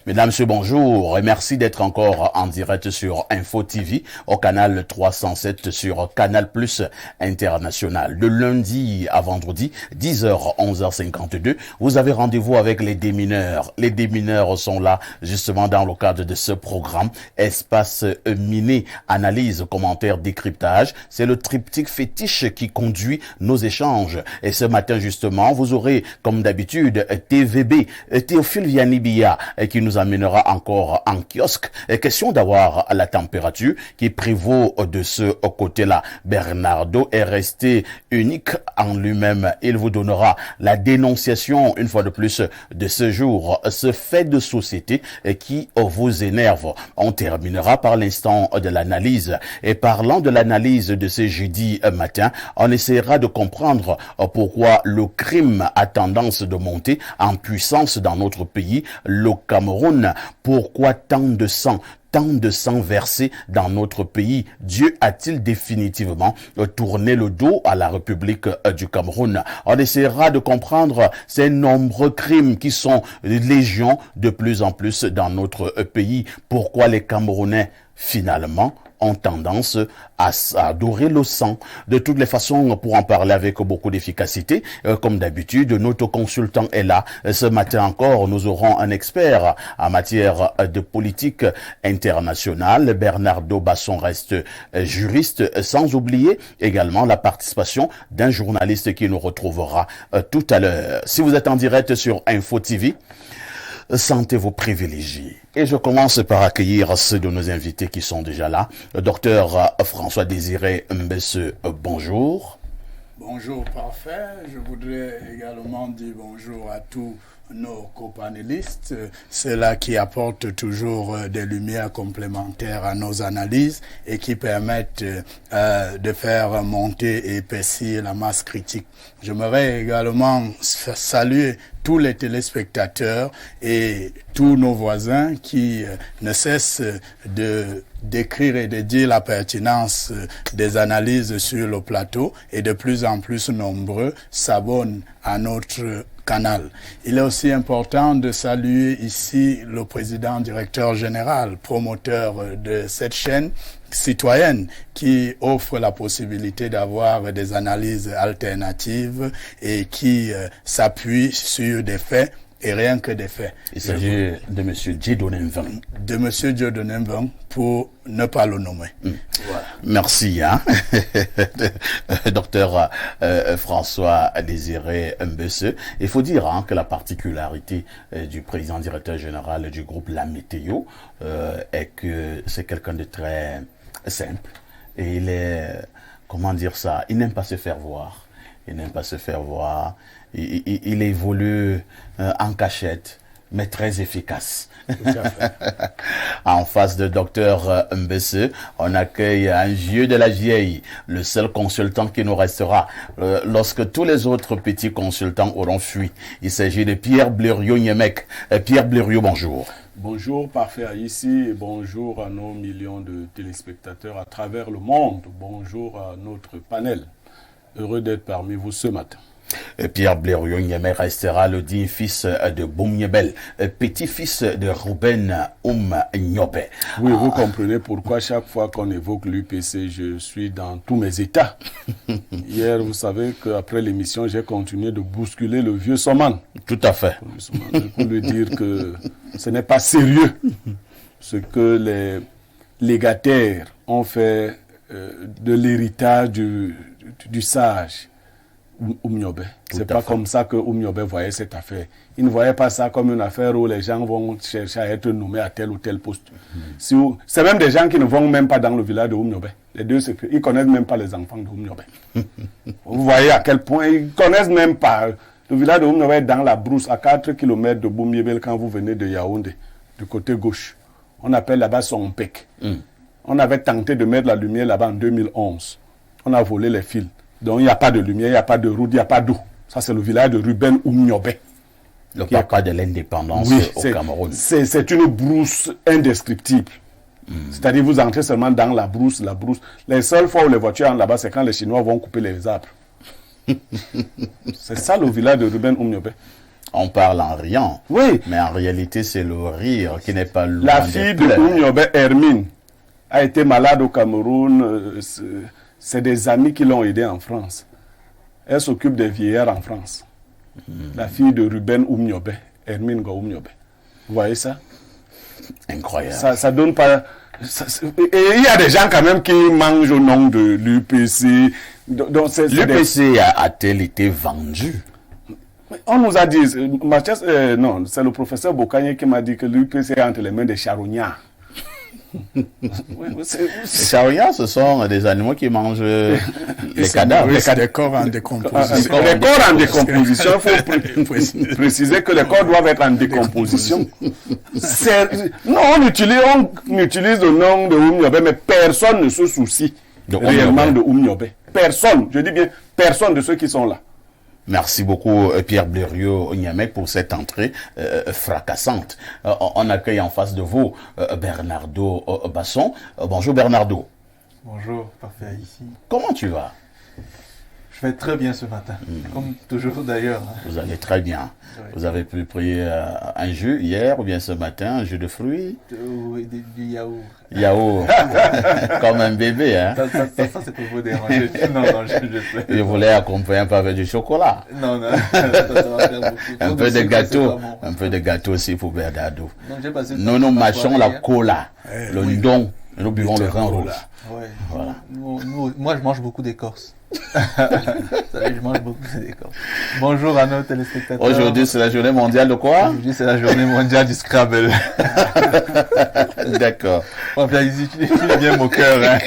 Mesdames, Messieurs, bonjour et merci d'être encore en direct sur Info TV au canal 307 sur Canal Plus International. De lundi à vendredi, 10h, 11h52, vous avez rendez-vous avec les démineurs. Les démineurs sont là justement dans le cadre de ce programme. Espace miné, analyse, commentaire, décryptage. C'est le triptyque fétiche qui conduit nos échanges. Et ce matin justement, vous aurez comme d'habitude TVB, Théophile Vianney-Billa, qui nous amènera encore en kiosque. Question d'avoir la température qui prévaut de ce côté-là. Bernardo est resté unique en lui-même. Il vous donnera la dénonciation, une fois de plus, de ce jour, ce fait de société qui vous énerve. On terminera par l'instant de l'analyse. Et parlant de l'analyse de ce jeudi matin, on essaiera de comprendre pourquoi le crime a tendance de monter en puissance dans notre pays, le Cameroun. Pourquoi tant de sang versé dans notre pays? Dieu a-t-il définitivement tourné le dos à la République du Cameroun? On essaiera de comprendre ces nombreux crimes qui sont légion de plus en plus dans notre pays. Pourquoi les Camerounais, finalement, ont tendance à adorer le sang. De toutes les façons, pour en parler avec beaucoup d'efficacité, comme d'habitude, notre consultant est là. Ce matin encore, nous aurons un expert en matière de politique internationale. Bernardo Basson reste juriste, sans oublier également la participation d'un journaliste qui nous retrouvera tout à l'heure. Si vous êtes en direct sur Info TV, sentez-vous privilégiés. Et je commence par accueillir ceux de nos invités qui sont déjà là. Le docteur François-Désiré Mbesse, bonjour. Bonjour, parfait. Je voudrais également dire bonjour à tous nos copanélistes, ceux-là qui apportent toujours des lumières complémentaires à nos analyses et qui permettent de faire monter et épaissir la masse critique. J'aimerais également saluer tous les téléspectateurs et tous nos voisins qui ne cessent d'écrire et de dire la pertinence des analyses sur le plateau, et de plus en plus nombreux s'abonnent à notre canal. Il est aussi important de saluer ici le président directeur général, promoteur de cette chaîne citoyenne qui offre la possibilité d'avoir des analyses alternatives et qui s'appuie sur des faits et rien que des faits. Il s'agit de M. Dieudonné Mveng. De M. Dieudonné Mveng, pour ne pas le nommer. Voilà. Merci, docteur François-Désiré Mbesse. Il faut dire que la particularité du président directeur général du groupe La Météo est que c'est quelqu'un de très simple. Et il est, comment dire ça, il n'aime pas se faire voir. Il n'aime pas se faire voir. Il évolue en cachette, mais très efficace. En face de docteur Mbesse, on accueille un vieux de la vieille, le seul consultant qui nous restera lorsque tous les autres petits consultants auront fui. Il s'agit de Pierre Blériot-Niemek. Pierre Blériot, bonjour. Bonjour, parfait ici, et bonjour à nos millions de téléspectateurs à travers le monde. Bonjour à notre panel. Heureux d'être parmi vous ce matin. Pierre Blériot-Niemek restera le digne fils de Boumniebel, petit-fils de Ruben Nyobe. Oui, vous comprenez pourquoi chaque fois qu'on évoque l'UPC, je suis dans tous mes états. Hier, vous savez qu'après l'émission, j'ai continué de bousculer le vieux Soman. Tout à fait. Pour lui dire que ce n'est pas sérieux ce que les légataires ont fait de l'héritage du sage. Oumniobé. C'est pas comme ça que Oumniobé voyait cette affaire. Il ne voyait pas ça comme une affaire où les gens vont chercher à être nommés à tel ou tel poste. C'est même des gens qui ne vont même pas dans le village de Oumniobé. Les deux, c'est qu'ils ne connaissent même pas les enfants de Oumniobé. Vous voyez à quel point ils ne connaissent même pas. Le village de Oumniobé est dans la brousse, à 4 km de Boumniébel quand vous venez de Yaoundé, du côté gauche. On appelle là-bas Sompek. On avait tenté de mettre la lumière là-bas en 2011. On a volé les fils. Donc il n'y a pas de lumière, il n'y a pas de route, il n'y a pas d'eau. Ça, c'est le village de Ruben Oumniobé. Le papa de l'indépendance au Cameroun. C'est une brousse indescriptible. C'est-à-dire vous entrez seulement dans la brousse. Les seules fois où les voitures entrent là-bas, c'est quand les Chinois vont couper les arbres. C'est ça le village de Ruben Oumniobé. On parle en riant. Oui. Mais en réalité, c'est le rire qui n'est pas loin. La fille de Oumniobé, Hermine, a été malade au Cameroun. C'est des amis qui l'ont aidée en France. Elle s'occupe des vieillards en France. La fille de Ruben Oumniobé, Hermine Oumniobé. Vous voyez ça? Incroyable. Ça donne pas... et il y a des gens quand même qui mangent au nom de l'UPC. L'UPC a-t-elle été vendu? On nous a dit, non, c'est le professeur Bokanye qui m'a dit que l'UPC est entre les mains des charognards. Les charognards, ce sont des animaux qui mangent les cadavres. Oui, des corps en décomposition. Les corps en décomposition, il faut préciser que les corps doivent être en décomposition. Non, on utilise le nom de Oumniobé, mais personne ne se soucie réellement de Oumniobé. Personne, je dis bien personne de ceux qui sont là. Merci beaucoup Pierre Blériot-Niamey pour cette entrée fracassante. On accueille en face de vous Bernardo Basson. Bonjour Bernardo. Bonjour, parfait ici. Comment tu vas? Je vais très bien ce matin, comme toujours d'ailleurs. Vous allez très bien. Oui. Vous avez pu prier un jus hier ou bien ce matin, un jus de fruits? Oui, du yaourt. Yaourt, comme un bébé, hein? Ça c'est pour vous déranger. Non, je sais. Je voulais accompagner un peu avec du chocolat. Non, ça va faire beaucoup. Un peu de gâteau, un peu de gâteau aussi pour Bernardo. Nous mâchons la cola, le ndon, et nous buvons le vin rouge. Ouais. Voilà. Moi, je mange beaucoup d'écorce. Je mange beaucoup d'écorce. Bonjour à nos téléspectateurs. Aujourd'hui, c'est la journée mondiale de quoi? Aujourd'hui, c'est la journée mondiale du Scrabble. D'accord. Enfin, ici, tu es bien moqueur. Hein.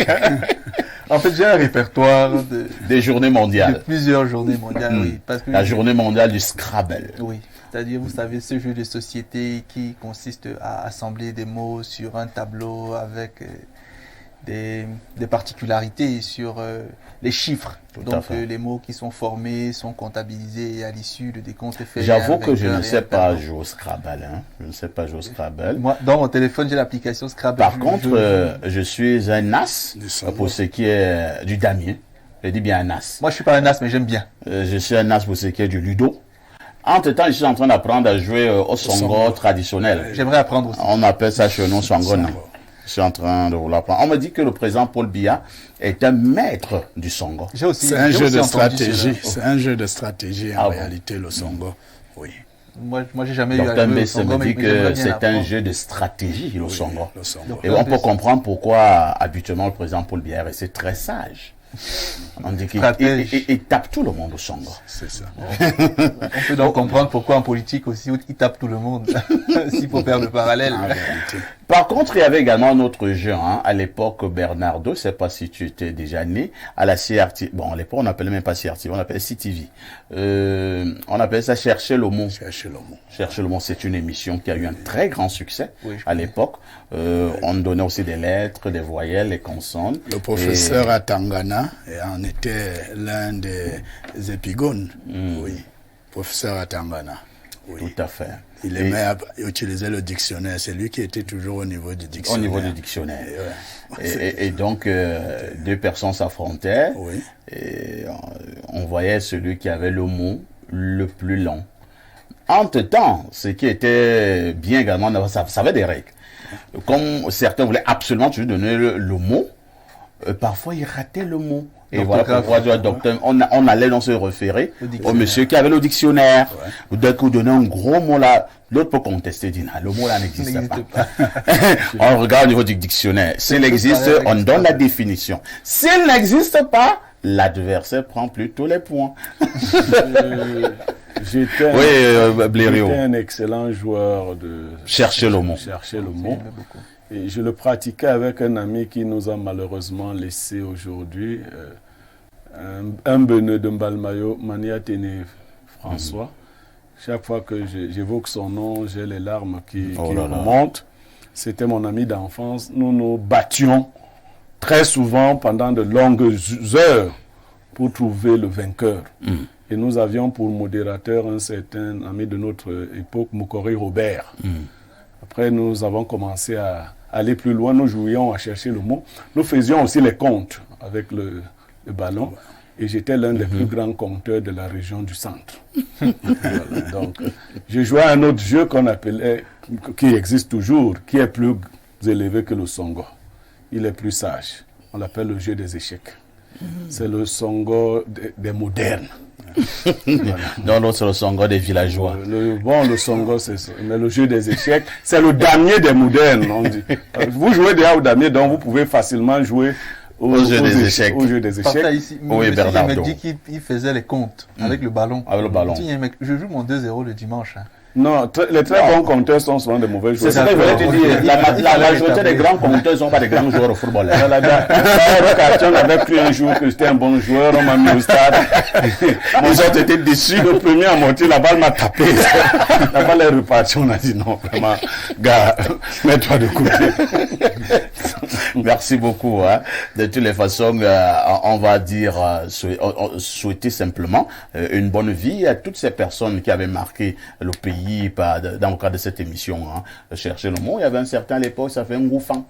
En fait, j'ai un répertoire des journées mondiales. De plusieurs journées mondiales, oui. Parce que la journée mondiale du Scrabble. Oui. C'est-à-dire, vous savez, ce jeu de société qui consiste à assembler des mots sur un tableau avec des particularités sur les chiffres. Donc les mots qui sont formés sont comptabilisés et à l'issue le décompte est fait. J'avoue que je ne sais pas jouer au Scrabble. Hein. Je ne sais pas jouer au Scrabble. Moi, dans mon téléphone, j'ai l'application Scrabble. Par contre, je suis un as pour ce qui est du damier. Je dis bien un as. Moi, je ne suis pas un as, mais j'aime bien. Je suis un as pour ce qui est du ludo. Entre-temps, je suis en train d'apprendre à jouer au songo traditionnel. J'aimerais apprendre aussi. On appelle ça chez nous songo. Je suis en train de vous l'apprendre. On me dit que le président Paul Biya est un maître du songo. C'est un jeu de stratégie. C'est un jeu de stratégie en réalité, le songo. Oui. Moi, j'ai jamais eu à jouer au songo, me dit que c'est un jeu de stratégie, le songo. Et on peut comprendre pourquoi habituellement le président Paul Biya est très sage. On dit qu'il tape tout le monde au songo. C'est ça. On peut donc comprendre pourquoi en politique aussi, il tape tout le monde. S'il faut faire le parallèle. Par contre, il y avait également un autre jeu, hein, à l'époque, Bernardo, je ne sais pas si tu étais déjà né, à la CRT. Bon, à l'époque, on n'appelait même pas CRT, on appelait CTV. On appelait ça Chercher le mot. Chercher le mot. Chercher le mot, c'est une émission qui a eu un très grand succès à l'époque. On donnait aussi des lettres, des voyelles, des consonnes. Le professeur Atangana en était l'un des épigones. Oui, professeur Atangana. Oui. Tout à fait. Il aimait utiliser le dictionnaire. C'est lui qui était toujours au niveau du dictionnaire. Au niveau du dictionnaire. Et donc, deux personnes s'affrontaient. Oui. Et on voyait celui qui avait le mot le plus long. Entre-temps, ce qui était bien également, ça avait des règles. Comme certains voulaient absolument toujours donner le mot, parfois ils rataient le mot. Et donc, voilà pourquoi on allait donc se référer au monsieur qui avait le dictionnaire. Dès qu'on donnait un gros mot là, l'autre peut contester, dit le mot là n'existe pas. On regarde au niveau du dictionnaire. S'il existe, on donne la définition. S'il n'existe pas, l'adversaire prend plutôt les points. J'étais un excellent joueur de chercher le mot. Et je le pratiquais avec un ami qui nous a malheureusement laissé aujourd'hui, un beneux de Mbalmayo, Maniatene François. Chaque fois que j'évoque son nom, j'ai les larmes qui remontent. C'était mon ami d'enfance. Nous nous battions très souvent pendant de longues heures pour trouver le vainqueur. Et nous avions pour modérateur un certain ami de notre époque, Moukori Robert. Après, nous avons commencé à aller plus loin. Nous jouions à chercher le mot. Nous faisions aussi les comptes avec le ballon. et j'étais l'un des plus grands compteurs de la région du centre. Voilà, donc, j'ai joué à un autre jeu qu'on appelait, qui existe toujours, qui est plus élevé que le songo. Il est plus sage. On l'appelle le jeu des échecs. C'est le songo des modernes. Voilà. Non, non, c'est le songo des villageois. Le songo, c'est ça. Mais le jeu des échecs, c'est le damier des modernes, on dit. Vous jouez déjà au damier, donc vous pouvez facilement jouer au jeu des échecs. Au jeu des échecs. Ici, Oui, Bernardo. Il m'a dit qu'il faisait les comptes avec le ballon. Avec le ballon. Je joue mon 2-0 le dimanche. Hein. Non, les très bons compteurs sont souvent des mauvais joueurs. C'est ce que je voulais te dire. La majorité des grands compteurs ne sont pas des grands joueurs au football. On avait cru un jour que j'étais un bon joueur, on m'a mis au stade. Ils ont été déçus. Le premier à monter, la balle m'a tapé. La balle est repartie. On a dit non, vraiment, gars, mets-toi de côté. Merci beaucoup. Hein. De toutes les façons, on va dire, souhaiter simplement une bonne vie à toutes ces personnes qui avaient marqué le pays dans le cadre de cette émission. Hein. Chercher le mot, il y avait un certain à l'époque, ça fait un gouffant.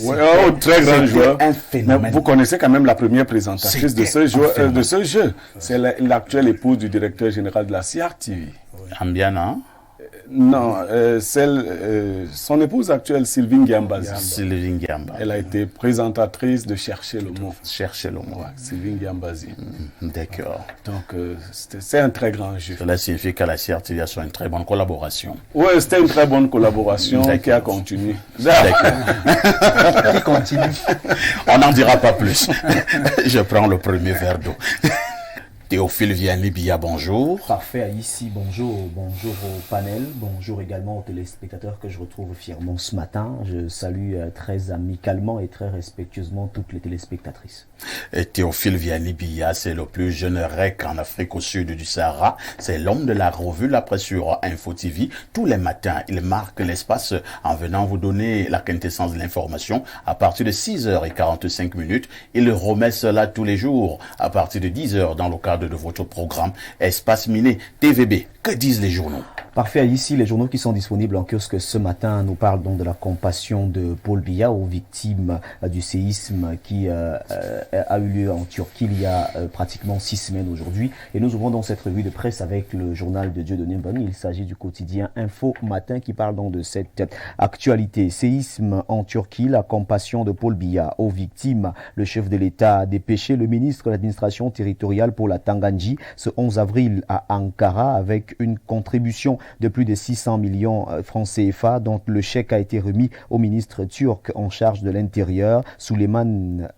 Ouais, très grand joueur. Un phénomène. Mais vous connaissez quand même la première présentatrice de ce jeu. C'est l'actuelle épouse du directeur général de la CRTV. Ambiana. Non, son épouse actuelle, Sylvine Giambazi. Sylvine Giambazi. Elle a été présentatrice de Chercher le mot. Chercher le mot. Ouais, Sylvine Giambazi. D'accord. Donc, c'est un très grand jeu. Cela signifie qu'à la CRTV, il y a une très bonne collaboration. Oui, c'était une très bonne collaboration qui a continué. D'accord. Qui continue. On n'en dira pas plus. Je prends le premier verre d'eau. Théophile Vianney-Bia, bonjour. Parfait, ici, bonjour au panel, bonjour également aux téléspectateurs que je retrouve fièrement ce matin. Je salue très amicalement et très respectueusement toutes les téléspectatrices. Et Théophile Vianney-Bia, c'est le plus jeune REC en Afrique au sud du Sahara. C'est l'homme de la revue La Presse sur Info TV. Tous les matins, il marque l'espace en venant vous donner la quintessence de l'information à partir de 6h45. Il remet cela tous les jours à partir de 10h dans le cadre de votre programme Espace Miné TVB. Que disent les journaux? Parfait, ici les journaux qui sont disponibles en kiosque ce matin nous parlent donc de la compassion de Paul Biya aux victimes du séisme qui a eu lieu en Turquie il y a pratiquement 6 semaines aujourd'hui. Et nous ouvrons donc cette revue de presse avec le journal de Dieudonné Mbani. Il s'agit du quotidien Info Matin qui parle donc de cette actualité. Séisme en Turquie, la compassion de Paul Biya aux victimes. Le chef de l'État a dépêché le ministre de l'administration territoriale pour la Tanganji ce 11 avril à Ankara avec une contribution de plus de 600 millions francs CFA dont le chèque a été remis au ministre turc en charge de l'Intérieur, Süleyman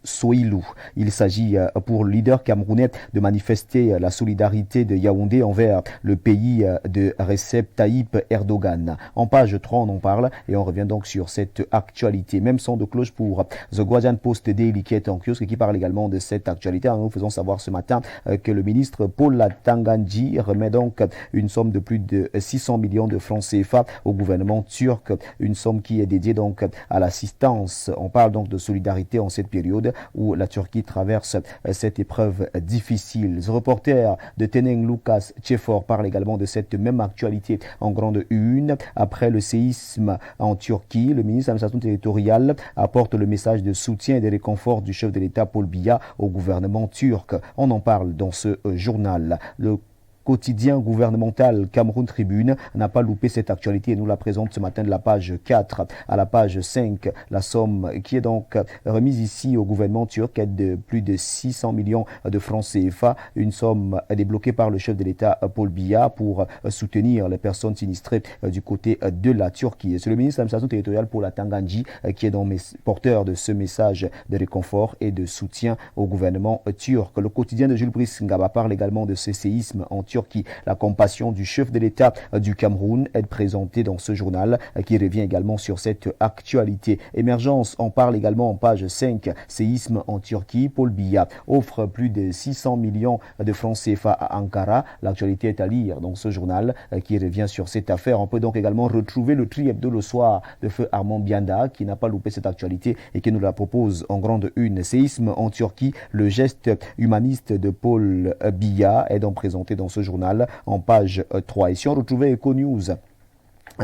Soylu. Il s'agit pour le leader camerounais de manifester la solidarité de Yaoundé envers le pays de Recep Tayyip Erdogan. En page 3, on en parle et on revient donc sur cette actualité. Même son de cloche pour The Guardian Post Daily qui est en kiosque et qui parle également de cette actualité. Nous faisons savoir ce matin que le ministre Paul Tanganji remet donc une somme de plus de 600 millions de francs CFA au gouvernement turc, une somme qui est dédiée donc à l'assistance. On parle donc de solidarité en cette période où la Turquie traverse cette épreuve difficile. Ce reporter de Teneng Lucas Tchefor parle également de cette même actualité en grande une. Après le séisme en Turquie, le ministre de l'administration territoriale apporte le message de soutien et de réconfort du chef de l'État Paul Biya au gouvernement turc. On en parle dans ce journal. Le quotidien gouvernemental Cameroun Tribune n'a pas loupé cette actualité et nous la présente ce matin de la page 4 à la page 5. La somme qui est donc remise ici au gouvernement turc est de plus de 600 millions de francs CFA, une somme débloquée par le chef de l'État Paul Biya pour soutenir les personnes sinistrées du côté de la Turquie. C'est le ministre de l'administration territoriale pour la Tanganji qui est donc porteur de ce message de réconfort et de soutien au gouvernement turc. Le quotidien de Jules Brice Ngaba parle également de ce séisme en Turquie. La compassion du chef de l'État du Cameroun est présentée dans ce journal qui revient également sur cette actualité. Émergence, on parle également en page 5. Séisme en Turquie. Paul Biya offre plus de 600 millions de francs CFA à Ankara. L'actualité est à lire dans ce journal qui revient sur cette affaire. On peut donc également retrouver le tri hebdo le soir de feu Armand Bianda qui n'a pas loupé cette actualité et qui nous la propose en grande une. Séisme en Turquie. Le geste humaniste de Paul Biya est donc présenté dans ce journal en page 3. Et si on retrouvait EcoNews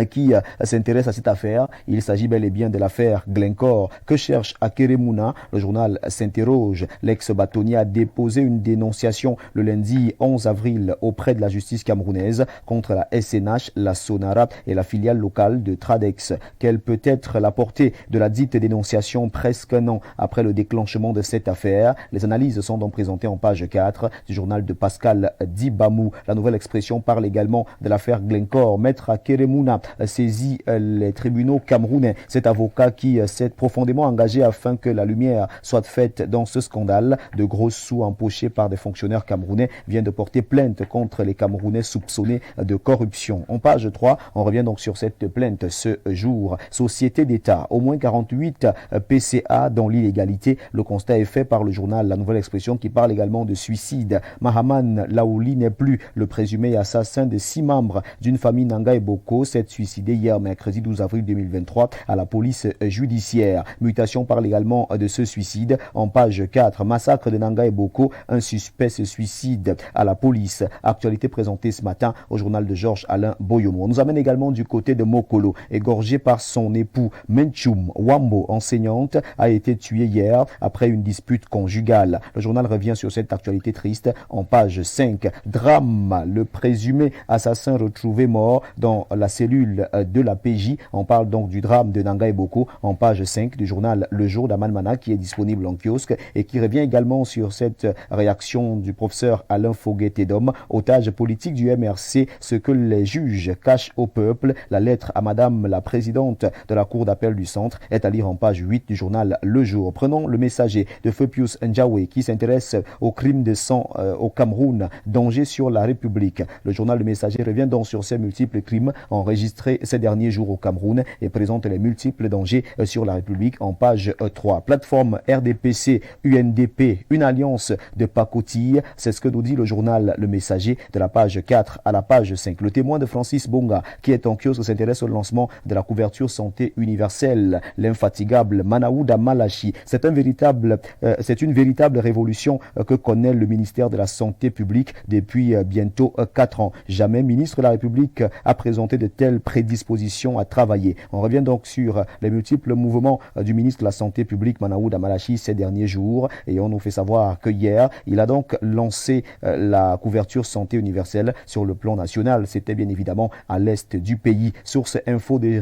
qui s'intéresse à cette affaire. Il s'agit bel et bien de l'affaire Glencore. Que cherche Akeremouna? Le journal s'interroge. L'ex-bâtonnier a déposé une dénonciation le lundi 11 avril auprès de la justice camerounaise contre la SNH, la Sonara et la filiale locale de Tradex. Quelle peut être la portée de la dite dénonciation presque un an après le déclenchement de cette affaire? Les analyses sont donc présentées en page 4 du journal de Pascal Dibamou. La nouvelle expression parle également de l'affaire Glencore. Maître Akeremouna saisit les tribunaux camerounais. Cet avocat qui s'est profondément engagé afin que la lumière soit faite dans ce scandale de gros sous empochés par des fonctionnaires camerounais vient de porter plainte contre les Camerounais soupçonnés de corruption. En page 3, on revient donc sur cette plainte ce jour. Société d'État, au moins 48 PCA dans l'illégalité. Le constat est fait par le journal La Nouvelle Expression qui parle également de suicide. Mahaman Laouli n'est plus le présumé assassin de 6 membres d'une famille Nanga et Boko. Cette suicidé hier mercredi 12 avril 2023 à la police judiciaire. Mutation parle également de ce suicide en page 4. Massacre de Nanga et Boko, un suspect se suicide à la police. Actualité présentée ce matin au journal de Georges Alain Boyomo. On nous amène également du côté de Mokolo. Égorgé par son époux Menchum Wambo, enseignante, a été tuée hier après une dispute conjugale. Le journal revient sur cette actualité triste en page 5. Drame, le présumé assassin retrouvé mort dans la cellule de la PJ. On parle donc du drame de Nanga et Boko en page 5 du journal Le Jour d'Aman Mana qui est disponible en kiosque et qui revient également sur cette réaction du professeur Alain Foguet-Tedom, otage politique du MRC, ce que les juges cachent au peuple. La lettre à madame la présidente de la cour d'appel du centre est à lire en page 8 du journal Le Jour. Prenons le messager de Feu Pius Ndjawe qui s'intéresse au crime de sang au Cameroun, danger sur la République. Le journal Le Messager revient donc sur ces multiples crimes enregistrés ces derniers jours au Cameroun et présente les multiples dangers sur la République en page 3. Plateforme RDPC, UNDP, une alliance de pacotille, c'est ce que nous dit le journal Le Messager de la page 4 à la page 5. Le témoin de Francis Bonga qui est en kiosque s'intéresse au lancement de la couverture santé universelle. L'infatigable Manaouda Malachi, c'est une véritable révolution que connaît le ministère de la Santé publique depuis bientôt 4 ans. Jamais ministre de la République a présenté de telles prédispositions à travailler. On revient donc sur les multiples mouvements du ministre de la Santé publique Manaouda Malachi ces derniers jours et on nous fait savoir que hier, il a donc lancé la couverture santé universelle sur le plan national. C'était bien évidemment à l'est du pays. Source info de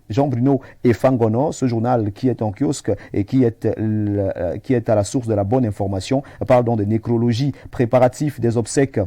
Jean-Bruno et Fangono, ce journal qui est en kiosque et qui est à la source de la bonne information. Parle donc de nécrologie, préparatifs des obsèques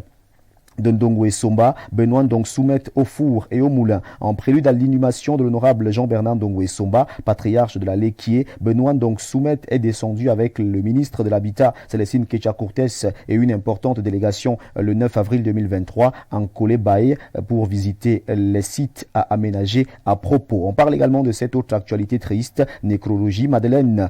de Ndongwe Somba. Benoît donc soumette au four et au moulin. En prélude à l'inhumation de l'honorable Jean-Bernard Ndongwe Somba, patriarche de la Léquier, Benoît donc soumette est descendu avec le ministre de l'Habitat, Célestine Kecha-Courtes, et une importante délégation le 9 avril 2023 en Kolé-Baye pour visiter les sites à aménager à propos. On parle également de cette autre actualité triste, nécrologie. Madeleine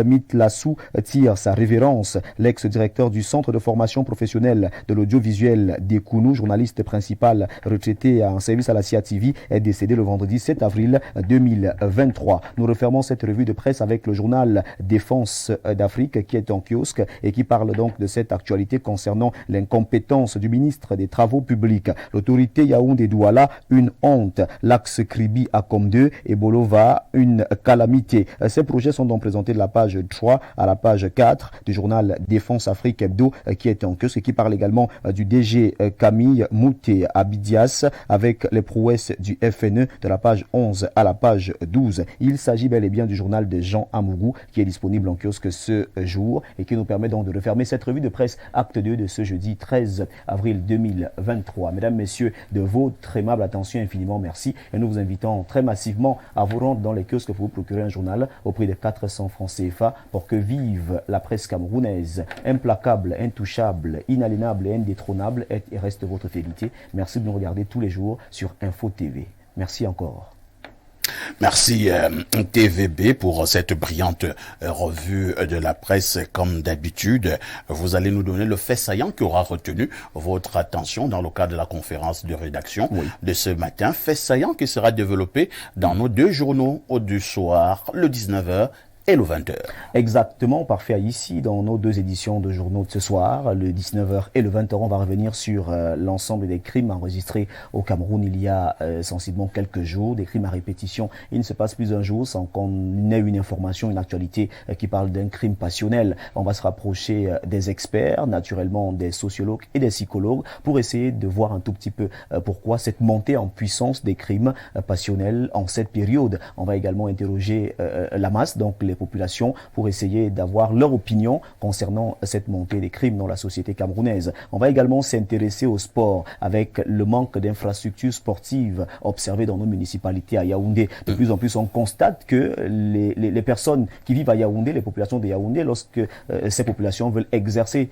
Mitlassou tire sa révérence. L'ex-directeur du Centre de formation professionnelle de l'audiovisuel Dekounou, journaliste principal retraité en service à la CIA TV, est décédé le vendredi 7 avril 2023. Nous refermons cette revue de presse avec le journal Défense d'Afrique qui est en kiosque et qui parle donc de cette actualité concernant l'incompétence du ministre des Travaux publics. L'autorité Yaoundé-Douala, une honte. L'axe Kribi à Comdeux et Bolova, une calamité. Ces projets sont donc présentés de la page 3 à la page 4 du journal Défense Afrique Hebdo qui est en kiosque et qui parle également du DG Camille Mouté Abidias avec les prouesses du FNE de la page 11 à la page 12. Il s'agit bel et bien du journal de Jean Amougou qui est disponible en kiosque ce jour et qui nous permet donc de refermer cette revue de presse acte 2 de ce jeudi 13 avril 2023. Mesdames, Messieurs, de votre aimable attention, infiniment merci et nous vous invitons très massivement à vous rendre dans les kiosques pour vous procurer un journal au prix de 400 francs CFA pour que vive la presse camerounaise, implacable, intouchable, inaliénable et indétrônable est et reste votre fidélité. Merci de nous regarder tous les jours sur Info TV. Merci encore. Merci TVB pour cette brillante revue de la presse. Comme d'habitude, vous allez nous donner le fait saillant qui aura retenu votre attention dans le cadre de la conférence de rédaction de ce matin. Fait saillant qui sera développé dans nos deux journaux du soir, le 19h et le 20h. Exactement, parfait. Ici, dans nos deux éditions de journaux de ce soir, le 19h et le 20h, on va revenir sur l'ensemble des crimes enregistrés au Cameroun il y a sensiblement quelques jours, des crimes à répétition. Il ne se passe plus un jour sans qu'on ait une information, une actualité qui parle d'un crime passionnel. On va se rapprocher des experts, naturellement des sociologues et des psychologues, pour essayer de voir un tout petit peu pourquoi cette montée en puissance des crimes passionnels en cette période. On va également interroger la masse, donc les populations, pour essayer d'avoir leur opinion concernant cette montée des crimes dans la société camerounaise. On va également s'intéresser au sport avec le manque d'infrastructures sportives observé dans nos municipalités à Yaoundé. De plus en plus, on constate que les personnes qui vivent à Yaoundé, les populations de Yaoundé, lorsque ces populations veulent exercer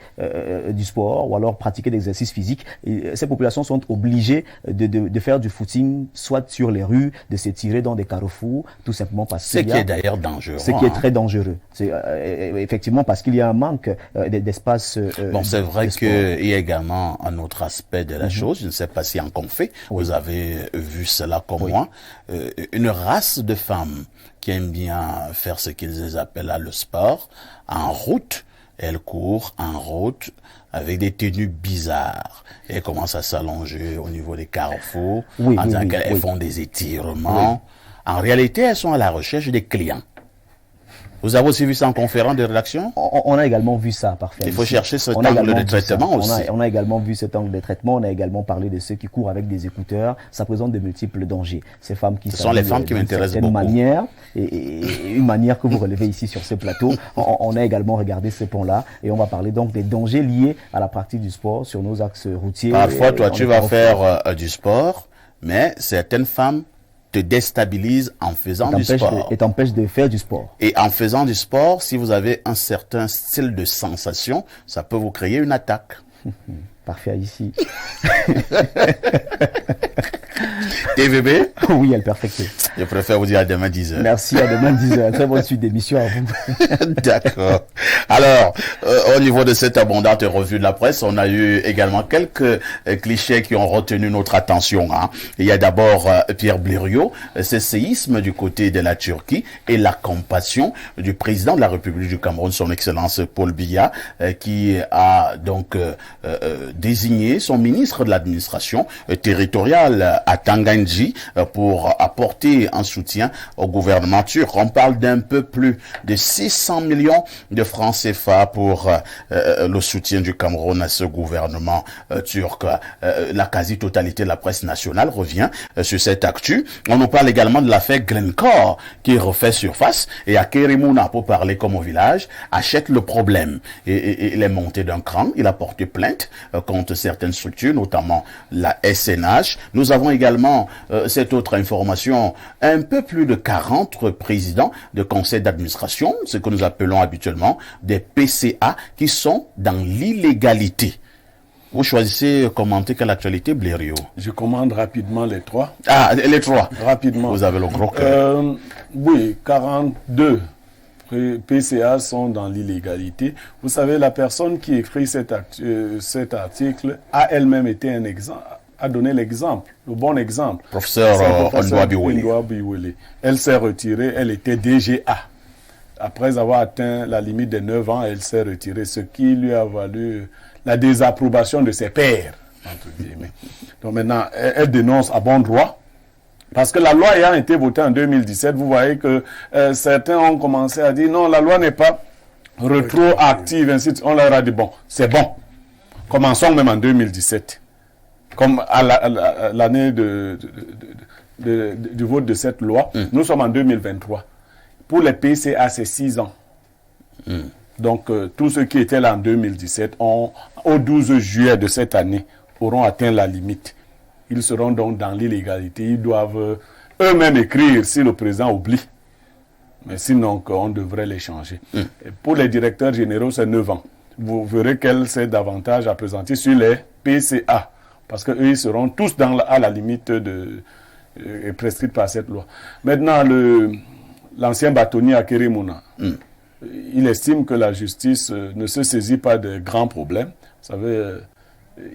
du sport ou alors pratiquer des exercices physiques, ces populations sont obligées de faire du footing, soit sur les rues, de s'étirer dans des carrefours, tout simplement parce qu'il y a... Ce qui est d'ailleurs dangereux. Ce qui est très dangereux. C'est effectivement parce qu'il y a un manque d'espace. Bon, c'est vrai qu'il y a également un autre aspect de la chose. Je ne sais pas si en conflit, vous avez vu cela comme moi. Une race de femmes qui aiment bien faire ce qu'ils appellent là le sport, en route. Elles courent en route avec des tenues bizarres. Et elles commencent à s'allonger au niveau des carrefours, en disant qu'elles font des étirements. En réalité, elles sont à la recherche des clients. Vous avez aussi vu ça en conférence de rédaction? On a également vu ça, parfait. Il faut chercher cet angle de traitement aussi. On a également vu cet angle de traitement. On a également parlé de ceux qui courent avec des écouteurs. Ça présente de multiples dangers. Ces femmes qui Ce sont les femmes qui m'intéressent beaucoup. Manière, et une manière que vous relevez ici sur ce plateau. On a également regardé ce point-là et on va parler donc des dangers liés à la pratique du sport sur nos axes routiers. Parfois, toi, tu vas faire du sport, mais certaines femmes te déstabilise en faisant du sport. Et t'empêche de faire du sport. Et en faisant du sport, si vous avez un certain style de sensation, ça peut vous créer une attaque. Parfait ici. TVB? Oui, elle perfecte. Je préfère vous dire à demain 10h. Merci, à demain 10h. Très bonne suite d'émission à vous. D'accord. Alors, au niveau de cette abondante revue de la presse, on a eu également quelques clichés qui ont retenu notre attention. Hein. Il y a d'abord Pierre Blériot, ce séisme du côté de la Turquie et la compassion du président de la République du Cameroun, son Excellence Paul Biya, qui a donc désigné son ministre de l'administration territoriale à Tanganji pour apporter un soutien au gouvernement turc. On parle d'un peu plus de 600 millions de francs CFA pour le soutien du Cameroun à ce gouvernement turc. La quasi-totalité de la presse nationale revient sur cette actu. On nous parle également de l'affaire Glencore qui refait surface et à Kerimuna, pour parler comme au village, achète le problème. Et il est monté d'un cran. Il a porté plainte contre certaines structures, notamment la SNH. Nous avons également cette autre information, un peu plus de 40 présidents de conseils d'administration, ce que nous appelons habituellement des PCA, qui sont dans l'illégalité. Vous choisissez commenter quelle actualité, Blériot? Je commande rapidement les trois. Ah, les trois. Rapidement. Vous avez le gros cœur. Oui, 42 PCA sont dans l'illégalité. Vous savez, la personne qui écrit cet article a elle-même été un exemple, a donné l'exemple, le bon exemple. Professeur Ondwa-Biwele. Elle s'est retirée, elle était DGA. Après avoir atteint la limite des 9 ans, elle s'est retirée, ce qui lui a valu la désapprobation de ses pairs, entre guillemets. Donc maintenant, elle dénonce à bon droit. Parce que la loi ayant été votée en 2017, vous voyez que certains ont commencé à dire non, la loi n'est pas rétroactive, ainsi de suite. On leur a dit bon, c'est bon. Commençons même en 2017. Comme à l'année du vote de cette loi, nous sommes en 2023. Pour les PCA, c'est 6 ans. Donc, tous ceux qui étaient là en 2017, au 12 juillet de cette année, auront atteint la limite. Ils seront donc dans l'illégalité. Ils doivent eux-mêmes écrire si le président oublie. Mais sinon, on devrait les changer. Et pour les directeurs généraux, c'est 9 ans. Vous verrez qu'elle s'est davantage appesantie sur les PCA. Parce qu'eux, ils seront tous à la limite prescrite par cette loi. Maintenant, l'ancien bâtonnier à Kerimuna, il estime que la justice ne se saisit pas de grands problèmes. Vous savez,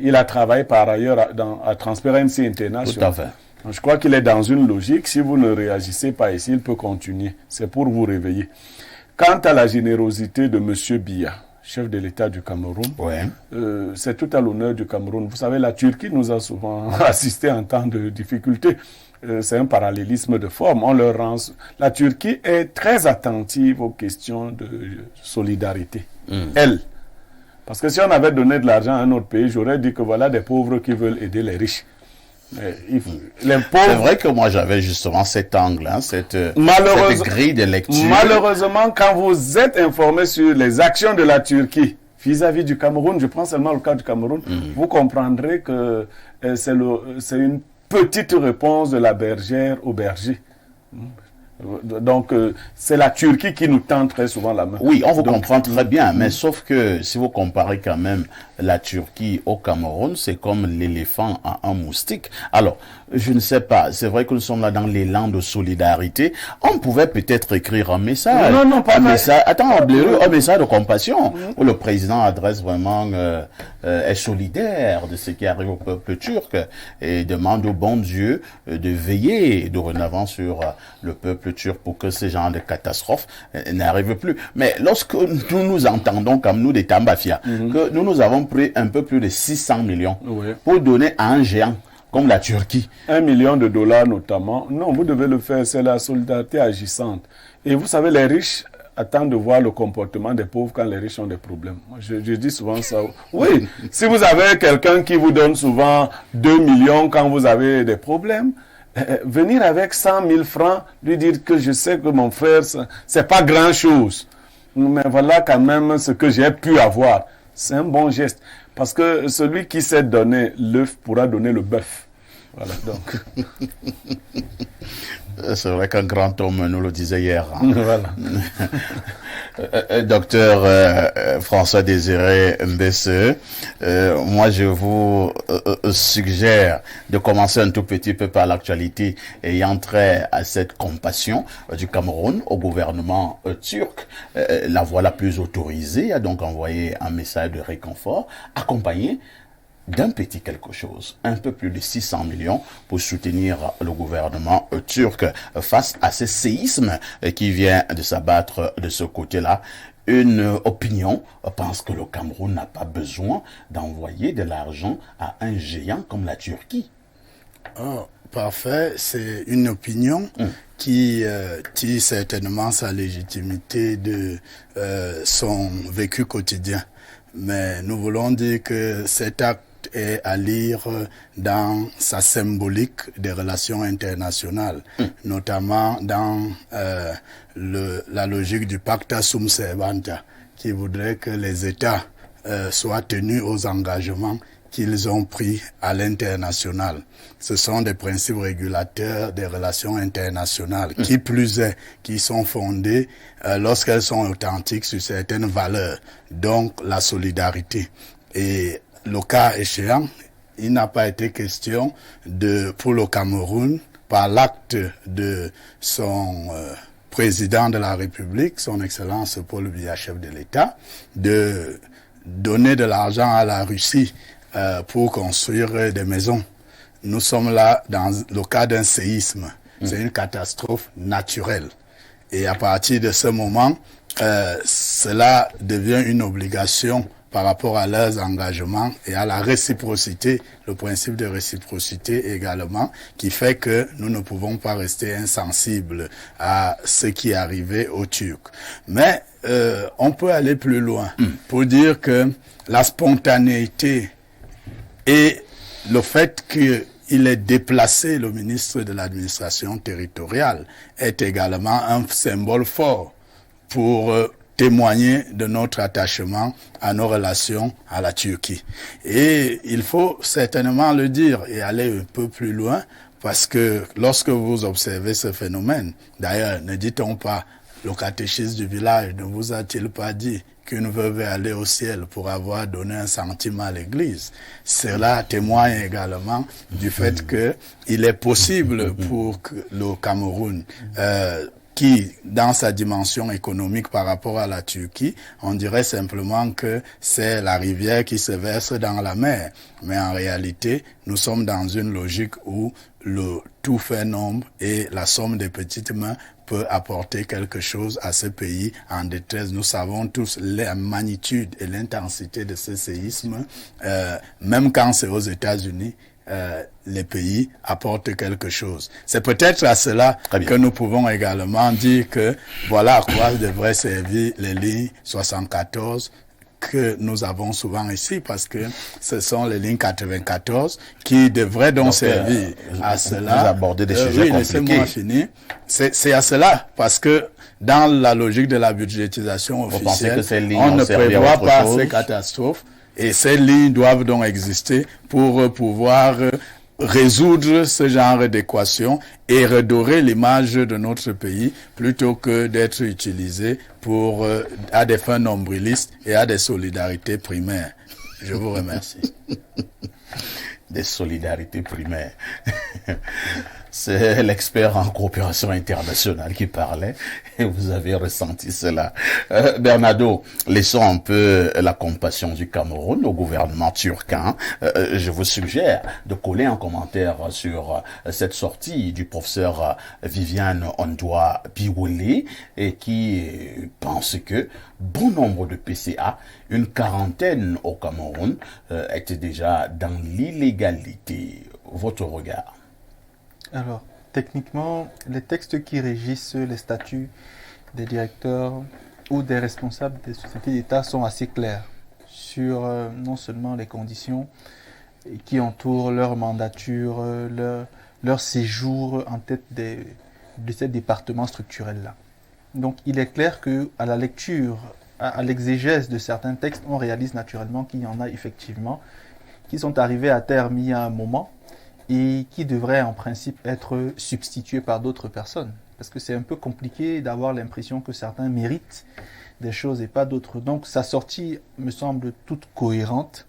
il a travaillé par ailleurs à Transparency International. Tout à fait. Je crois qu'il est dans une logique. Si vous ne réagissez pas ici, il peut continuer. C'est pour vous réveiller. quant à la générosité de M. Biya, chef de l'État du Cameroun, c'est tout à l'honneur du Cameroun. Vous savez, la Turquie nous a souvent assisté en temps de difficulté. C'est un parallélisme de forme. La Turquie est très attentive aux questions de solidarité. Elle. Parce que si on avait donné de l'argent à un autre pays, j'aurais dit que voilà des pauvres qui veulent aider les riches. Les pauvres... C'est vrai que moi j'avais justement cet angle, cette grille de lecture. Malheureusement, quand vous êtes informé sur les actions de la Turquie vis-à-vis du Cameroun, je prends seulement le cas du Cameroun, vous comprendrez que c'est une petite réponse de la bergère au berger. Donc, c'est la Turquie qui nous tend très souvent la main. Oui, on vous comprend très bien, mais sauf que si vous comparez quand même la Turquie au Cameroun, c'est comme l'éléphant à un moustique. Alors, je ne sais pas, c'est vrai que nous sommes là dans l'élan de solidarité. On pouvait peut-être écrire un message. Non, pas un message. Attends, un message de compassion où le président adresse vraiment, est solidaire de ce qui arrive au peuple turc et demande au bon Dieu de veiller dorénavant sur le peuple turc pour que ce genre de catastrophes n'arrivent plus. Mais lorsque nous entendons comme nous des Tambafia, que nous avons pris un peu plus de 600 millions pour donner à un géant comme la Turquie. $1 million notamment. Non, vous devez le faire, c'est la solidarité agissante. Et vous savez, les riches attendent de voir le comportement des pauvres quand les riches ont des problèmes. Je dis souvent ça. Oui, si vous avez quelqu'un qui vous donne souvent 2 millions quand vous avez des problèmes, venir avec 100 000 francs, lui dire que je sais que mon frère, c'est pas grand-chose. Mais voilà quand même ce que j'ai pu avoir. C'est un bon geste. Parce que celui qui sait donner l'œuf pourra donner le bœuf. Voilà, donc. C'est vrai qu'un grand homme nous le disait hier. Voilà. Docteur François Désiré Mbesse, moi je vous suggère de commencer un tout petit peu par l'actualité ayant trait à cette compassion du Cameroun au gouvernement turc. La voix la plus autorisée a donc envoyé un message de réconfort accompagné d'un petit quelque chose, un peu plus de 600 millions pour soutenir le gouvernement turc face à ce séisme qui vient de s'abattre de ce côté-là. Une opinion pense que le Cameroun n'a pas besoin d'envoyer de l'argent à un géant comme la Turquie. Oh, parfait, c'est une opinion qui tire certainement sa légitimité de son vécu quotidien. Mais nous voulons dire que cet acte est à lire dans sa symbolique des relations internationales, notamment dans la logique du pacta sunt servanda, qui voudrait que les États soient tenus aux engagements qu'ils ont pris à l'international. Ce sont des principes régulateurs des relations internationales, qui plus est, qui sont fondés lorsqu'elles sont authentiques sur certaines valeurs, donc la solidarité. Et le cas échéant, il n'a pas été question pour le Cameroun, par l'acte de son président de la République, son Excellence Paul Biya, chef de l'État, de donner de l'argent à la Russie pour construire des maisons. Nous sommes là dans le cas d'un séisme. C'est une catastrophe naturelle. Et à partir de ce moment, cela devient une obligation par rapport à leurs engagements et à la réciprocité, le principe de réciprocité également, qui fait que nous ne pouvons pas rester insensibles à ce qui est arrivé aux Turcs. Mais on peut aller plus loin pour dire que la spontanéité et le fait qu'il ait déplacé le ministre de l'administration territoriale est également un symbole fort pour témoigner de notre attachement à nos relations à la Turquie. Et il faut certainement le dire et aller un peu plus loin, parce que lorsque vous observez ce phénomène, d'ailleurs, ne dit-on pas, le catéchisme du village ne vous a-t-il pas dit qu'une veuve est allée au ciel pour avoir donné un centime à l'église? Cela témoigne également du fait qu'il est possible pour le Cameroun qui, dans sa dimension économique par rapport à la Turquie, on dirait simplement que c'est la rivière qui se verse dans la mer. Mais en réalité, nous sommes dans une logique où le tout fait nombre et la somme des petites mains peut apporter quelque chose à ce pays en détresse. Nous savons tous la magnitude et l'intensité de ce séisme, même quand c'est aux États-Unis. Les pays apportent quelque chose. C'est peut-être à cela que nous pouvons également dire que voilà à quoi devraient servir les lignes 74 que nous avons souvent ici, parce que ce sont les lignes 94 qui devraient donc servir à cela. Vous abordez des sujets compliqués. Laissez-moi finir. C'est à cela, parce que dans la logique de la budgétisation officielle, on ne prévoit pas ces catastrophes. Et ces lignes doivent donc exister pour pouvoir résoudre ce genre d'équation et redorer l'image de notre pays plutôt que d'être utilisées pour à des fins nombrilistes et à des solidarités primaires. Je vous remercie. Des solidarités primaires. C'est l'expert en coopération internationale qui parlait et vous avez ressenti cela. Bernardo, laissons un peu la compassion du Cameroun au gouvernement turquin. Je vous suggère de coller un commentaire sur cette sortie du professeur Viviane Ondoa Biwole et qui pense que bon nombre de PCA, une quarantaine au Cameroun, étaient déjà dans l'illégalité. Votre regard? Alors, techniquement, les textes qui régissent les statuts des directeurs ou des responsables des sociétés d'État sont assez clairs sur non seulement les conditions qui entourent leur mandature, leur séjour en tête de ces départements structurels-là. Donc, il est clair qu'à la lecture, à l'exégèse de certains textes, on réalise naturellement qu'il y en a effectivement qui sont arrivés à terme il y a un moment et qui devraient en principe être substitués par d'autres personnes. Parce que c'est un peu compliqué d'avoir l'impression que certains méritent des choses et pas d'autres. Donc sa sortie me semble toute cohérente,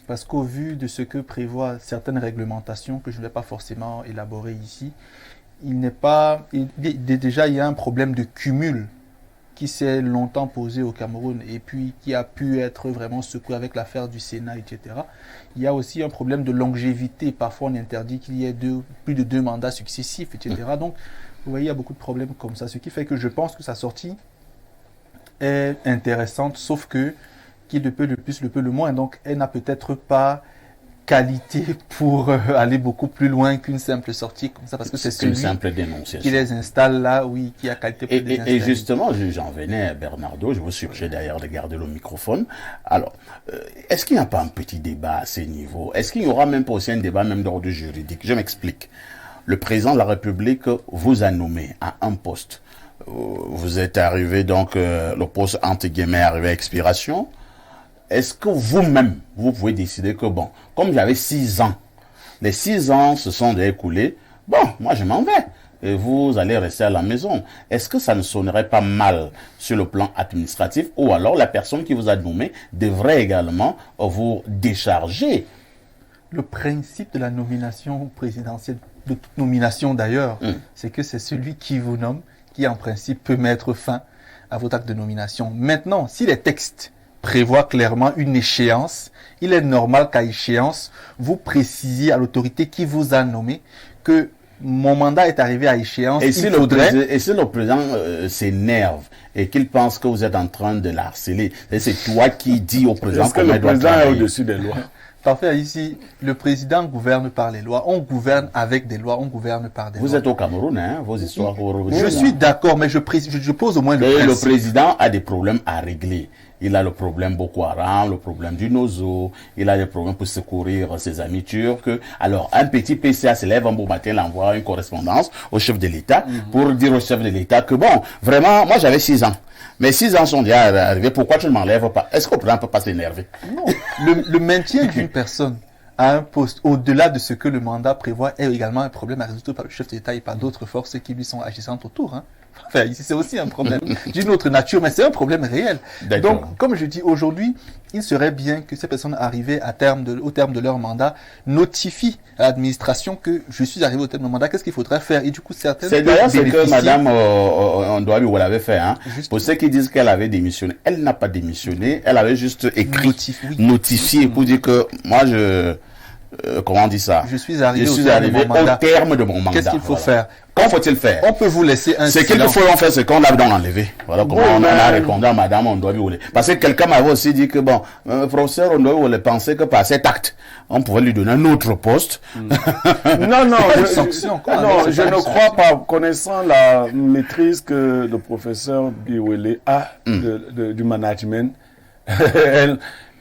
parce qu'au vu de ce que prévoient certaines réglementations, que je ne vais pas forcément élaborer ici, déjà il y a un problème de cumul qui s'est longtemps posé au Cameroun et puis qui a pu être vraiment secoué avec l'affaire du Sénat, etc. Il y a aussi un problème de longévité. Parfois, on interdit qu'il y ait plus de 2 mandats successifs, etc. Donc, vous voyez, il y a beaucoup de problèmes comme ça. Ce qui fait que je pense que sa sortie est intéressante, sauf que qui de peu le plus, le peu le moins. Donc, elle n'a peut-être pas qualité pour aller beaucoup plus loin qu'une simple sortie comme ça, parce que c'est celui simple dénonciation qui les installe là, oui, qui a qualité pour les installer. Et justement, j'en venais à Bernardo, je vous suggère d'ailleurs de garder le microphone. Alors, est-ce qu'il n'y a pas un petit débat à ces niveaux? Est-ce qu'il n'y aura même pas aussi un débat même d'ordre juridique? Je m'explique. Le président de la République vous a nommé à un poste. Vous êtes arrivé donc, le poste entre guillemets arrivé à expiration. Est-ce que vous-même, vous pouvez décider que, bon, comme j'avais 6 ans, les 6 ans se sont écoulés, bon, moi je m'en vais, et vous allez rester à la maison. Est-ce que ça ne sonnerait pas mal sur le plan administratif, ou alors la personne qui vous a nommé devrait également vous décharger? Le principe de la nomination présidentielle, de toute nomination d'ailleurs, c'est que c'est celui qui vous nomme, qui en principe peut mettre fin à votre acte de nomination. Maintenant, si les textes prévoit clairement une échéance, il est normal qu'à échéance, vous précisiez à l'autorité qui vous a nommé que mon mandat est arrivé à échéance. Et si le président s'énerve et qu'il pense que vous êtes en train de l'harceler, c'est toi qui dis au président que le président est au-dessus des lois? Parfait, ici, le président gouverne par les lois. On gouverne avec des lois, on gouverne par des lois. Vous êtes au Cameroun, hein, vos histoires. Je suis d'accord, mais je pose au moins le principe. Le président a des problèmes à régler. Il a le problème Boko Haram, le problème du Nozo, il a des problèmes pour secourir ses amis turcs. Alors, un petit PCA se lève un beau matin, il envoie une correspondance au chef de l'État pour dire au chef de l'État que bon, vraiment, moi j'avais 6 ans. Mais 6 ans sont déjà arrivés, pourquoi tu ne m'enlèves pas? Est-ce qu'on ne peut pas s'énerver? Non. Le maintien d'une personne à un poste au-delà de ce que le mandat prévoit est également un problème à résoudre par le chef d'État et par d'autres forces qui lui sont agissantes autour. Hein. Enfin, ici, c'est aussi un problème d'une autre nature, mais c'est un problème réel. Donc, comme je dis, aujourd'hui, il serait bien que ces personnes arrivées au terme de leur mandat notifient à l'administration que je suis arrivé au terme de mon mandat, qu'est-ce qu'il faudrait faire. Et du coup, certaines c'est d'ailleurs ce que Madame Ndouabi l'avait fait. Hein. Pour ceux qui disent qu'elle avait démissionné, elle n'a pas démissionné, elle avait juste écrit, notifié pour dire que moi, comment on dit ça? Je suis arrivé au terme de mon mandat. Qu'est-ce qu'il faut faire? Qu'en faut-il faire? On peut vous laisser un silence. Ce qu'il faut faire, c'est qu'on l'a donc enlevé. Voilà comment on a répondu à Madame Ndouabi. Parce que quelqu'un m'avait aussi dit que bon, professeur Ndouabi pensait que par cet acte, on pouvait lui donner un autre poste. Non, je ne crois pas, connaissant la maîtrise que le professeur Biwele a du management,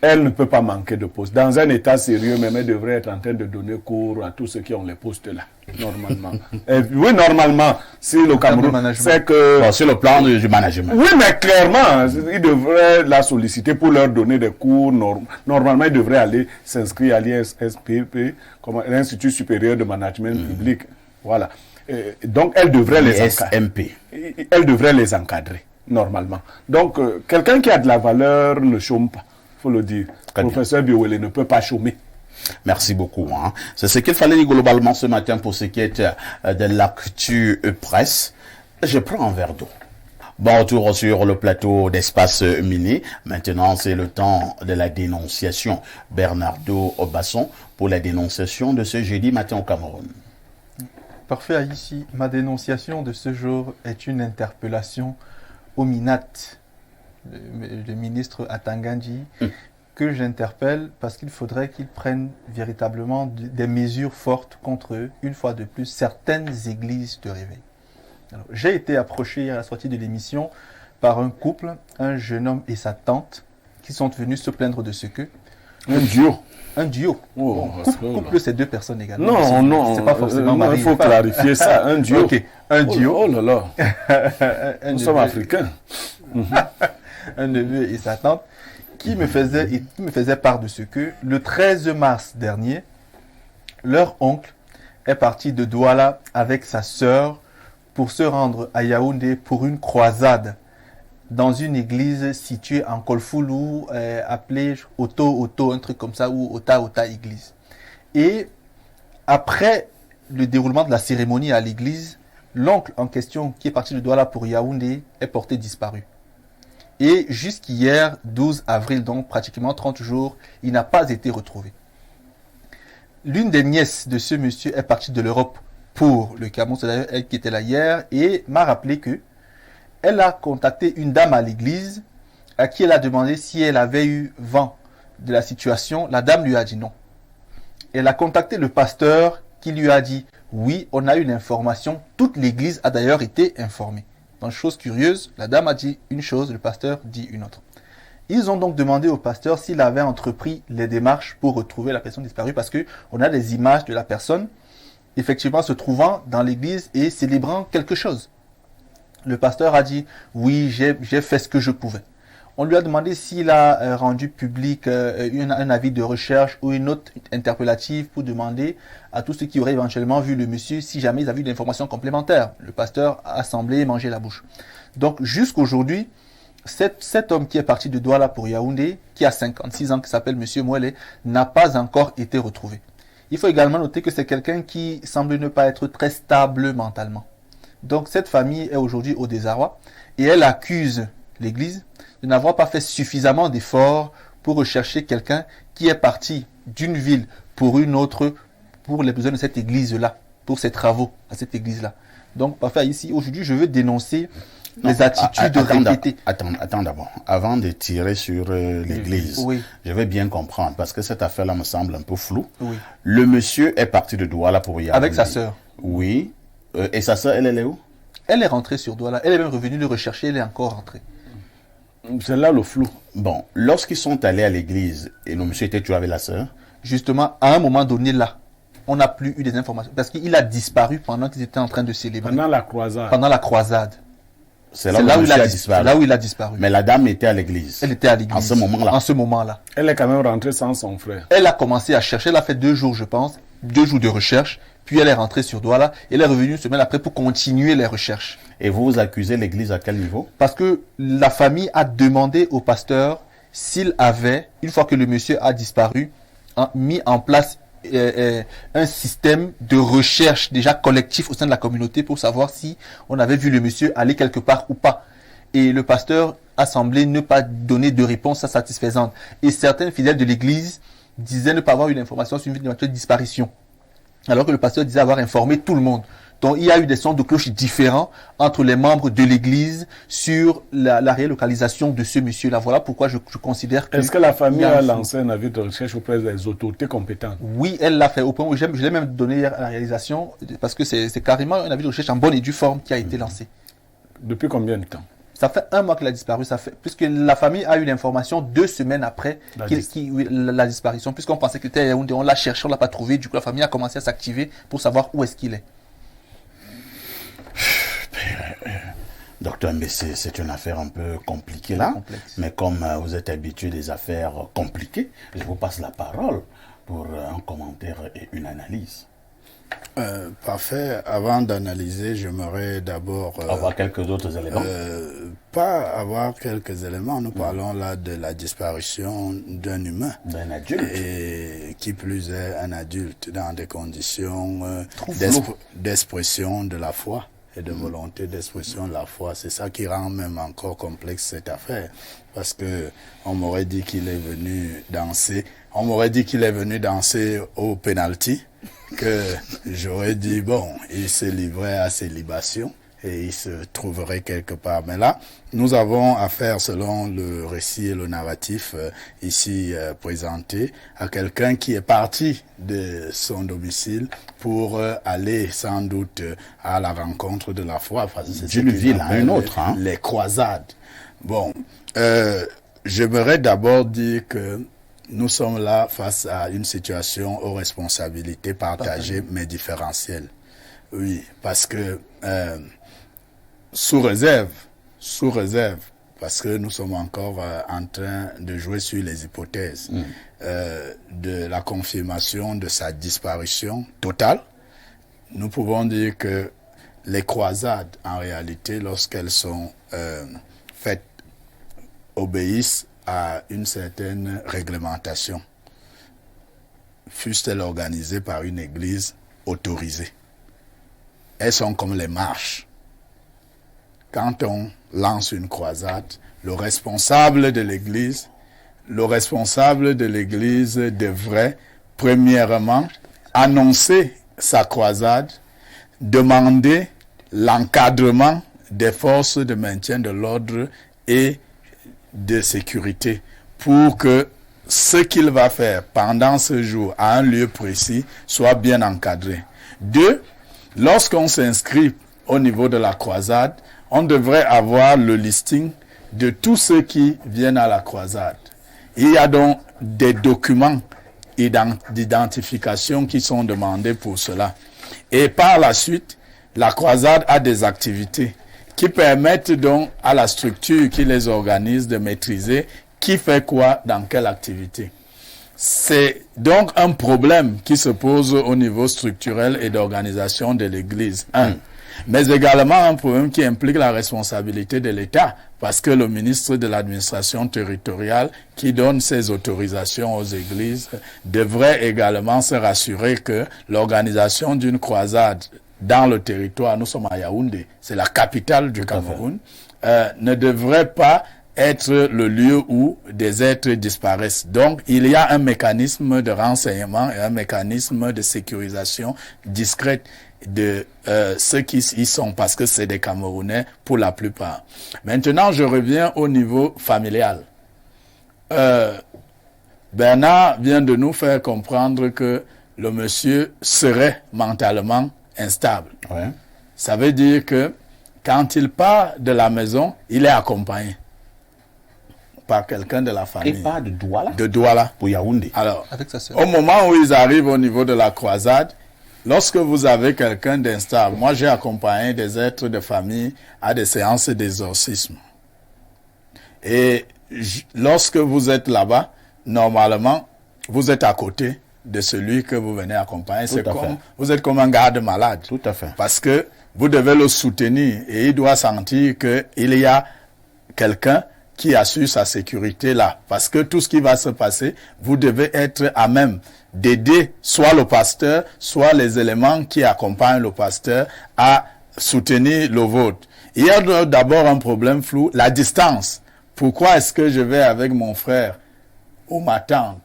elle ne peut pas manquer de poste. Dans un état sérieux, même elle devrait être en train de donner cours à tous ceux qui ont les postes là, normalement. Oui, normalement, si le Cameroun, c'est que... Bon, sur le plan du management. Oui, mais clairement, il devrait la solliciter pour leur donner des cours. Normalement, il devrait aller s'inscrire à l'ISPP, comme l'Institut supérieur de management public. Voilà. Donc, elle devrait les encadrer. Elle devrait les encadrer, normalement. Donc, quelqu'un qui a de la valeur ne chôme pas. Faut le dire. Le professeur Biwele ne peut pas chômer. Merci beaucoup. Hein. C'est ce qu'il fallait dire globalement ce matin pour ce qui est de l'actu presse. Je prends un verre d'eau. Bon retour sur le plateau d'Espace Mini. Maintenant, c'est le temps de la dénonciation. Bernardo Basson pour la dénonciation de ce jeudi matin au Cameroun. Parfait, ici. Ma dénonciation de ce jour est une interpellation au MINAT. Le ministre Atangandji, que j'interpelle parce qu'il faudrait qu'il prenne véritablement des mesures fortes contre eux, une fois de plus, certaines églises de réveil. J'ai été approché à la sortie de l'émission par un couple, un jeune homme et sa tante, qui sont venus se plaindre de ce que... Un duo. Un duo. Oh, couple, c'est deux personnes également. Non, c'est pas forcément marié. Il faut clarifier ça, un duo. Ok, un duo. Oh là là. Nous sommes africains. Un neveu et sa tante, qui me faisait part de ce que le 13 mars dernier, leur oncle est parti de Douala avec sa sœur pour se rendre à Yaoundé pour une croisade dans une église située en Kolfoulou, appelée Oto, un truc comme ça, ou Ota église. Et après le déroulement de la cérémonie à l'église, l'oncle en question, qui est parti de Douala pour Yaoundé, est porté disparu. Et jusqu'hier, 12 avril, donc pratiquement 30 jours, il n'a pas été retrouvé. L'une des nièces de ce monsieur est partie de l'Europe pour le Cameroun, c'est d'ailleurs elle qui était là hier, et m'a rappelé que elle a contacté une dame à l'église à qui elle a demandé si elle avait eu vent de la situation. La dame lui a dit non. Elle a contacté le pasteur qui lui a dit oui, on a eu l'information, toute l'église a d'ailleurs été informée. Donc, chose curieuse, la dame a dit une chose, le pasteur dit une autre. Ils ont donc demandé au pasteur s'il avait entrepris les démarches pour retrouver la personne disparue parce qu'on a des images de la personne effectivement se trouvant dans l'église et célébrant quelque chose. Le pasteur a dit oui, j'ai fait ce que je pouvais. On lui a demandé s'il a rendu public un avis de recherche ou une note interpellative pour demander à tous ceux qui auraient éventuellement vu le monsieur si jamais ils avaient eu d'informations complémentaires. Le pasteur a semblé manger la bouche. Donc jusqu'aujourd'hui, cet homme qui est parti de Douala pour Yaoundé, qui a 56 ans, qui s'appelle monsieur Mouele, n'a pas encore été retrouvé. Il faut également noter que c'est quelqu'un qui semble ne pas être très stable mentalement. Donc cette famille est aujourd'hui au désarroi et elle accuse l'Église de n'avoir pas fait suffisamment d'efforts pour rechercher quelqu'un qui est parti d'une ville pour une autre pour les besoins de cette église-là, pour ses travaux à cette église-là. Donc, parfait, ici, aujourd'hui, je veux dénoncer les attitudes répétées. Attends d'abord. Avant de tirer sur l'église, oui. Je veux bien comprendre, parce que cette affaire-là me semble un peu floue. Oui. Le monsieur est parti de Douala pour Yaoundé. Avec sa sœur. Oui. Et sa sœur, elle est où? Elle est rentrée sur Douala. Elle est même revenue le rechercher, elle est encore rentrée. C'est là le flou. Bon, lorsqu'ils sont allés à l'église, et le monsieur était toujours avec la sœur? Justement, à un moment donné, là, on n'a plus eu des informations. Parce qu'il a disparu pendant qu'ils étaient en train de célébrer. Pendant la croisade. Pendant la croisade. C'est là où il a disparu. Là où il a disparu. Mais la dame était à l'église. Elle était à l'église. En ce moment-là. En ce moment-là. Elle est quand même rentrée sans son frère. Elle a commencé à chercher. Elle a fait 2 jours, je pense. 2 jours de recherche. Puis elle est rentrée sur Douala. Et elle est revenue une semaine après pour continuer les recherches. Et vous accusez l'église à quel niveau? Parce que la famille a demandé au pasteur s'il avait, une fois que le monsieur a disparu, mis en place un système de recherche déjà collectif au sein de la communauté pour savoir si on avait vu le monsieur aller quelque part ou pas. Et le pasteur a semblé ne pas donner de réponse satisfaisante. Et certains fidèles de l'église disaient ne pas avoir eu l'information sur une éventuelle disparition. Alors que le pasteur disait avoir informé tout le monde. Donc il y a eu des sons de cloche différents entre les membres de l'église sur la relocalisation de ce monsieur-là. Voilà pourquoi je considère que... Est-ce que la famille a lancé un avis de recherche auprès des autorités compétentes? Oui, elle l'a fait. Au point où je l'ai même donné hier à la réalisation, parce que c'est carrément un avis de recherche en bonne et due forme qui a été lancé. Depuis combien de temps? Ça fait 1 mois qu'il a disparu, puisque la famille a eu l'information 2 semaines après la disparition, puisqu'on pensait qu'il était à Yaoundé, on l'a cherché, on ne l'a pas trouvé, du coup la famille a commencé à s'activer pour savoir où est-ce qu'il est. Docteur, mais c'est une affaire un peu compliquée là, mais comme vous êtes habitué des affaires compliquées, je vous passe la parole pour un commentaire et une analyse. Parfait. Avant d'analyser, j'aimerais d'abord... avoir quelques autres éléments. Pas avoir quelques éléments. Nous parlons là de la disparition d'un humain. D'un adulte. Et qui plus est, un adulte dans des conditions d'expression de la foi et de volonté d'expression de la foi. C'est ça qui rend même encore complexe cette affaire. Parce que on m'aurait dit qu'il est venu danser. On m'aurait dit qu'il est venu danser au penalty. Que j'aurais dit, bon, il se livrait à ses libations et il se trouverait quelque part. Mais là, nous avons affaire, selon le récit et le narratif ici présenté, à quelqu'un qui est parti de son domicile pour aller sans doute à la rencontre de la foi. Enfin, d'une ville à une autre. Les croisades. Bon, j'aimerais d'abord dire que nous sommes là face à une situation aux responsabilités partagées mais différentielles. Oui, parce que sous réserve, parce que nous sommes encore en train de jouer sur les hypothèses de la confirmation de sa disparition totale, nous pouvons dire que les croisades, en réalité, lorsqu'elles sont faites, obéissent à une certaine réglementation, fût-elle organisée par une église autorisée. Elles sont comme les marches. Quand on lance une croisade, le responsable de l'église devrait premièrement annoncer sa croisade, demander l'encadrement des forces de maintien de l'ordre et de sécurité pour que ce qu'il va faire pendant ce jour à un lieu précis soit bien encadré. 2, lorsqu'on s'inscrit au niveau de la croisade, on devrait avoir le listing de tous ceux qui viennent à la croisade. Il y a donc des documents d'identification qui sont demandés pour cela. Et par la suite, la croisade a des activités qui permettent donc à la structure qui les organise de maîtriser qui fait quoi dans quelle activité. C'est donc un problème qui se pose au niveau structurel et d'organisation de l'Église. Mais également un problème qui implique la responsabilité de l'État, parce que le ministre de l'administration territoriale qui donne ses autorisations aux églises devrait également se rassurer que l'organisation d'une croisade dans le territoire, nous sommes à Yaoundé, c'est la capitale du Cameroun, ne devrait pas être le lieu où des êtres disparaissent. Donc, il y a un mécanisme de renseignement et un mécanisme de sécurisation discrète de ceux qui y sont, parce que c'est des Camerounais pour la plupart. Maintenant, je reviens au niveau familial. Bernard vient de nous faire comprendre que le monsieur serait mentalement instable. Ouais. Ça veut dire que quand il part de la maison, il est accompagné par quelqu'un de la famille. Et pas de Douala? De Douala. Pour Yaoundé. Alors, Avec sa sœur. au moment où ils arrivent au niveau de la croisade, lorsque vous avez quelqu'un d'instable, moi j'ai accompagné des êtres de famille à des séances d'exorcisme. Et lorsque vous êtes là-bas, normalement, vous êtes à côté de celui que vous venez accompagner. C'est comme, vous êtes comme un garde malade. Tout à fait. Parce que vous devez le soutenir et il doit sentir qu'il y a quelqu'un qui assure sa sécurité là. Parce que tout ce qui va se passer, vous devez être à même d'aider soit le pasteur, soit les éléments qui accompagnent le pasteur à soutenir le vôtre. Il y a d'abord un problème flou, la distance. Pourquoi est-ce que je vais avec mon frère ou ma tante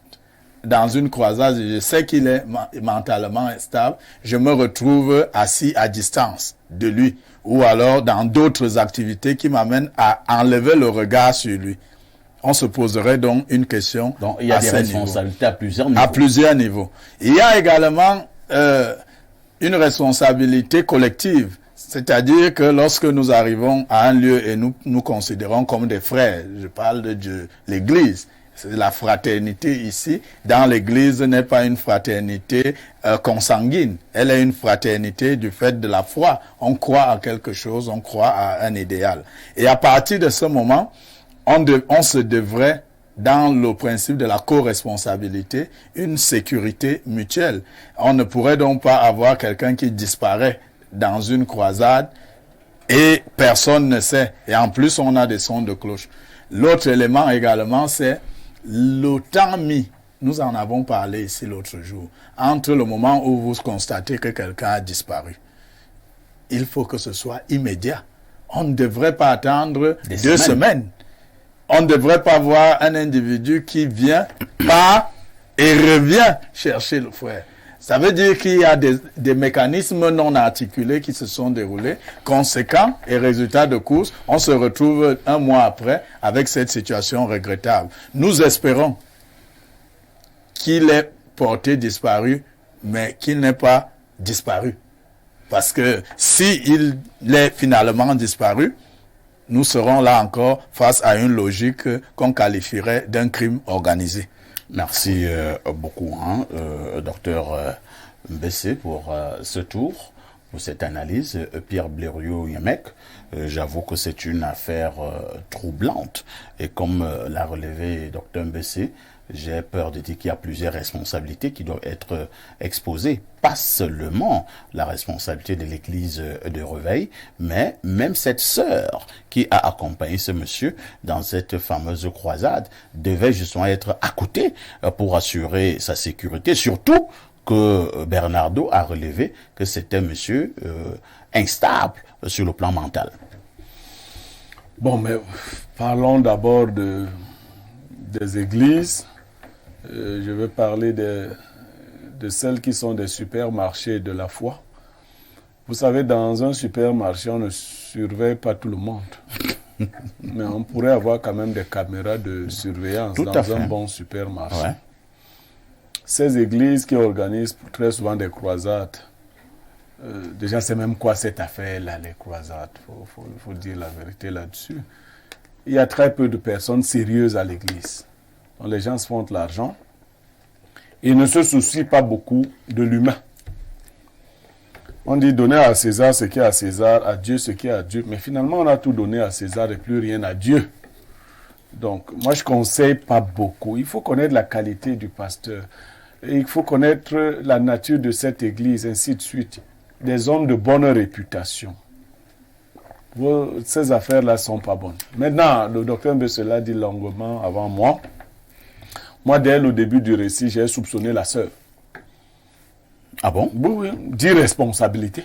dans une croisade, je sais qu'il est mentalement instable, je me retrouve assis à distance de lui, ou alors dans d'autres activités qui m'amènent à enlever le regard sur lui. On se poserait donc une question. Donc il y a des responsabilités à plusieurs niveaux. À plusieurs niveaux. Il y a également une responsabilité collective. C'est-à-dire que lorsque nous arrivons à un lieu et nous considérons comme des frères, je parle de Dieu, l'Église, la fraternité ici, dans l'Église, n'est pas une fraternité consanguine. Elle est une fraternité du fait de la foi. On croit à quelque chose, on croit à un idéal. Et à partir de ce moment, on se devrait, dans le principe de la co-responsabilité, une sécurité mutuelle. On ne pourrait donc pas avoir quelqu'un qui disparaît dans une croisade et personne ne sait. Et en plus, on a des sons de cloche. L'autre élément également, c'est le temps mis. Nous en avons parlé ici l'autre jour. Entre le moment où vous constatez que quelqu'un a disparu, il faut que ce soit immédiat. On ne devrait pas attendre 2 semaines. On ne devrait pas voir un individu qui vient, part et revient chercher le frère. Ça veut dire qu'il y a des mécanismes non articulés qui se sont déroulés. Conséquent et résultat de course, on se retrouve 1 mois après avec cette situation regrettable. Nous espérons qu'il est porté disparu, mais qu'il n'est pas disparu. Parce que s'il est finalement disparu, nous serons là encore face à une logique qu'on qualifierait d'un crime organisé. Merci beaucoup, docteur Mbessé, pour ce tour, pour cette analyse. Pierre Blériot-Yemec, j'avoue que c'est une affaire troublante. Et comme l'a relevé docteur Mbessé, j'ai peur de dire qu'il y a plusieurs responsabilités qui doivent être exposées. Pas seulement la responsabilité de l'église de Réveil, mais même cette sœur qui a accompagné ce monsieur dans cette fameuse croisade devait justement être à côté pour assurer sa sécurité. Surtout que Bernardo a relevé que c'était un monsieur instable sur le plan mental. Bon, mais parlons d'abord des églises. Je veux parler de celles qui sont des supermarchés de la foi. Vous savez, dans un supermarché, on ne surveille pas tout le monde. Mais on pourrait avoir quand même des caméras de surveillance dans un bon supermarché. Ouais. Ces églises qui organisent très souvent des croisades, déjà c'est même quoi cette affaire-là, les croisades, faut dire la vérité là-dessus. Il y a très peu de personnes sérieuses à l'église. Donc les gens se font de l'argent. Ils ne se soucient pas beaucoup de l'humain. On dit donner à César ce qui est à César, à Dieu ce qui est à Dieu. Mais finalement, on a tout donné à César et plus rien à Dieu. Donc, moi, je ne conseille pas beaucoup. Il faut connaître la qualité du pasteur. Et il faut connaître la nature de cette église, ainsi de suite. Des hommes de bonne réputation. Ces affaires-là ne sont pas bonnes. Maintenant, le docteur Mbessé l'a dit longuement avant moi. Moi, dès le début du récit, j'ai soupçonné la sœur. Ah bon? Oui, d'irresponsabilité.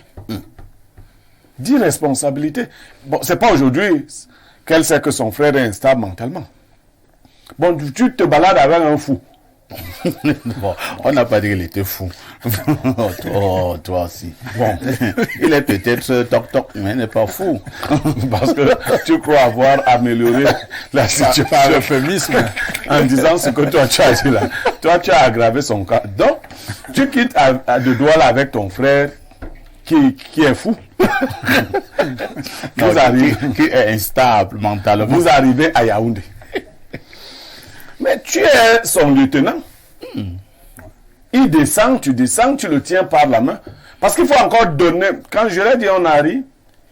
D'irresponsabilité. Bon, c'est pas aujourd'hui qu'elle sait que son frère est instable mentalement. Bon, tu te balades avec un fou. Bon, on n'a pas dit qu'il était fou. Oh, toi aussi. Bon, il est peut-être toc-toc, mais il n'est pas fou. Parce que tu crois avoir amélioré la situation par euphémisme en disant ce que toi tu as dit là. Toi, tu as aggravé son cas. Donc, tu quittes à deux doigts là avec ton frère qui est fou. Vous arrivez, qui est instable mentalement. Vous arrivez à Yaoundé. Mais tu es son lieutenant. Il descend, tu le tiens par la main. Parce qu'il faut encore donner... Quand je l'ai dit en Henri,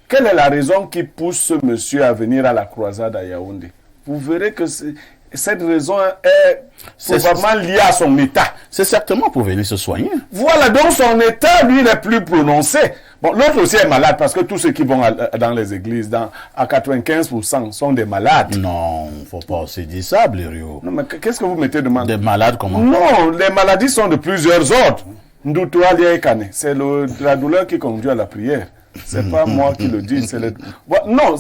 quelle est la raison qui pousse ce monsieur à venir à la croisade à Yaoundé? Vous verrez que cette raison est probablement liée à son état. C'est certainement pour venir se soigner. Voilà, donc son état, lui, n'est plus prononcé. Bon, l'autre aussi est malade parce que tous ceux qui vont dans les églises, à 95%, sont des malades. Non, faut pas aussi dire ça, Blériot. Non, mais qu'est-ce que vous mettez de malade? Des malades comment? Non, les maladies sont de plusieurs ordres. C'est la douleur qui conduit à la prière. C'est pas moi qui le dis. Non,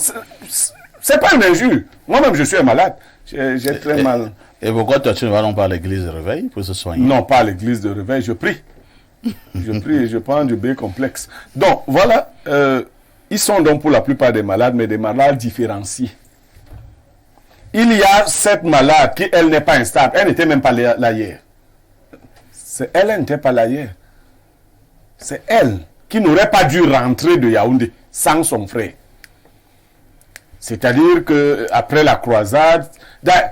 c'est pas une injure. Moi-même, je suis un malade. J'ai très mal. Et pourquoi toi, tu ne vas pas à l'église de réveil pour se soigner? Non, pas à l'église de réveil, je prie. Je prie et je prends du B complexe. Donc, voilà. Ils sont donc pour la plupart des malades, mais des malades différenciés. Il y a cette malade qui, elle, n'est pas instable. Elle n'était même pas là hier. Elle n'était pas là hier. C'est elle qui n'aurait pas dû rentrer de Yaoundé sans son frère. C'est-à-dire que après la croisade,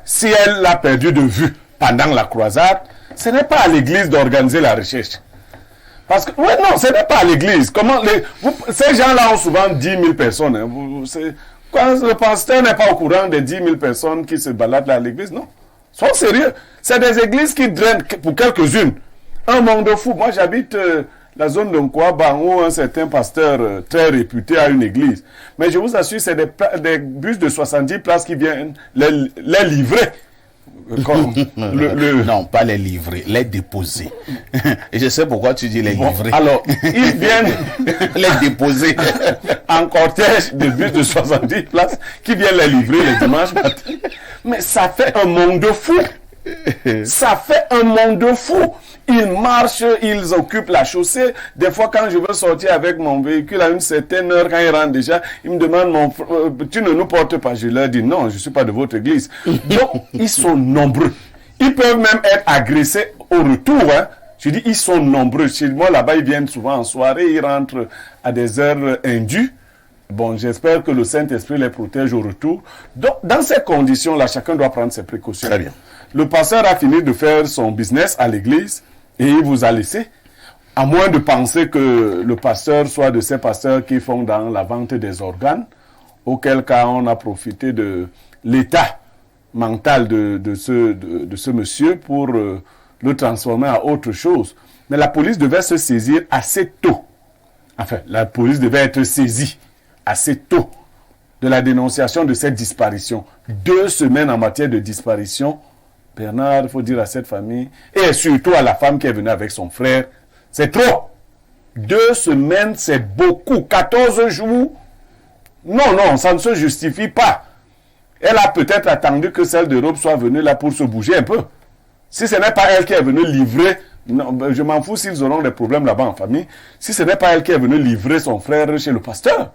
si elle l'a perdu de vue pendant la croisade, ce n'est pas à l'église d'organiser la recherche. Parce que, oui, non, ce n'est pas à l'église. Ces gens-là ont souvent 10 000 personnes. Quand le pasteur n'est pas au courant des 10 000 personnes qui se baladent à l'église, non. Sois sérieux. C'est des églises qui drainent pour quelques-unes. Un monde de fou. Moi, j'habite la zone de Nkwaba où un certain pasteur très réputé a une église. Mais je vous assure, c'est des bus de 70 places qui viennent les livrer. Non, pas les livrer, les déposer. Et je sais pourquoi tu dis les livrer. Alors, ils viennent les déposer en cortège de bus de 70 places qui viennent les livrer les dimanches matin. Mais ça fait un monde de fou. Ça fait un monde de fou. Ils marchent, ils occupent la chaussée. Des fois, quand je veux sortir avec mon véhicule à une certaine heure, quand ils rentrent déjà, ils me demandent, tu ne nous portes pas. Je leur dis, non, je ne suis pas de votre église. Donc, ils sont nombreux. Ils peuvent même être agressés au retour. Hein. Je dis, ils sont nombreux. Chez moi, là-bas, ils viennent souvent en soirée, ils rentrent à des heures indues. Bon, j'espère que le Saint-Esprit les protège au retour. Donc, dans ces conditions-là, chacun doit prendre ses précautions. Très bien. Le pasteur a fini de faire son business à l'église et il vous a laissé. À moins de penser que le pasteur soit de ces pasteurs qui font dans la vente des organes, auquel cas on a profité de l'état mental de ce monsieur pour le transformer en autre chose. Mais la police devait se saisir assez tôt. Enfin, la police devait être saisie assez tôt de la dénonciation de cette disparition. 2 semaines en matière de disparition. Bernard, il faut dire à cette famille, et surtout à la femme qui est venue avec son frère, c'est trop. 2 semaines, c'est beaucoup. 14 jours, non, ça ne se justifie pas. Elle a peut-être attendu que celle d'Europe soit venue là pour se bouger un peu. Si ce n'est pas elle qui est venue livrer, non, je m'en fous s'ils auront des problèmes là-bas en famille, si ce n'est pas elle qui est venue livrer son frère chez le pasteur.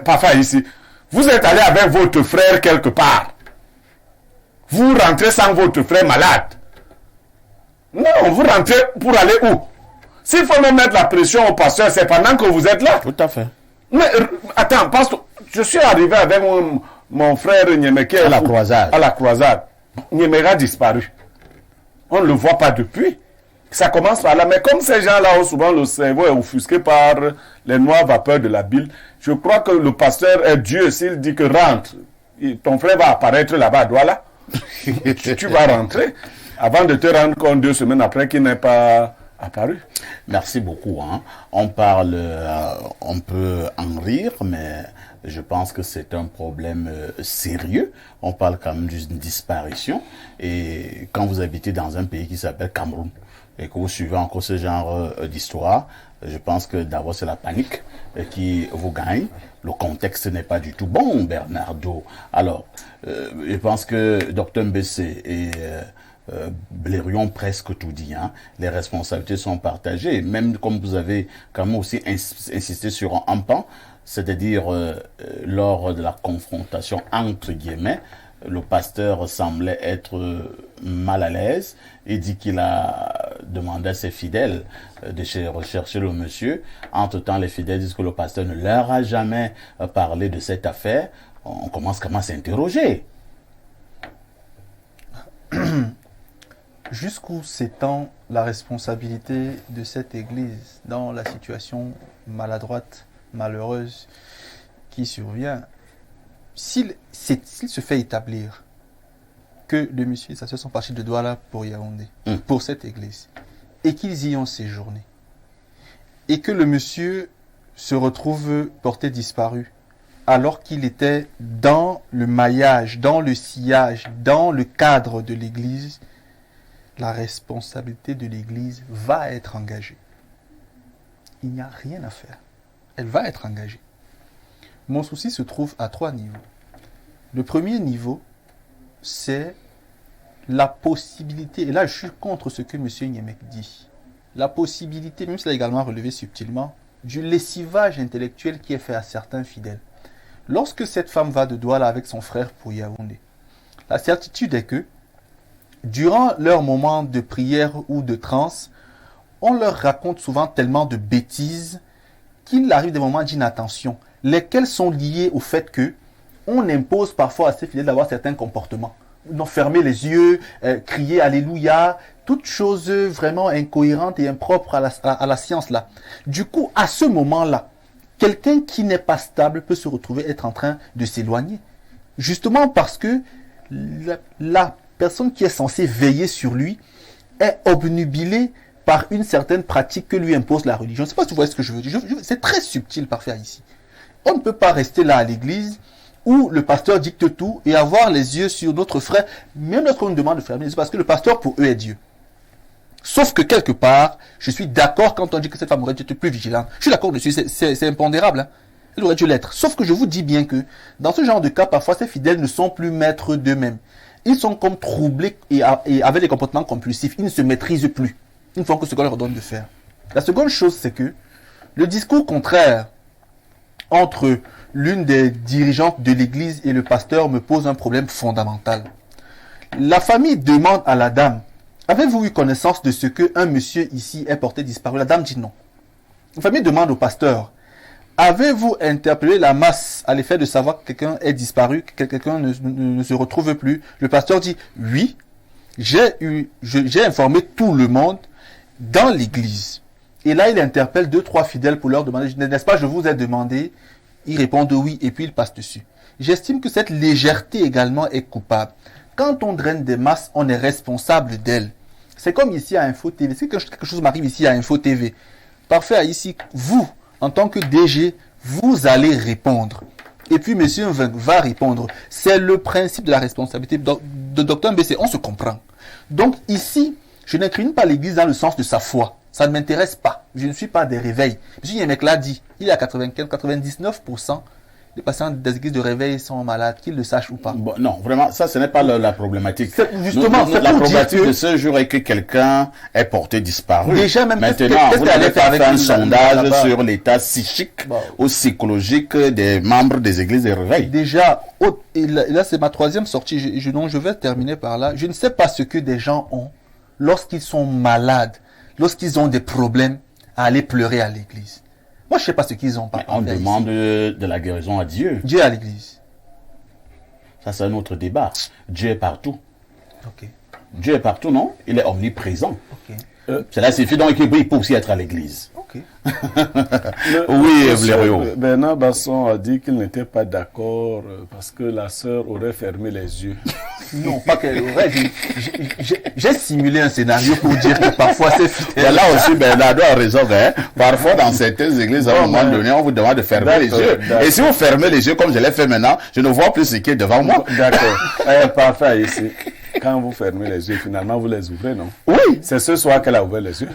Parfois ici, vous êtes allé avec votre frère quelque part. Vous rentrez sans votre frère malade. Non, vous rentrez pour aller où? S'il faut même mettre la pression au pasteur, c'est pendant que vous êtes là. Tout à fait. Mais attends, pasteur, je suis arrivé avec mon frère Nyemeke à la croisade. À la croisade. Nyemeke a disparu. On ne le voit pas depuis. Ça commence par là. Mais comme ces gens-là ont souvent le cerveau est offusqué par les noires vapeurs de la bile, je crois que le pasteur est Dieu s'il dit que rentre. Ton frère va apparaître là-bas à Douala. tu vas rentrer avant de te rendre compte 2 semaines après qu'il n'est pas apparu. Merci beaucoup. Hein. On parle, on peut en rire, mais je pense que c'est un problème sérieux. On parle quand même d'une disparition. Et quand vous habitez dans un pays qui s'appelle Cameroun et que vous suivez encore ce genre d'histoire, je pense que d'abord c'est la panique qui vous gagne. Le contexte n'est pas du tout bon, Bernardo. Alors, je pense que Dr Mbessé et Blériot ont presque tout dit. Hein. Les responsabilités sont partagées. Même comme vous avez quand même aussi insisté sur un pan, c'est-à-dire lors de la confrontation entre guillemets, le pasteur semblait être mal à l'aise. Il dit qu'il a demandé à ses fidèles de rechercher le monsieur. Entre-temps, les fidèles disent que le pasteur ne leur a jamais parlé de cette affaire. On commence comment à s'interroger. jusqu'où s'étend la responsabilité de cette Église dans la situation maladroite, malheureuse qui survient? S'il se fait établir que le monsieur et sa soeur sont partis de Douala pour Yaoundé, pour cette Église, et qu'ils y ont séjourné, et que le monsieur se retrouve porté disparu, alors qu'il était dans le maillage, dans le sillage, dans le cadre de l'Église, la responsabilité de l'Église va être engagée. Il n'y a rien à faire. Elle va être engagée. Mon souci se trouve à 3 niveaux. Le premier niveau, c'est la possibilité, et là je suis contre ce que M. Niemek dit, la possibilité, même s'il a également relevé subtilement, du lessivage intellectuel qui est fait à certains fidèles. Lorsque cette femme va de Douala avec son frère pour Yaoundé, la certitude est que, durant leur moment de prière ou de transe, on leur raconte souvent tellement de bêtises qu'il arrive des moments d'inattention, lesquels sont liés au fait que on impose parfois à ces fidèles d'avoir certains comportements. Non, fermer les yeux, crier Alléluia, toutes choses vraiment incohérentes et impropres à la science là. Du coup, à ce moment-là, quelqu'un qui n'est pas stable peut se retrouver être en train de s'éloigner. Justement parce que la personne qui est censée veiller sur lui est obnubilée par une certaine pratique que lui impose la religion. Je ne sais pas si vous voyez ce que je veux dire. C'est très subtil parfois ici. On ne peut pas rester là à l'église où le pasteur dicte tout et avoir les yeux sur notre frère, même lorsqu'on nous demande de fermer les yeux, parce que le pasteur pour eux est Dieu. Sauf que quelque part, je suis d'accord quand on dit que cette femme aurait dû être plus vigilante. Je suis d'accord dessus, c'est impondérable. Hein. Elle aurait dû l'être. Sauf que je vous dis bien que dans ce genre de cas, parfois ces fidèles ne sont plus maîtres d'eux-mêmes. Ils sont comme troublés et avec des comportements compulsifs. Ils ne se maîtrisent plus. Ils ne font que ce qu'on leur donne de faire. La seconde chose, c'est que le discours contraire entre l'une des dirigeantes de l'église et le pasteur me pose un problème fondamental. La famille demande à la dame, avez-vous eu connaissance de ce qu'un monsieur ici est porté disparu? La dame dit non. La famille demande au pasteur, avez-vous interpellé la masse à l'effet de savoir que quelqu'un est disparu, que quelqu'un ne se retrouve plus? Le pasteur dit, oui, j'ai informé tout le monde dans l'église. Et là, il interpelle 2-3 fidèles pour leur demander, n'est-ce pas, je vous ai demandé? Ils répondent oui, et puis ils passent dessus. J'estime que cette légèreté également est coupable. Quand on draine des masses, on est responsable d'elles. C'est comme ici à Info TV. Si quelque chose m'arrive ici à Info TV, parfait, ici, vous, en tant que DG, vous allez répondre. Et puis monsieur va répondre. C'est le principe de la responsabilité de Dr Mbessé. On se comprend. Donc ici, je n'incrimine pas l'église dans le sens de sa foi. Ça ne m'intéresse pas. Je ne suis pas des réveils. Monsieur Yemek l'a dit. Il y a 99% des patients des églises de réveil sont malades, qu'ils le sachent ou pas. Bon, non, vraiment, ça, ce n'est pas la problématique. Justement, la problématique de ce jour est que quelqu'un est porté disparu. Déjà, même maintenant, vous n'avez pas fait un sondage sur l'état psychique ou psychologique des membres des églises de réveil. Déjà, et là, c'est ma 3e sortie. Je vais terminer par là. Je ne sais pas ce que des gens ont lorsqu'ils sont malades, lorsqu'ils ont des problèmes à aller pleurer à l'église. Moi, je ne sais pas ce qu'ils ont. On demande de la guérison à Dieu. Dieu à l'église. Ça, c'est un autre débat. Dieu est partout. Okay. Dieu est partout, non? Il est omniprésent. Okay. Cela suffit donc qu'il peut aussi être à l'église. Okay. Oui, Blériot. Bernard Basson a dit qu'il n'était pas d'accord parce que la sœur aurait fermé les yeux. Non, pas qu'elle aurait. J'ai simulé un scénario pour dire que parfois c'est fidèle. Là aussi, Bernardo a raison. Hein? Parfois, dans certaines églises, à un moment donné, on vous demande de fermer les yeux. Et si vous fermez les yeux comme je l'ai fait maintenant, je ne vois plus ce qui est devant moi. D'accord. Parfait, ici. Quand vous fermez les yeux, finalement, vous les ouvrez, non? Oui. C'est ce soir qu'elle a ouvert les yeux.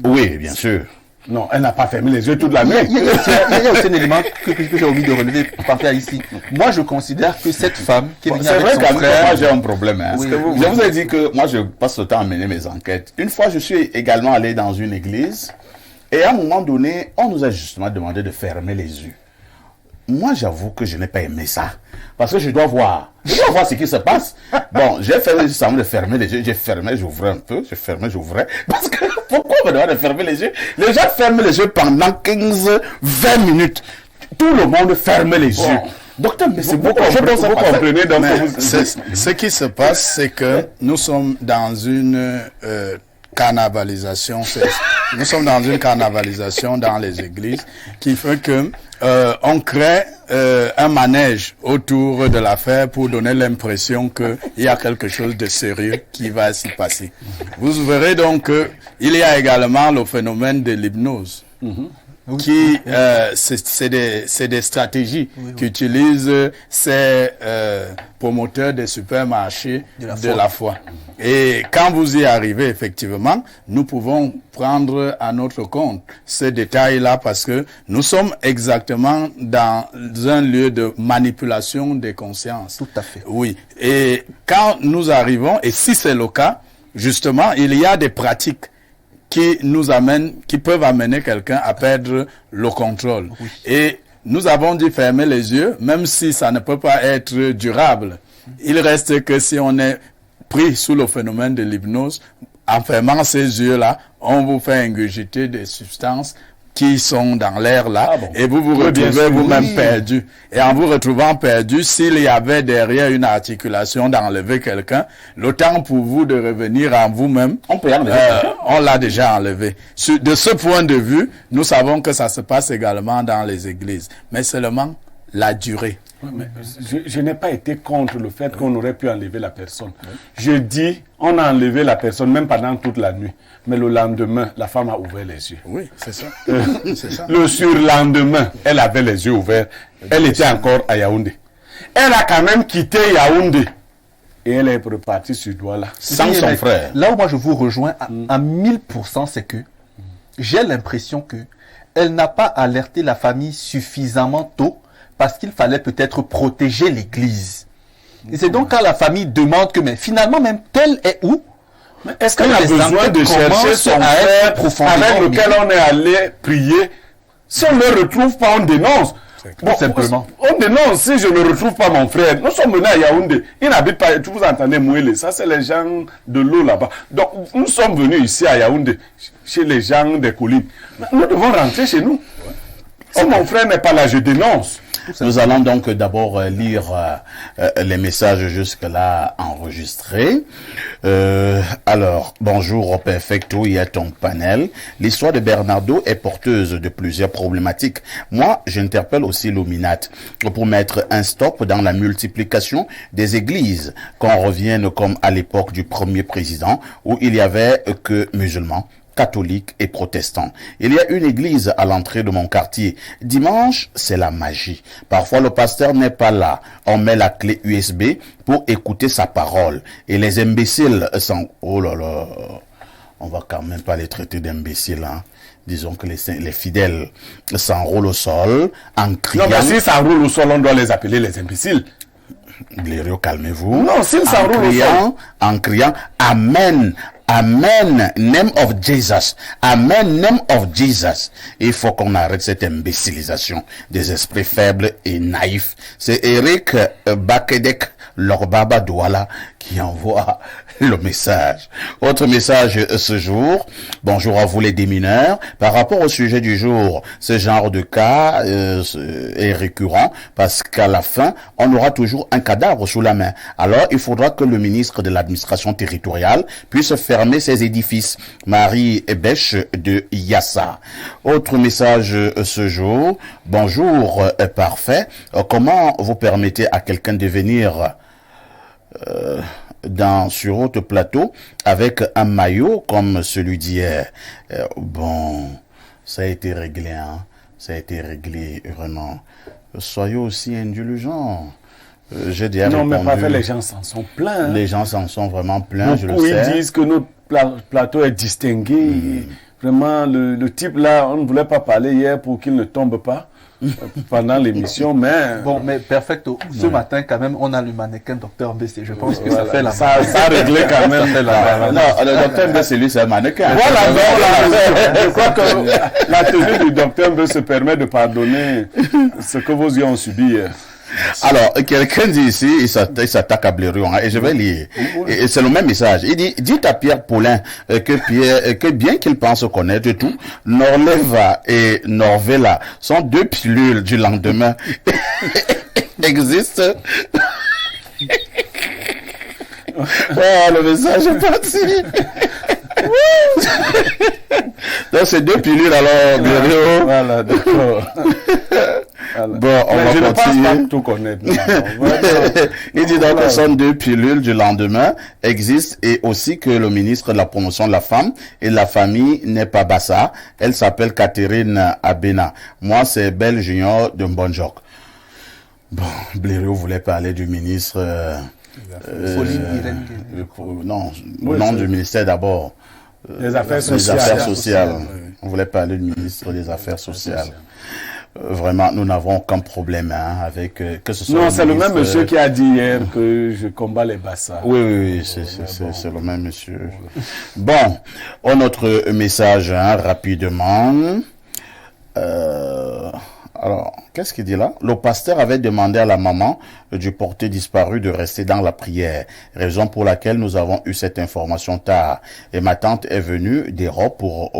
Oui, bien sûr. Non, elle n'a pas fermé les yeux toute la nuit. Il y a aussi un élément que j'ai envie de relever parfait ici. Moi, je considère que cette femme qui est venue avec son frère... Moi, j'ai un problème. Hein. Oui, je vous ai dit que moi, je passe le temps à mener mes enquêtes. Une fois, je suis également allé dans une église et à un moment donné, on nous a justement demandé de fermer les yeux. Moi, j'avoue que je n'ai pas aimé ça. Parce que je dois voir ce qui se passe. Bon, j'ai fait juste de fermer les yeux. J'ai fermé, j'ouvrais un peu. J'ai fermé, j'ouvrais. Parce que pourquoi on me demande de fermer les yeux? Les gens ferment les yeux pendant 15-20 minutes. Tout le monde ferme les yeux. Docteur, mais vous comprenez donc ce qui se passe, c'est que nous sommes dans une carnavalisation. Nous sommes dans une carnavalisation dans les églises qui fait que on crée un manège autour de l'affaire pour donner l'impression qu'il y a quelque chose de sérieux qui va s'y passer. Vous verrez donc qu'il y a également le phénomène de l'hypnose. Qui c'est des stratégies qu'utilisent ces promoteurs des supermarchés de la foi. Et quand vous y arrivez, effectivement, nous pouvons prendre à notre compte ces détails-là parce que nous sommes exactement dans un lieu de manipulation des consciences. Tout à fait. Oui. Et quand nous arrivons, et si c'est le cas, justement, il y a des pratiques qui peuvent amener quelqu'un à perdre le contrôle. Oui. Et nous avons dû fermer les yeux, même si ça ne peut pas être durable. Il reste que si on est pris sous le phénomène de l'hypnose, en fermant ces yeux-là, on vous fait ingurgiter des substances qui sont dans l'air là, et vous vous retrouvez vous-même perdu. Et en vous retrouvant perdu, s'il y avait derrière une articulation d'enlever quelqu'un, le temps pour vous de revenir en vous-même, on l'a déjà enlevé. De ce point de vue, nous savons que ça se passe également dans les églises, mais seulement la durée. Oui, mais je n'ai pas été contre le fait qu'on aurait pu enlever la personne. Je dis, on a enlevé la personne même pendant toute la nuit. Mais le lendemain, la femme a ouvert les yeux. Oui, c'est ça. C'est ça. Le surlendemain, elle avait les yeux ouverts. Elle était encore à Yaoundé. Elle a quand même quitté Yaoundé. Et elle est repartie sur Douala. Sans son frère. Là où moi je vous rejoins à 1000%, c'est que j'ai l'impression que elle n'a pas alerté la famille suffisamment tôt parce qu'il fallait peut-être protéger l'église. Et c'est donc quand la famille demande que, mais finalement, même tel est où? Est-ce qu'on a besoin de chercher son frère avec lequel on est allé prier? Si on ne le retrouve pas, on dénonce. Bon, simplement. On dénonce si je ne retrouve pas mon frère. Nous sommes venus à Yaoundé. Il n'habite pas, vous entendez Mouélé. Ça, c'est les gens de l'eau là-bas. Donc, nous sommes venus ici à Yaoundé, chez les gens des collines. Nous devons rentrer chez nous. Si mon frère n'est pas là, je dénonce. Nous allons donc d'abord lire les messages jusque-là enregistrés. Alors, bonjour Perfecto, il y a ton panel. L'histoire de Bernardo est porteuse de plusieurs problématiques. Moi, j'interpelle aussi l'Ominat pour mettre un stop dans la multiplication des églises, qu'on revienne comme à l'époque du premier président où il y avait que musulmans, catholiques et protestants. Il y a une église à l'entrée de mon quartier. Dimanche, c'est la magie. Parfois, le pasteur n'est pas là. On met la clé USB pour écouter sa parole. Et les imbéciles sont... Oh là là, on va quand même pas les traiter d'imbéciles, hein. Disons que les fidèles s'enroulent au sol en criant... Non, mais s'ils s'enroulent au sol, on doit les appeler les imbéciles. Blériot, calmez-vous. Non, s'ils s'enroulent au sol. En criant, Amen. Amen, name of Jesus. Amen, name of Jesus. Il faut qu'on arrête cette imbécilisation des esprits faibles et naïfs. C'est Eric Bakedek Lorbaba Douala qui envoie le message. Autre message ce jour. Bonjour à vous les démineurs. Par rapport au sujet du jour, ce genre de cas est récurrent parce qu'à la fin, on aura toujours un cadavre sous la main. Alors, il faudra que le ministre de l'administration territoriale puisse fermer ses édifices. Marie Ebèche de Yassa. Autre message ce jour. Bonjour, parfait. Comment vous permettez à quelqu'un de venir sur haute plateau avec un maillot comme celui d'hier? Bon, ça a été réglé, hein. Ça a été réglé, vraiment. Soyez aussi indulgents. J'ai déjà répondu. Non, mais pas les gens s'en sont pleins. Hein. Les gens s'en sont vraiment pleins, je le sais. Ils disent que notre plateau est distingué. Vraiment, le type là, on ne voulait pas parler hier pour qu'il ne tombe pas pendant l'émission, mais... Bon, mais Perfecto, ce matin, quand même, on a le mannequin Dr BC. Je pense que voilà, ça fait la... Ça a réglé quand même. Non, le Dr BC, lui, c'est un mannequin. Voilà, je crois que la tenue du Dr B se permet de pardonner ce que vos yeux ont subi hier. Alors, quelqu'un dit ici, il s'attaque à Blériot, hein, et je vais lire. Et c'est le même message. Il dit, dites à Pierre Paulin que bien qu'il pense connaître tout, Norleva et Norvela sont deux pilules du lendemain. existe. Le message est parti. Donc c'est 2 pilules alors, Blériot. Voilà, d'accord. Voilà. Bon, on va je continuer. ne pense pas tout connaître. Il dit donc que ce sont 2 pilules du lendemain existent et aussi que le ministre de la promotion de la femme et de la famille n'est pas Bassa. Elle s'appelle Catherine Abena. Moi, c'est Belle Junior de Mbonjok. Bon, Blériot voulait parler du ministre... non, au nom du ministère d'abord. Les affaires Les sociales. affaires sociales. On voulait parler du ministre des Affaires sociales. Vraiment, nous n'avons aucun problème avec que ce soit. Non, c'est le même monsieur qui a dit hier que je combats les bassards. Oui, c'est le même monsieur. Bon, un autre message rapidement. Alors, qu'est-ce qu'il dit là? Le pasteur avait demandé à la maman du porté disparu de rester dans la prière, raison pour laquelle nous avons eu cette information tard. Et ma tante est venue des robes pour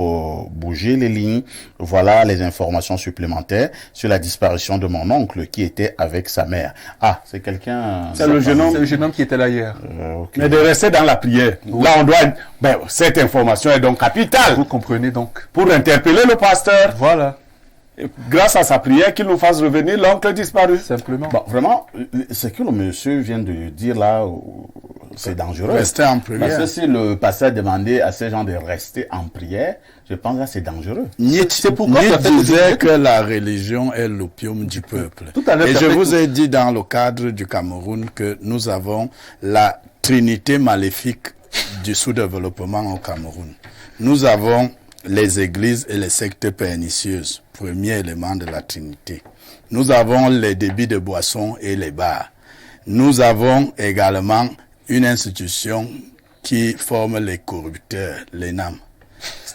bouger les lignes. Voilà les informations supplémentaires sur la disparition de mon oncle qui était avec sa mère. Ah, c'est quelqu'un... C'est le jeune homme. C'est le jeune homme qui était là hier. Okay. Mais de rester dans la prière. Oui. Là, on doit... Ben, cette information est donc capitale. Vous comprenez donc. Pour interpeller le pasteur. Voilà. Grâce à sa prière, qu'il nous fasse revenir l'oncle disparu. Simplement. Bon, vraiment, ce que le monsieur vient de dire là, c'est dangereux. Rester en prière. Parce que si le pasteur demandait à ces gens de rester en prière, je pense que c'est dangereux. Nietzsche disait que la religion est l'opium du peuple. Tout à l'heure, et je vous ai dit dans le cadre du Cameroun que nous avons la trinité maléfique du sous-développement au Cameroun. Nous avons les églises et les sectes pernicieuses, premier élément de la Trinité. Nous avons les débits de boissons et les bars. Nous avons également une institution qui forme les corrupteurs, l'ENAM.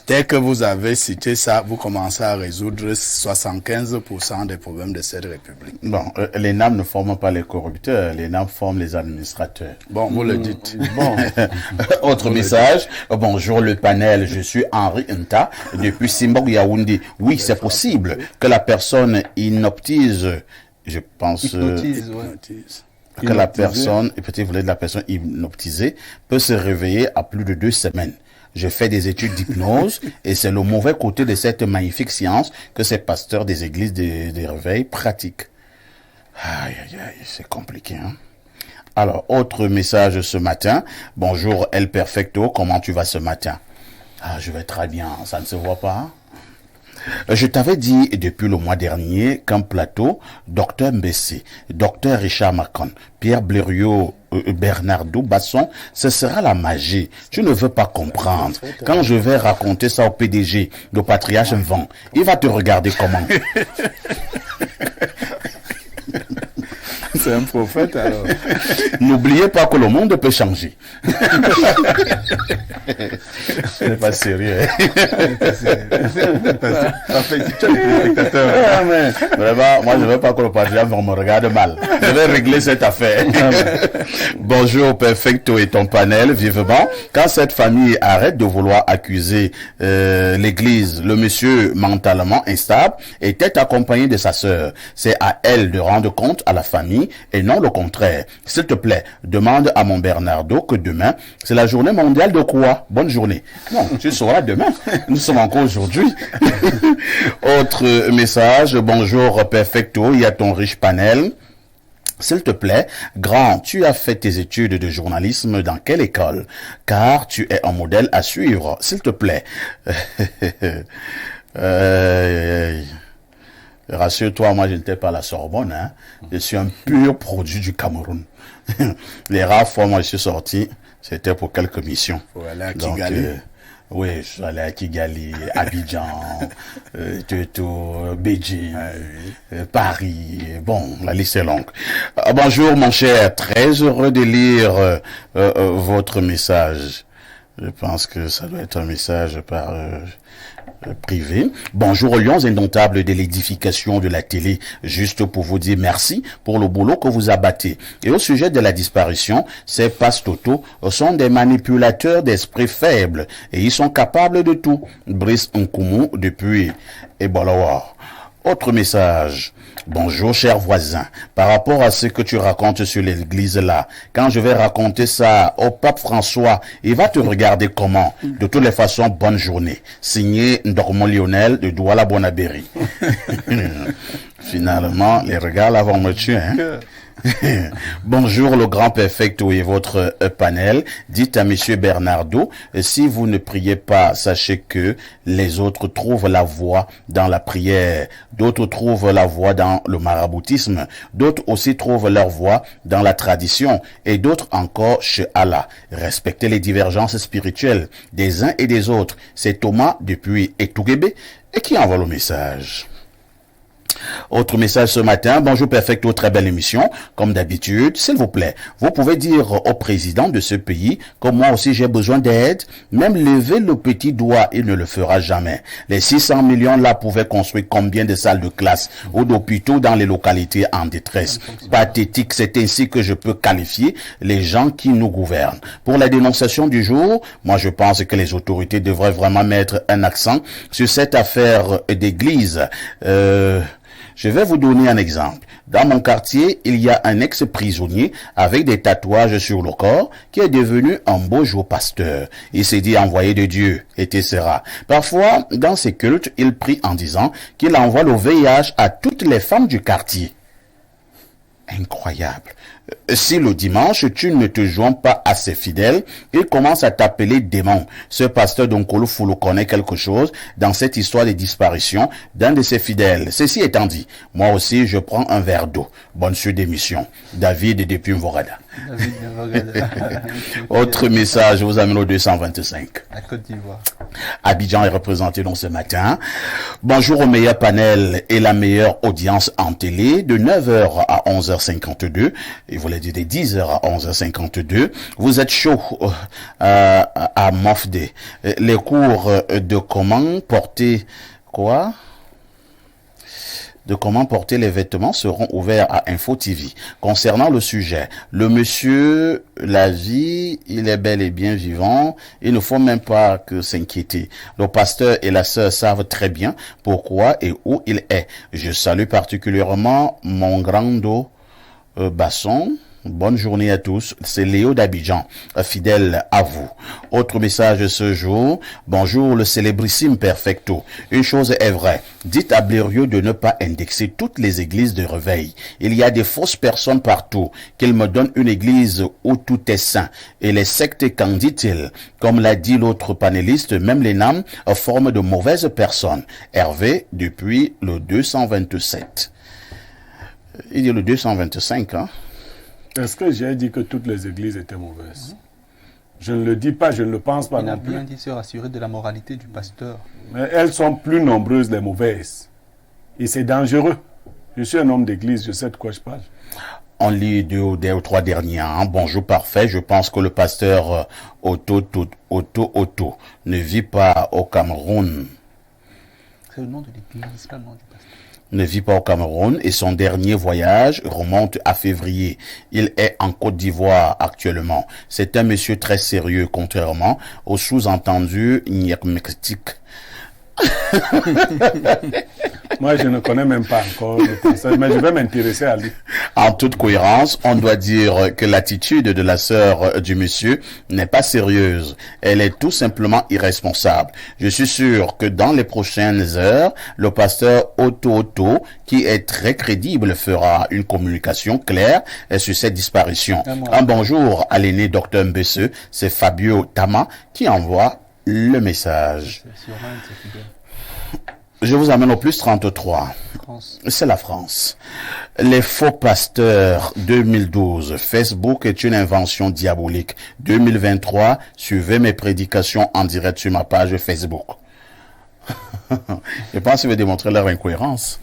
Dès que vous avez cité ça, vous commencez à résoudre 75% des problèmes de cette République. Bon, les NAM ne forment pas les corrupteurs, les NAM forment les administrateurs. Bon, vous le dites. Bon, autre message. Bonjour le panel, je suis Henri Nta depuis Simbok Yaoundé. Oui, c'est possible que la personne inoptise, je pense... Hypnotise, que la personne, et peut-être vous voulez de la personne hypnotisée, peut se réveiller à plus de 2 semaines. Je fais des études d'hypnose et c'est le mauvais côté de cette magnifique science que ces pasteurs des églises des réveils pratiquent. Aïe, c'est compliqué, hein. Alors, autre message ce matin. Bonjour El Perfecto, comment tu vas ce matin? Ah, je vais très bien, ça ne se voit pas. Je t'avais dit depuis le mois dernier qu'un plateau, Dr Mbessé, Dr Richard Macon, Pierre Blériot, Bernardo Basson, ce sera la magie. Tu ne veux pas comprendre. Quand je vais raconter ça au PDG, le patriarche vent, il va te regarder comment. C'est un prophète alors. N'oubliez pas que le monde peut changer. C'est pas sérieux. Vraiment, moi je veux pas que le patriarche me regarde mal. Je vais régler cette affaire. Bonjour Perfecto et ton panel, vivement. Quand cette famille arrête de vouloir accuser l'église, le monsieur mentalement instable était accompagné de sa sœur. C'est à elle de rendre compte à la famille et non le contraire. S'il te plaît, demande à mon Bernardo que demain, c'est la journée mondiale de quoi? Bonne journée. Non, tu sauras demain. Nous sommes encore aujourd'hui. Autre message. Bonjour Perfecto, il y a ton riche panel. S'il te plaît, grand, tu as fait tes études de journalisme dans quelle école? Car tu es un modèle à suivre. S'il te plaît. Rassure-toi, moi je n'étais pas à la Sorbonne, hein. Je suis un pur produit du Cameroun. Les rares fois moi je suis sorti, c'était pour quelques missions. Pour aller à Kigali. Oui, je suis allé à Kigali, Abidjan, Beijing, Paris. Bon, la liste est longue. Bonjour mon cher, très heureux de lire votre message. Je pense que ça doit être un message par privé. Bonjour aux lions indomptables de l'édification de la télé. Juste pour vous dire merci pour le boulot que vous abattez. Et au sujet de la disparition, ces pastotos sont des manipulateurs d'esprits faibles et ils sont capables de tout. Brice Nkumu depuis Ebolawa. Autre message. Bonjour cher voisin, par rapport à ce que tu racontes sur l'église là, quand je vais raconter ça au pape François, il va te regarder comment? De toutes les façons, bonne journée. Signé Ndormo Lionel de Douala Bonabéry. Finalement, les regards là vont me tuer, hein? Bonjour le grand perfecto et votre panel. Dites à monsieur Bernardo, si vous ne priez pas, sachez que les autres trouvent la voie dans la prière. D'autres trouvent la voie dans le maraboutisme. D'autres aussi trouvent leur voie dans la tradition. Et d'autres encore chez Allah. Respectez les divergences spirituelles des uns et des autres. C'est Thomas depuis Etougébé et qui envoie le message. Autre message ce matin. Bonjour Perfecto, très belle émission. Comme d'habitude, s'il vous plaît, vous pouvez dire au président de ce pays que moi aussi j'ai besoin d'aide. Même lever le petit doigt, il ne le fera jamais. Les 600 millions là pouvaient construire combien de salles de classe ou d'hôpitaux dans les localités en détresse? Pathétique, c'est ainsi que je peux qualifier les gens qui nous gouvernent. Pour la dénonciation du jour, moi je pense que les autorités devraient vraiment mettre un accent sur cette affaire d'église. Je vais vous donner un exemple. Dans mon quartier, il y a un ex-prisonnier avec des tatouages sur le corps qui est devenu un beau jour pasteur. Il s'est dit envoyé de Dieu, etc. Parfois, dans ses cultes, il prie en disant qu'il envoie le VIH à toutes les femmes du quartier. Incroyable. Si le dimanche, tu ne te joins pas à ses fidèles, il commence à t'appeler démon. Ce pasteur d'Onkolo Foulou connaît quelque chose dans cette histoire de disparition d'un de ses fidèles. Ceci étant dit, moi aussi, je prends un verre d'eau. Bonne suite d'émission. David depuis Mvorada. Autre message, je vous amène au 225. À Côte d'Ivoire. Abidjan est représenté donc ce matin. Bonjour au meilleur panel et la meilleure audience en télé de 9h à 11h52. Il voulait dire de 10h à 11h52. Vous êtes chaud à Mofdé. Les cours de comment porter quoi? De comment porter les vêtements seront ouverts à Info TV. Concernant le sujet, le monsieur, la vie, il est bel et bien vivant. Il ne faut même pas que s'inquiéter. Le pasteur et la sœur savent très bien pourquoi et où il est. Je salue particulièrement mon grand Basson. Bonne journée à tous. C'est Léo d'Abidjan, fidèle à vous. Autre message ce jour. Bonjour le célébrissime Perfecto. Une chose est vraie. Dites à Blériot de ne pas indexer toutes les églises de réveil. Il y a des fausses personnes partout. Qu'il me donne une église où tout est saint. Et les sectes, qu'en dit-il? Comme l'a dit l'autre panéliste, même les NAM forment de mauvaises personnes. Hervé depuis le 227. Il dit le 225, hein? Est-ce que j'ai dit que toutes les églises étaient mauvaises? Je ne le dis pas, je ne le pense pas Il a non plus. bien dit se rassurer de la moralité du pasteur. Mais elles sont plus nombreuses, les mauvaises. Et c'est dangereux. Je suis un homme d'église, je sais de quoi je parle. On lit deux ou trois derniers. Hein. Bonjour parfait. Je pense que le pasteur Otto ne vit pas au Cameroun. C'est le nom de l'église, pas le nom du pasteur. Ne vit pas au Cameroun et son dernier voyage remonte à février. Il est en Côte d'Ivoire actuellement. C'est un monsieur très sérieux, contrairement au sous-entendu niakmetique. Moi, je ne connais même pas encore le pasteur, mais je vais m'intéresser à lui. En toute cohérence, on doit dire que l'attitude de la sœur du monsieur n'est pas sérieuse. Elle est tout simplement irresponsable. Je suis sûr que dans les prochaines heures, le pasteur Otto, qui est très crédible, fera une communication claire sur cette disparition. Un bonjour à l'aîné Dr Mbesse, c'est Fabio Tama qui envoie le message. Je vous amène au plus 33. C'est la France. Les faux pasteurs 2012. Facebook est une invention diabolique. 2023. Suivez mes prédications en direct sur ma page Facebook. Je pense qu'il veut démontrer leur incohérence.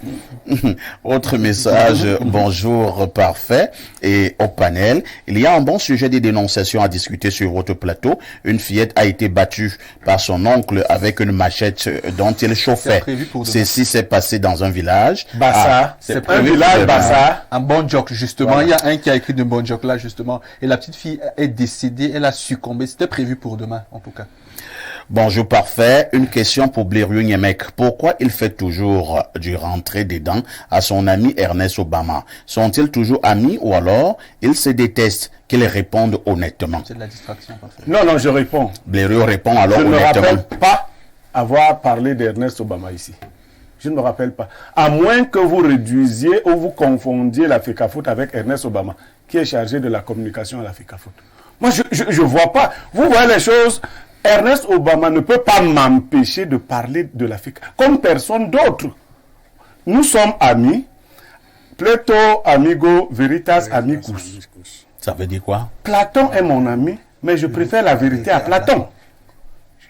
Autre message, bonjour parfait. Et au panel, il y a un bon sujet de dénonciation à discuter sur votre plateau. Une fillette a été battue par son oncle avec une machette dont il chauffait. Ceci s'est passé dans un village. Bassa. C'est un village Bassa. Un bon joke, justement. Voilà. Il y a un qui a écrit de bon joke là, justement. Et la petite fille est décédée, elle a succombé. C'était prévu pour demain, en tout cas. Bonjour parfait. Une question pour Blériou Niemek. Pourquoi il fait toujours du rentrer des dents à son ami Ernest Obama? Sont-ils toujours amis ou alors ils se détestent? Qu'ils répondent honnêtement. C'est de la distraction, parfait. Non, je réponds. Blériou répond alors Je ne me honnêtement. rappelle pas avoir parlé d'Ernest Obama ici. Je ne me rappelle pas. À moins que vous réduisiez ou vous confondiez la FECAFOOT avec Ernest Obama, qui est chargé de la communication à la FECAFOOT. Moi, je vois pas. Vous voyez les choses. Ernest Obama ne peut pas m'empêcher de parler de la FECAFOOT comme personne d'autre. Nous sommes amis. Plato, amigo, veritas, amicus. Ça veut dire quoi? Platon est mon ami, mais je préfère la vérité à Platon.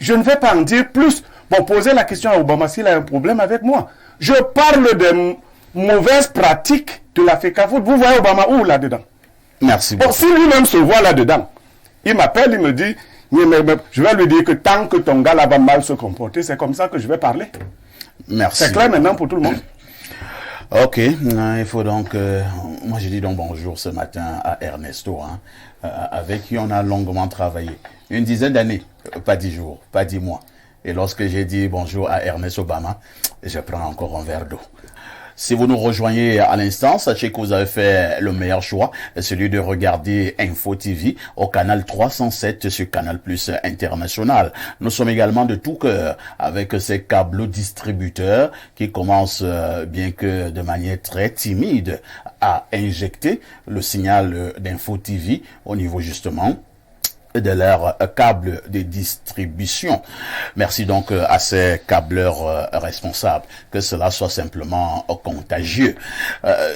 Je ne vais pas en dire plus. Bon, posez la question à Obama s'il a un problème avec moi. Je parle des mauvaises pratiques de la FECAFOOT. Vous voyez Obama où là-dedans? Merci Bon, beaucoup. si lui-même se voit là-dedans, il m'appelle, il me dit, je vais lui dire que tant que ton gars là va mal se comporter, c'est comme ça que je vais parler. Merci. C'est clair maintenant pour tout le monde. Ok, il faut donc... moi, je dis donc bonjour ce matin à Ernesto, hein, avec qui on a longuement travaillé. Une dizaine d'années, pas 10 jours, pas 10 mois. Et lorsque j'ai dit bonjour à Ernest Obama, je prends encore un verre d'eau. Si vous nous rejoignez à l'instant, sachez que vous avez fait le meilleur choix, celui de regarder Info TV au canal 307 sur Canal Plus International. Nous sommes également de tout cœur avec ces câbles distributeurs qui commencent, bien que de manière très timide, à injecter le signal d'Info TV au niveau justement de leur câble de distribution. Merci donc à ces câbleurs responsables, que cela soit simplement contagieux.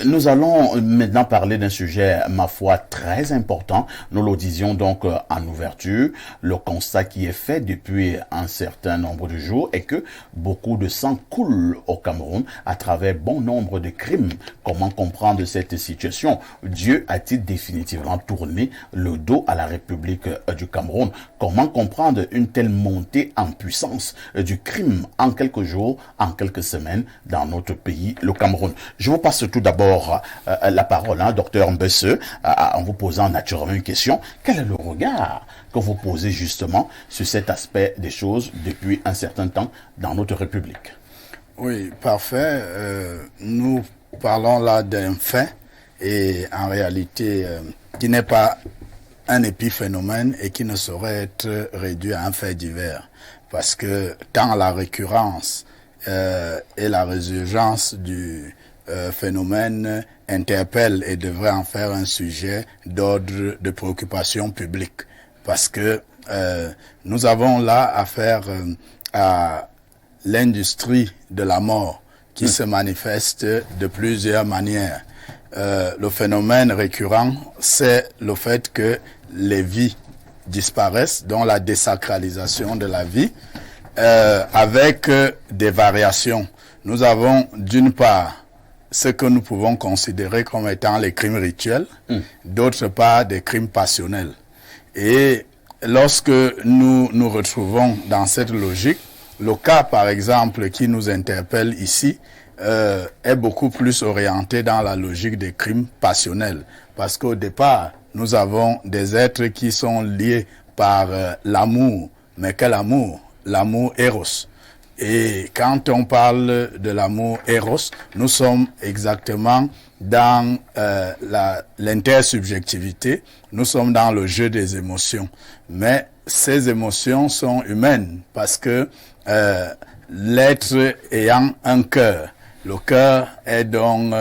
Nous allons maintenant parler d'un sujet, ma foi, très important. Nous le disions donc en ouverture. Le constat qui est fait depuis un certain nombre de jours est que beaucoup de sang coule au Cameroun à travers bon nombre de crimes. Comment comprendre cette situation? Dieu a-t-il définitivement tourné le dos à la République du Cameroun? Comment comprendre une telle montée en puissance du crime en quelques jours, en quelques semaines dans notre pays, le Cameroun? Je vous passe tout d'abord la parole, docteur Mbesse, en vous posant naturellement une question. Quel est le regard que vous posez justement sur cet aspect des choses depuis un certain temps dans notre République? Oui, parfait. Nous parlons là d'un fait et en réalité qui n'est pas un épiphénomène et qui ne saurait être réduit à un fait divers. Parce que tant la récurrence et la résurgence du phénomène interpelle et devrait en faire un sujet d'ordre de préoccupation publique. Parce que nous avons là affaire à l'industrie de la mort qui se manifeste de plusieurs manières. Le phénomène récurrent, c'est le fait que les vies disparaissent, dont la désacralisation de la vie, avec des variations. Nous avons d'une part ce que nous pouvons considérer comme étant les crimes rituels, d'autre part des crimes passionnels. Et lorsque nous nous retrouvons dans cette logique, le cas par exemple qui nous interpelle ici est beaucoup plus orienté dans la logique des crimes passionnels. Parce qu'au départ, nous avons des êtres qui sont liés par l'amour. Mais quel amour? L'amour Eros. Et quand on parle de l'amour Eros, nous sommes exactement dans l'intersubjectivité, nous sommes dans le jeu des émotions. Mais ces émotions sont humaines parce que l'être ayant un cœur, le cœur est donc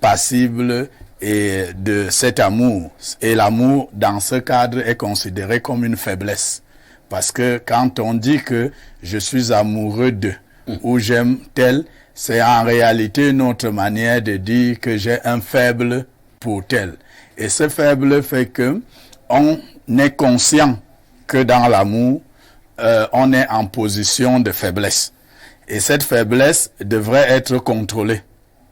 passible et de cet amour. Et l'amour, dans ce cadre, est considéré comme une faiblesse. Parce que quand on dit que je suis amoureux d'eux ou j'aime tel, c'est en réalité une autre manière de dire que j'ai un faible pour tel. Et ce faible fait que on est conscient que dans l'amour, on est en position de faiblesse. Et cette faiblesse devrait être contrôlée.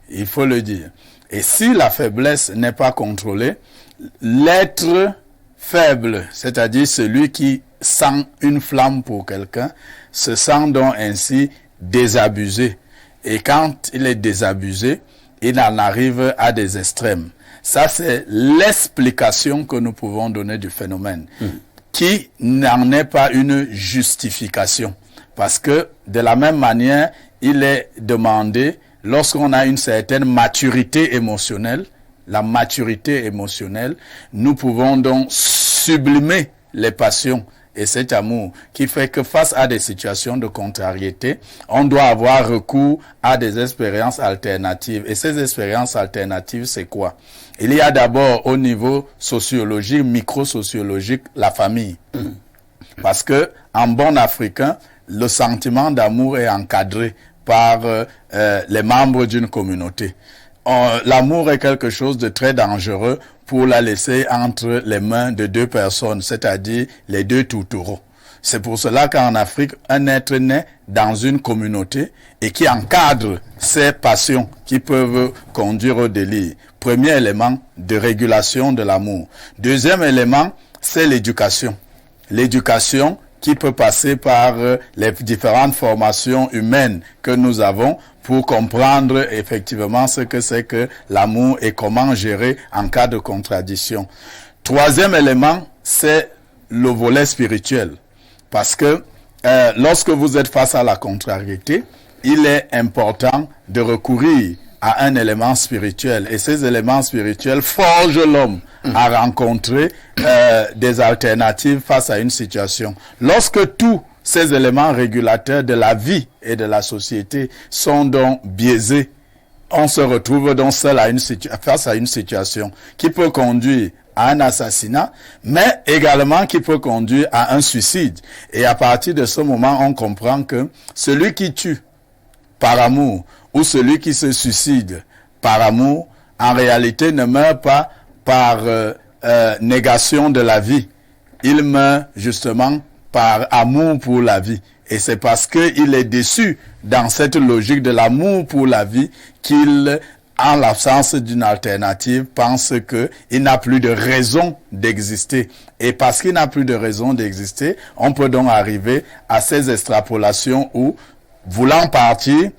Il faut le dire. Et si la faiblesse n'est pas contrôlée, l'être faible, c'est-à-dire celui qui sent une flamme pour quelqu'un, se sent donc ainsi désabusé. Et quand il est désabusé, il en arrive à des extrêmes. Ça, c'est l'explication que nous pouvons donner du phénomène. qui n'en est pas une justification. Parce que de la même manière, il est demandé, lorsqu'on a une certaine maturité émotionnelle, la maturité émotionnelle, nous pouvons donc sublimer les passions et cet amour qui fait que face à des situations de contrariété, on doit avoir recours à des expériences alternatives. Et ces expériences alternatives, c'est quoi? Il y a d'abord au niveau sociologique, micro-sociologique, la famille. Parce que en bon africain, le sentiment d'amour est encadré par les membres d'une communauté. L'amour est quelque chose de très dangereux pour la laisser entre les mains de deux personnes, c'est-à-dire les deux tourtereaux. C'est pour cela qu'en Afrique, un être naît dans une communauté et qui encadre ses passions qui peuvent conduire au délire. Premier élément de régulation de l'amour. Deuxième élément, c'est l'éducation. L'éducation qui peut passer par les différentes formations humaines que nous avons pour comprendre effectivement ce que c'est que l'amour et comment gérer en cas de contradiction. Troisième élément, c'est le volet spirituel. Parce que lorsque vous êtes face à la contrariété, il est important de recourir à un élément spirituel. Et ces éléments spirituels forgent l'homme à rencontrer des alternatives face à une situation. Lorsque tous ces éléments régulateurs de la vie et de la société sont donc biaisés, on se retrouve donc seul face à une situation qui peut conduire à un assassinat, mais également qui peut conduire à un suicide. Et à partir de ce moment, on comprend que celui qui tue par amour ou celui qui se suicide par amour, en réalité ne meurt pas par négation de la vie. Il meurt justement par amour pour la vie. Et c'est parce qu'il est déçu dans cette logique de l'amour pour la vie qu'il, en l'absence d'une alternative, pense qu'il n'a plus de raison d'exister. Et parce qu'il n'a plus de raison d'exister, on peut donc arriver à ces extrapolations où, voulant partir,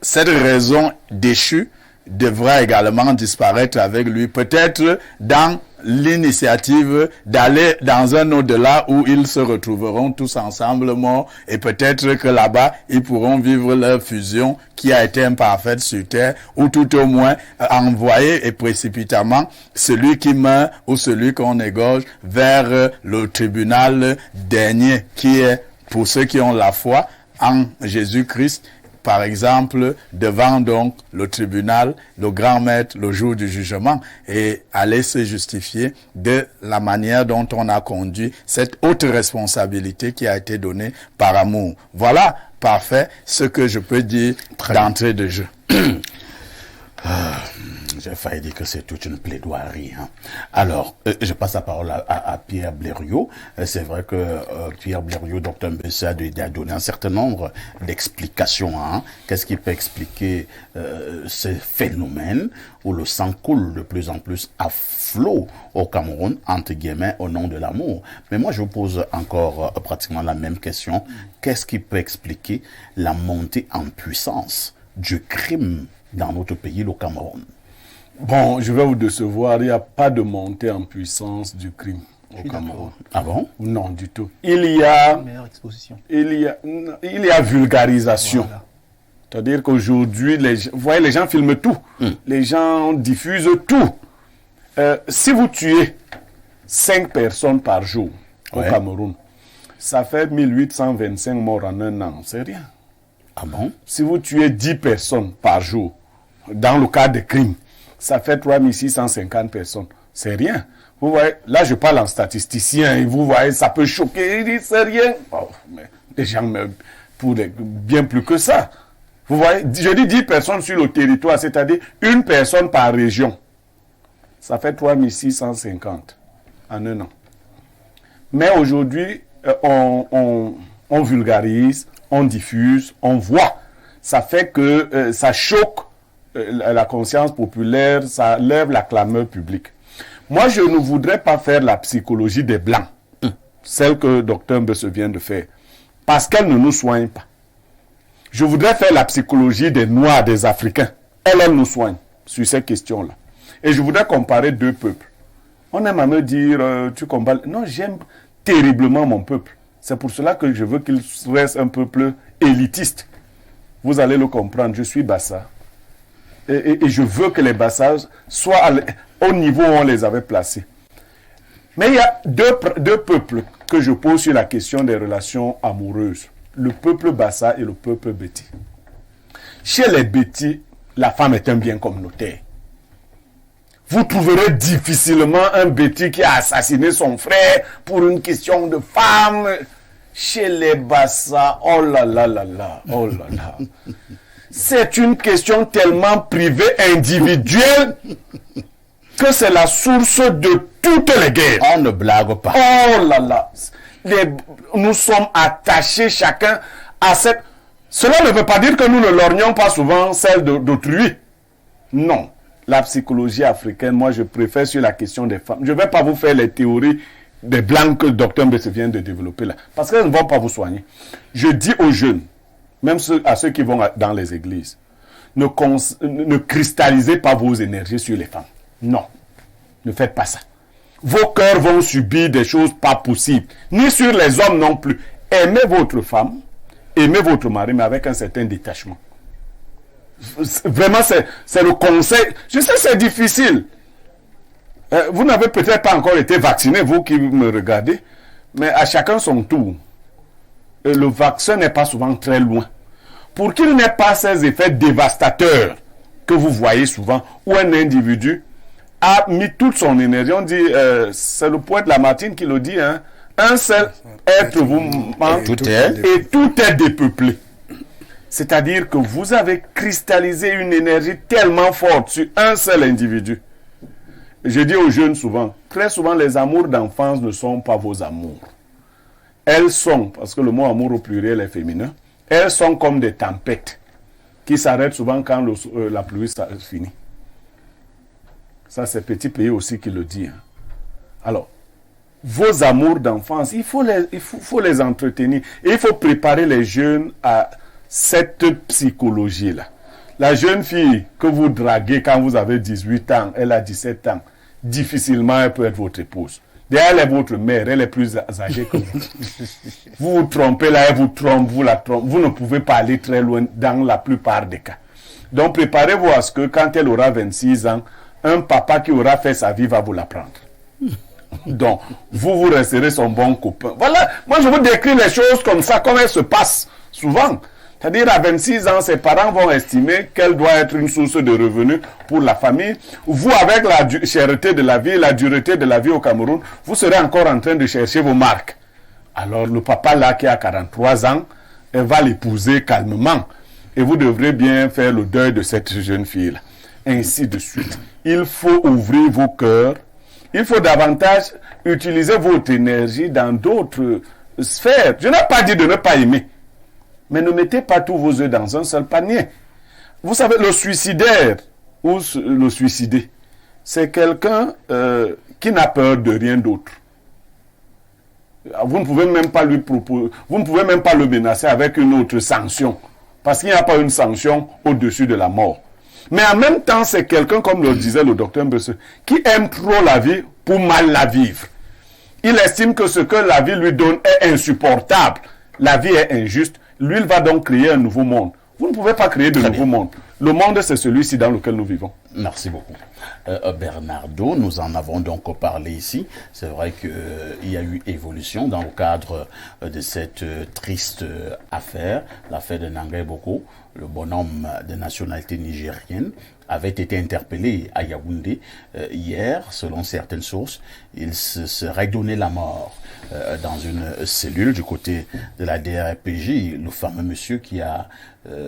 cette raison déchue devra également disparaître avec lui. Peut-être dans l'initiative d'aller dans un au-delà où ils se retrouveront tous ensemble morts et peut-être que là-bas, ils pourront vivre leur fusion qui a été imparfaite sur terre ou tout au moins envoyer et précipitamment celui qui meurt ou celui qu'on égorge vers le tribunal dernier qui est pour ceux qui ont la foi en Jésus-Christ. Par exemple, devant donc le tribunal, le grand maître, le jour du jugement, et aller se justifier de la manière dont on a conduit cette haute responsabilité qui a été donnée par amour. Voilà, parfait, ce que je peux dire d'entrée de jeu. J'ai failli dire que c'est toute une plaidoirie. Hein. Alors, je passe la parole à Pierre Blériot. C'est vrai que Pierre Blériot, Dr Mbesse, a donné un certain nombre d'explications. Hein. Qu'est-ce qui peut expliquer ces phénomènes où le sang coule de plus en plus à flot au Cameroun, entre guillemets, au nom de l'amour. Mais moi, je vous pose encore pratiquement la même question. Qu'est-ce qui peut expliquer la montée en puissance du crime dans notre pays, le Cameroun? Bon, je vais vous décevoir, il n'y a pas de montée en puissance du crime au Cameroun. Ah bon? Non, du tout. Il y a vulgarisation. Voilà. C'est-à-dire qu'aujourd'hui, vous voyez, les gens filment tout. Les gens diffusent tout. Si vous tuez 5 personnes par jour au Cameroun, ça fait 1825 morts en un an. C'est rien. Ah bon? Si vous tuez 10 personnes par jour, dans le cas de crimes, ça fait 3650 personnes. C'est rien. Vous voyez, là je parle en statisticien, et vous voyez, ça peut choquer, il dit c'est rien. Oh, mais les gens meurent pour bien plus que ça. Vous voyez, je dis 10 personnes sur le territoire, c'est-à-dire une personne par région. Ça fait 3650 en un an. Mais aujourd'hui, on vulgarise, on diffuse, on voit. Ça fait que ça choque la conscience populaire, ça lève la clameur publique. Moi, je ne voudrais pas faire la psychologie des Blancs, celle que Dr Mbesse vient de faire, parce qu'elle ne nous soigne pas. Je voudrais faire la psychologie des Noirs, des Africains. Elle nous soigne sur ces questions-là. Et je voudrais comparer deux peuples. On aime à me dire, tu compares... Non, j'aime terriblement mon peuple. C'est pour cela que je veux qu'il reste un peuple élitiste. Vous allez le comprendre, je suis Bassa. Et je veux que les Bassas soient au niveau où on les avait placés. Mais il y a deux peuples que je pose sur la question des relations amoureuses. Le peuple Bassa et le peuple Béti. Chez les Béti, la femme est un bien communautaire. Vous trouverez difficilement un Béti qui a assassiné son frère pour une question de femme. Chez les Bassa, oh là là là là, oh là là. C'est une question tellement privée, individuelle, que c'est la source de toutes les guerres. On ne blague pas. Oh là là. Nous sommes attachés chacun à cette... Cela ne veut pas dire que nous ne lorgnons pas souvent celle d'autrui. Non. La psychologie africaine, moi je préfère sur la question des femmes. Je ne vais pas vous faire les théories des blancs que le docteur Mbese vient de développer là. Parce qu'elles ne vont pas vous soigner. Je dis aux jeunes, même à ceux qui vont dans les églises, ne cristallisez pas vos énergies sur les femmes. Non. Ne faites pas ça. Vos cœurs vont subir des choses pas possibles. Ni sur les hommes non plus. Aimez votre femme, aimez votre mari, mais avec un certain détachement. Vraiment, c'est le conseil. Je sais, c'est difficile. Vous n'avez peut-être pas encore été vacciné, vous qui me regardez, mais à chacun son tour. Le vaccin n'est pas souvent très loin. Pour qu'il n'ait pas ces effets dévastateurs que vous voyez souvent, où un individu a mis toute son énergie. On dit, c'est le poète Lamartine qui le dit, hein, un seul être vous manque et tout est dépeuplé. C'est-à-dire que vous avez cristallisé une énergie tellement forte sur un seul individu. Je dis aux jeunes souvent, très souvent les amours d'enfance ne sont pas vos amours. Elles sont, parce que le mot amour au pluriel est féminin, elles sont comme des tempêtes qui s'arrêtent souvent quand la pluie finit. Ça, c'est Petit Pays aussi qui le dit. Hein. Alors, vos amours d'enfance, il faut les entretenir. Et il faut préparer les jeunes à cette psychologie-là. La jeune fille que vous draguez quand vous avez 18 ans, elle a 17 ans, difficilement elle peut être votre épouse. D'ailleurs, elle est votre mère, elle est plus âgée que vous. Vous vous trompez là, elle vous trompe, vous la trompez. Vous ne pouvez pas aller très loin dans la plupart des cas. Donc, préparez-vous à ce que quand elle aura 26 ans, un papa qui aura fait sa vie va vous la prendre. Donc, vous resterez son bon copain. Voilà, moi je vous décris les choses comme ça, comme elles se passent souvent. C'est-à-dire, à 26 ans, ses parents vont estimer qu'elle doit être une source de revenus pour la famille. Vous, avec la cherté de la vie, la dureté de la vie au Cameroun, vous serez encore en train de chercher vos marques. Alors, le papa là, qui a 43 ans, elle va l'épouser calmement. Et vous devrez bien faire le deuil de cette jeune fille-là. Ainsi de suite. Il faut ouvrir vos cœurs. Il faut davantage utiliser votre énergie dans d'autres sphères. Je n'ai pas dit de ne pas aimer. Mais ne mettez pas tous vos œufs dans un seul panier. Vous savez, le suicidaire ou le suicidé, c'est quelqu'un qui n'a peur de rien d'autre. Vous ne pouvez même pas lui proposer, vous ne pouvez même pas le menacer avec une autre sanction, parce qu'il n'y a pas une sanction au-dessus de la mort. Mais en même temps, c'est quelqu'un, comme le disait le docteur Mbese, qui aime trop la vie pour mal la vivre. Il estime que ce que la vie lui donne est insupportable. La vie est injuste. Lui, il va donc créer un nouveau monde. Vous ne pouvez pas créer de nouveau monde. Le monde, c'est celui-ci dans lequel nous vivons. Merci beaucoup. Bernardo, nous en avons donc parlé ici. C'est vrai qu'il y a eu évolution dans le cadre de cette triste affaire, l'affaire de Nangai Boko. Le bonhomme de nationalité nigérienne avait été interpellé à Yaoundé hier, selon certaines sources. Il se serait donné la mort dans une cellule du côté de la DRPJ, le fameux monsieur qui a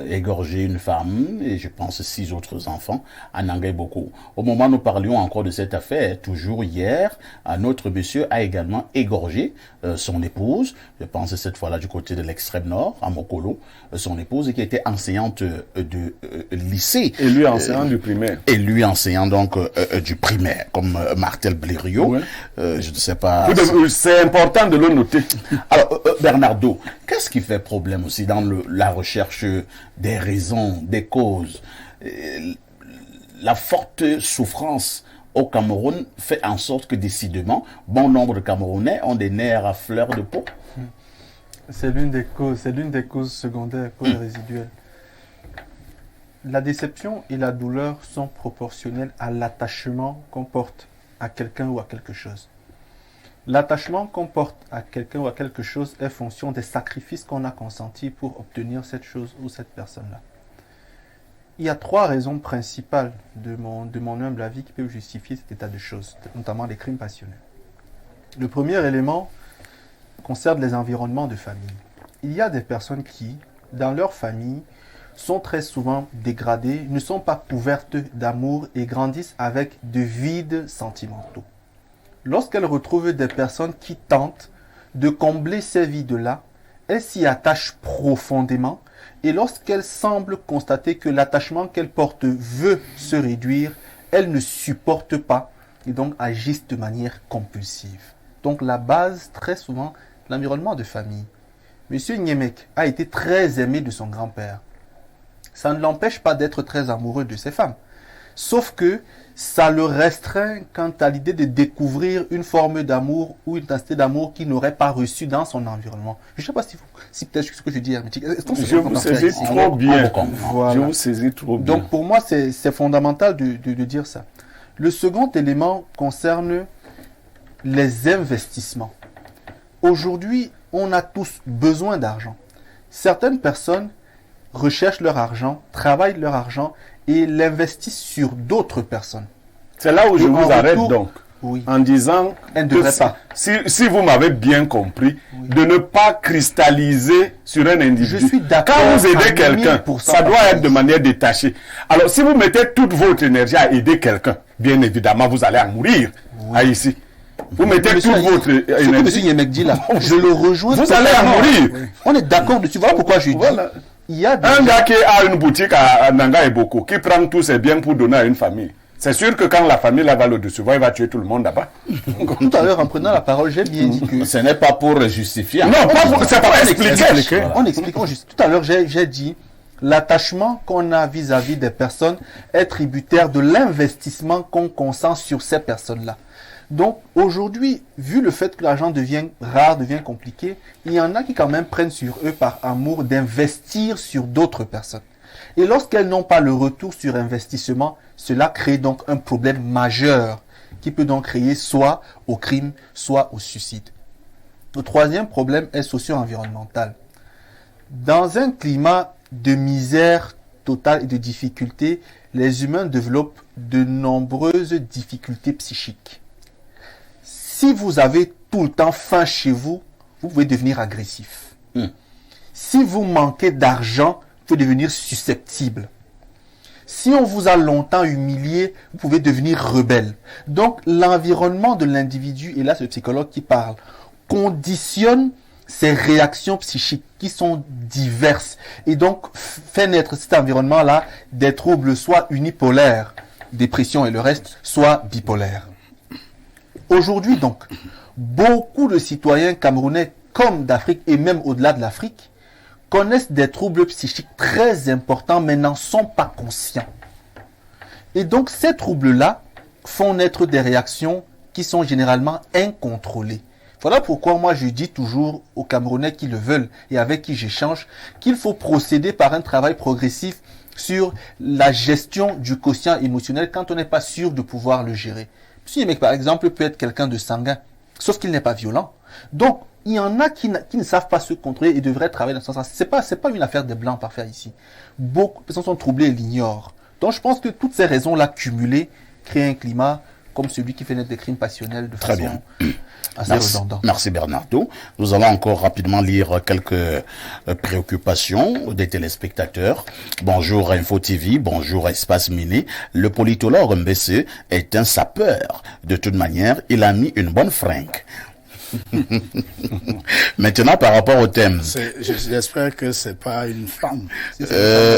égorgé une femme et je pense 6 autres enfants à Nangai Boko. Au moment où nous parlions encore de cette affaire, toujours hier, un autre monsieur a également égorgé son épouse, je pense cette fois-là du côté de l'extrême nord, à Mokolo, son épouse qui était enseignante de lycée. Et lui enseignant du primaire. Et lui enseignant donc du primaire, comme Martel Blériot. Ouais. Je ne sais pas. C'est important de le noter. Alors, Bernardo, qu'est-ce qui fait problème aussi dans la recherche des raisons, des causes, la forte souffrance au Cameroun fait en sorte que décidément, bon nombre de Camerounais ont des nerfs à fleur de peau? C'est l'une des causes secondaires, causes résiduelles. La déception et la douleur sont proportionnelles à l'attachement qu'on porte à quelqu'un ou à quelque chose. L'attachement qu'on porte à quelqu'un ou à quelque chose est fonction des sacrifices qu'on a consentis pour obtenir cette chose ou cette personne-là. Il y a 3 raisons principales de mon humble avis qui peuvent justifier cet état de choses, notamment les crimes passionnels. Le premier élément concerne les environnements de famille. Il y a des personnes qui, dans leur famille, sont très souvent dégradées, ne sont pas couvertes d'amour et grandissent avec de vides sentimentaux. Lorsqu'elles retrouvent des personnes qui tentent de combler ces vides-là, elles s'y attachent profondément et lorsqu'elles semblent constater que l'attachement qu'elles portent veut se réduire, elles ne supportent pas et donc agissent de manière compulsive. Donc la base, très souvent, l'environnement de famille. Monsieur Niemek a été très aimé de son grand-père. Ça ne l'empêche pas d'être très amoureux de ses femmes. Sauf que ça le restreint quant à l'idée de découvrir une forme d'amour ou une intensité d'amour qu'il n'aurait pas reçue dans son environnement. Je ne sais pas si peut-être ce que je dis est hermétique. Je vous saisis trop bien. Voilà. Je vous saisis trop bien. Donc pour moi, c'est fondamental de dire ça. Le second élément concerne les investissements. Aujourd'hui, on a tous besoin d'argent. Certaines personnes recherchent leur argent, travaillent leur argent et l'investissent sur d'autres personnes. C'est là où je vous arrête donc, oui, en disant que si vous m'avez bien compris, oui, de ne pas cristalliser sur un individu. Je suis d'accord. Quand vous aidez quelqu'un, ça doit être de manière détachée. Alors si vous mettez toute votre énergie à aider quelqu'un, bien évidemment, vous allez en mourir. Oui. Ici. Vous mettez toute votre énergie. Ce que M. Yemek dit là, je le rejoins. Vous allez en mourir. Oui. On est d'accord dessus. Voilà pourquoi je dis. Il y a un gars qui a une boutique à Nanga et Boko, qui prend tous ses biens pour donner à une famille. C'est sûr que quand la famille là va le décevoir, il va tuer tout le monde là-bas. Tout à l'heure, en prenant la parole, j'ai bien dit que... Ce n'est pas pour justifier. Non, c'est pas expliquer. En expliquant juste. Tout à l'heure, j'ai dit l'attachement qu'on a vis-à-vis des personnes est tributaire de l'investissement qu'on consent sur ces personnes-là. Donc, aujourd'hui, vu le fait que l'argent devient rare, devient compliqué, il y en a qui quand même prennent sur eux par amour d'investir sur d'autres personnes. Et lorsqu'elles n'ont pas le retour sur investissement, cela crée donc un problème majeur qui peut donc créer soit au crime, soit au suicide. Le troisième problème est socio-environnemental. Dans un climat de misère totale et de difficultés, les humains développent de nombreuses difficultés psychiques. Si vous avez tout le temps faim chez vous, vous pouvez devenir agressif. Si vous manquez d'argent, vous pouvez devenir susceptible. Si on vous a longtemps humilié, vous pouvez devenir rebelle. Donc, l'environnement de l'individu, et là c'est le psychologue qui parle, conditionne ces réactions psychiques qui sont diverses. Et donc, fait naître cet environnement-là des troubles soit unipolaires, dépression et le reste, soit bipolaires. Aujourd'hui donc, beaucoup de citoyens camerounais comme d'Afrique et même au-delà de l'Afrique connaissent des troubles psychiques très importants mais n'en sont pas conscients. Et donc ces troubles-là font naître des réactions qui sont généralement incontrôlées. Voilà pourquoi moi je dis toujours aux Camerounais qui le veulent et avec qui j'échange qu'il faut procéder par un travail progressif sur la gestion du quotient émotionnel quand on n'est pas sûr de pouvoir le gérer. Si un mec, par exemple, peut être quelqu'un de sanguin, sauf qu'il n'est pas violent. Donc, il y en a qui ne savent pas se contrôler et devraient travailler dans ce sens. C'est pas une affaire de blancs parfaits ici. Beaucoup de personnes sont troublées et l'ignorent. Donc, je pense que toutes ces raisons-là cumulées créent un climat comme celui qui fait naître des crimes passionnels de façon assez redondante. Merci Bernardo. Nous allons encore rapidement lire quelques préoccupations des téléspectateurs. Bonjour Info TV, bonjour Espace Mini. Le politologue Mbessé est un sapeur. De toute manière, il a mis une bonne fringue. Maintenant, par rapport au thème. J'espère que c'est pas une femme.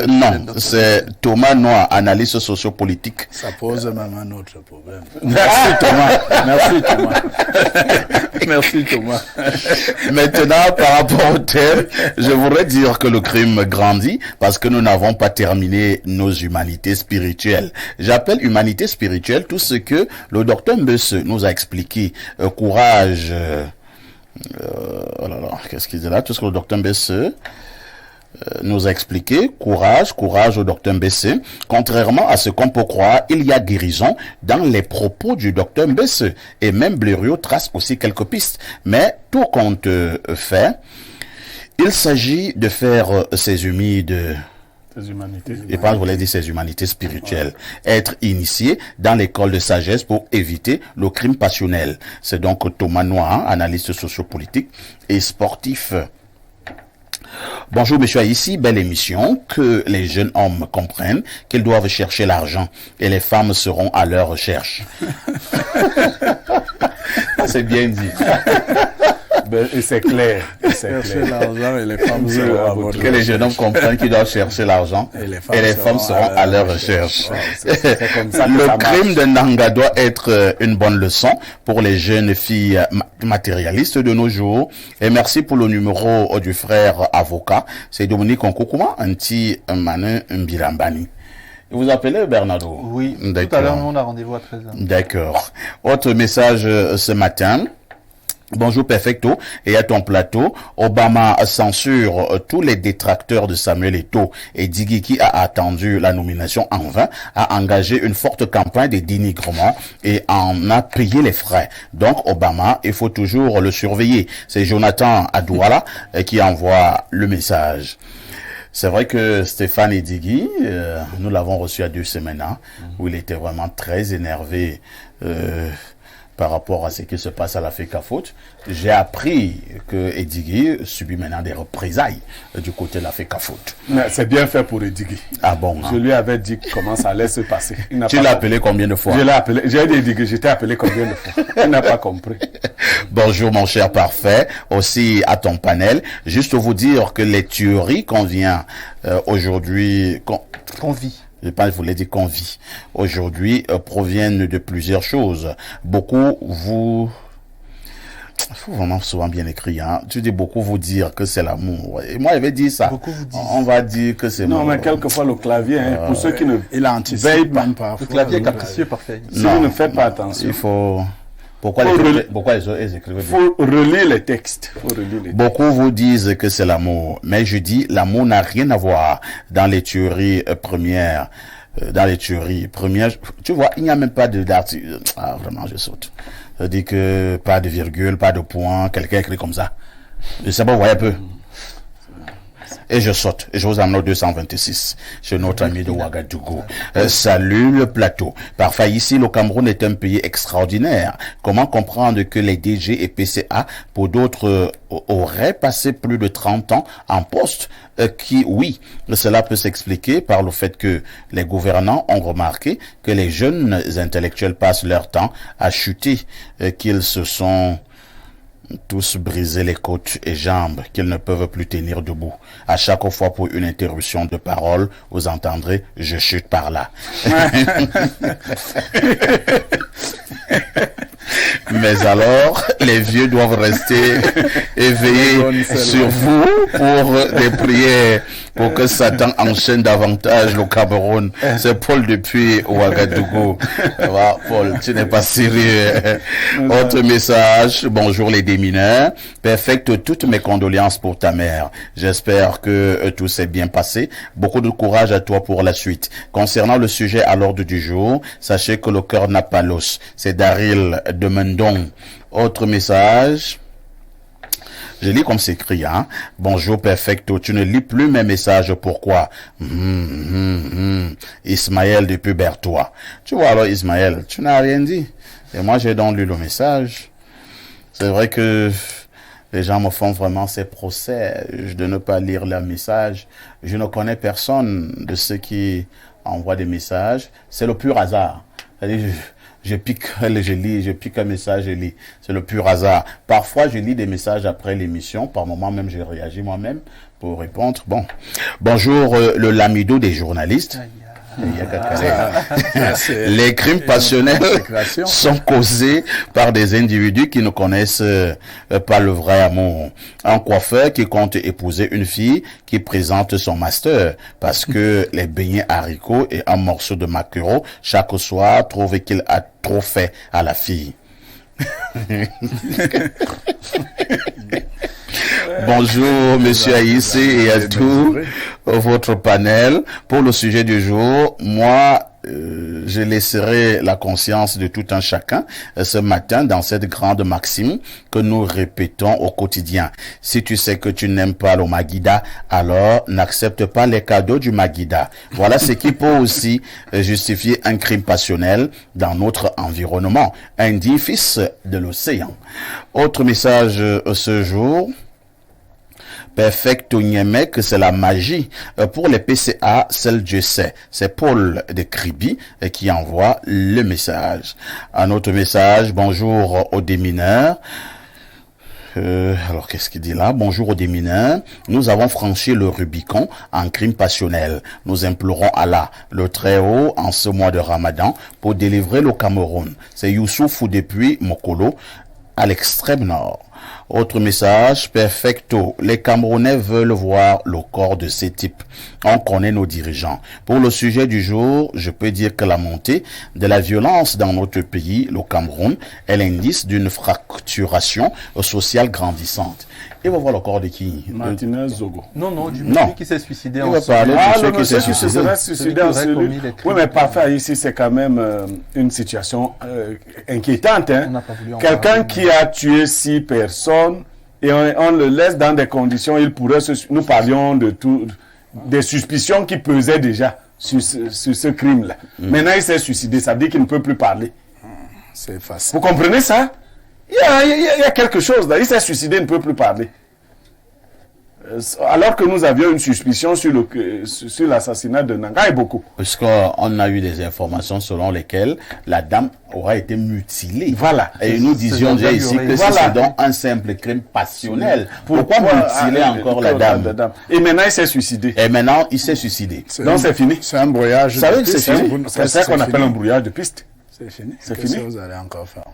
Non, c'est Thomas Noir, analyste sociopolitique. Ça pose même un autre problème. Merci Thomas. Merci Thomas. Merci Thomas. Maintenant, par rapport au thème, je voudrais dire que le crime grandit parce que nous n'avons pas terminé nos humanités spirituelles. J'appelle humanité spirituelle tout ce que le docteur Mbesse nous a expliqué. Courage, oh là là, qu'est-ce qu'il dit là? Tout ce que le docteur Mbesse nous a expliqué, courage au docteur Mbesse. Contrairement à ce qu'on peut croire, il y a guérison dans les propos du docteur Mbesse. Et même Blériot trace aussi quelques pistes. Mais tout compte fait, il s'agit de faire ces humanités spirituelles. Être initié dans l'école de sagesse pour éviter le crime passionnel. C'est donc Thomas Noir, analyste sociopolitique et sportif. Bonjour monsieur Haïssi, belle émission, que les jeunes hommes comprennent qu'ils doivent chercher l'argent et les femmes seront à leur recherche. C'est bien dit. Et c'est clair. Chercher l'argent et les femmes seront à votre Que les jeunes hommes comprennent qu'ils doivent chercher l'argent et les femmes seront à leur recherche. C'est comme ça que Le ça crime marche. de Nanga doit être une bonne leçon pour les jeunes filles matérialistes de nos jours. Et merci pour le numéro du frère avocat. C'est Dominique Onkoukouma, Anti Manu Mbirambani. Vous appelez Bernardo? Oui, tout D'accord. à l'heure, nous, on a rendez-vous à 13h. D'accord. Autre message ce matin. Bonjour Perfecto, et à ton plateau, Obama censure tous les détracteurs de Samuel Eto'o et Digui qui a attendu la nomination en vain, a engagé une forte campagne de dénigrement et en a payé les frais. Donc Obama, il faut toujours le surveiller. C'est Jonathan Adouala qui envoie le message. C'est vrai que Stéphane Edigui, nous l'avons reçu à 2 semaines, où il était vraiment très énervé par rapport à ce qui se passe à la FECAFOOT. J'ai appris que Edigui subit maintenant des représailles du côté de la FECAFOOT. Mais c'est bien fait pour Edigui. Ah bon? Je lui avais dit comment ça allait se passer. Il n'a Tu pas l'as compris. appelé combien de fois? Je l'ai appelé. J'ai dit Edigui, je t'ai appelé combien de fois? Il n'a pas compris. Bonjour mon cher parfait, aussi à ton panel. Juste vous dire que les tueries qu'on vient aujourd'hui... Je pense que je voulais dire qu'on vit aujourd'hui proviennent de plusieurs choses. Beaucoup vous... Il faut vraiment souvent bien écrire. Hein? Tu dis beaucoup vous dire que c'est l'amour. Et moi, je vais dire ça. Beaucoup vous disent. On va dire que c'est... Non, mais quelquefois le clavier, pour ceux qui ne Il anticipe veillent pas, même parfois. Le clavier est capricieux, parfait. si vous ne faites pas attention, Il faut... Pourquoi les autres écrivent il faut relire les textes. Beaucoup vous disent que c'est l'amour, mais je dis l'amour n'a rien à voir dans les théories premières. Dans les théories premières, tu vois, il n'y a même pas d'article. Ah, vraiment, je saute. Je dis que pas de virgule, pas de point, quelqu'un écrit comme ça. Je sais pas, vous voyez un peu. Et je saute. Et je vous amène au 226 chez notre ami de Ouagadougou. Salut le plateau. Parfois ici, le Cameroun est un pays extraordinaire. Comment comprendre que les DG et PCA, pour d'autres, auraient passé plus de 30 ans en poste qui, oui, cela peut s'expliquer par le fait que les gouvernants ont remarqué que les jeunes intellectuels passent leur temps à chuter, qu'ils se sont tous brisés les côtes et jambes, qu'ils ne peuvent plus tenir debout. À chaque fois pour une interruption de parole, vous entendrez « je chute par là ». Mais alors, les vieux doivent rester éveillés sur vous pour des prières, pour que Satan enchaîne davantage le Cameroun. C'est Paul depuis Ouagadougou. Paul, tu n'es pas sérieux. Autre message. Bonjour les démineurs. Perfecte toutes mes condoléances pour ta mère. J'espère que tout s'est bien passé. Beaucoup de courage à toi pour la suite. Concernant le sujet à l'ordre du jour, sachez que le cœur n'a pas l'os. C'est Daryl de Mendon. Autre message. Je lis comme c'est écrit, hein. Bonjour Perfecto, tu ne lis plus mes messages, pourquoi? Ismaël depuis Bertois. Tu vois alors Ismaël, tu n'as rien dit. Et moi j'ai donc lu le message. C'est vrai que les gens me font vraiment ces procès de ne pas lire leurs messages. Je ne connais personne de ceux qui envoient des messages. C'est le pur hasard. C'est-à-dire, je pique, je lis, je pique un message, je lis. C'est le pur hasard. Parfois, je lis des messages après l'émission. Par moment même, je réagis moi-même pour répondre. Bon. Bonjour, le lamido des journalistes. Les crimes passionnels sont causés par des individus qui ne connaissent pas le vrai amour. Un coiffeur qui compte épouser une fille qui présente son master parce que les beignets haricots et un morceau de maquereau chaque soir trouve qu'il a trop fait à la fille. Bonjour Monsieur Aïssé et à tout votre panel. Pour le sujet du jour, moi je laisserai la conscience de tout un chacun ce matin dans cette grande maxime que nous répétons au quotidien. Si tu sais que tu n'aimes pas le Magida, alors n'accepte pas les cadeaux du Magida. Voilà ce qui peut aussi justifier un crime passionnel dans notre environnement. Un dit fils de l'océan. Autre message ce jour. Perfecto Niemek, c'est la magie. Pour les PCA, seul Dieu sait. C'est Paul de Kribi qui envoie le message. Un autre message, bonjour aux démineurs. Alors, qu'est-ce qu'il dit là? Bonjour aux démineurs. Nous avons franchi le Rubicon en crime passionnel. Nous implorons Allah, le Très-Haut, en ce mois de Ramadan, pour délivrer le Cameroun. C'est Youssoufou depuis Mokolo, à l'extrême nord. Autre message, perfecto. Les Camerounais veulent voir le corps de ces types. On connaît nos dirigeants. Pour le sujet du jour, je peux dire que la montée de la violence dans notre pays, le Cameroun, est l'indice d'une fracturation sociale grandissante. Et on va voir le corps de qui? Martinez Zogo. Non, du monsieur qui s'est suicidé en parler le monsieur qui se serait suicidé en cellule. Oui, mais parfois ici, c'est quand même une situation inquiétante. Hein? Quelqu'un qui a tué 6 personnes et on le laisse dans des conditions, il pourrait nous parlions de tout, des suspicions qui pesaient déjà sur ce crime-là. Maintenant, il s'est suicidé, ça veut dire qu'il ne peut plus parler. C'est facile. Vous comprenez ça? Il y a quelque chose là. Il s'est suicidé, il ne peut plus parler. Alors que nous avions une suspicion sur l'assassinat de Nanga et beaucoup. Parce qu'on a eu des informations selon lesquelles la dame aura été mutilée. Voilà. Et nous disions déjà ici que c'est donc un simple crime passionnel. Pourquoi mutiler encore la dame? Et maintenant, il s'est suicidé. Donc c'est fini. C'est un brouillage. Vous savez que c'est fini. C'est ça qu'on appelle un brouillage de piste. C'est fini. C'est Qu'est-ce fini. que vous allez encore faire?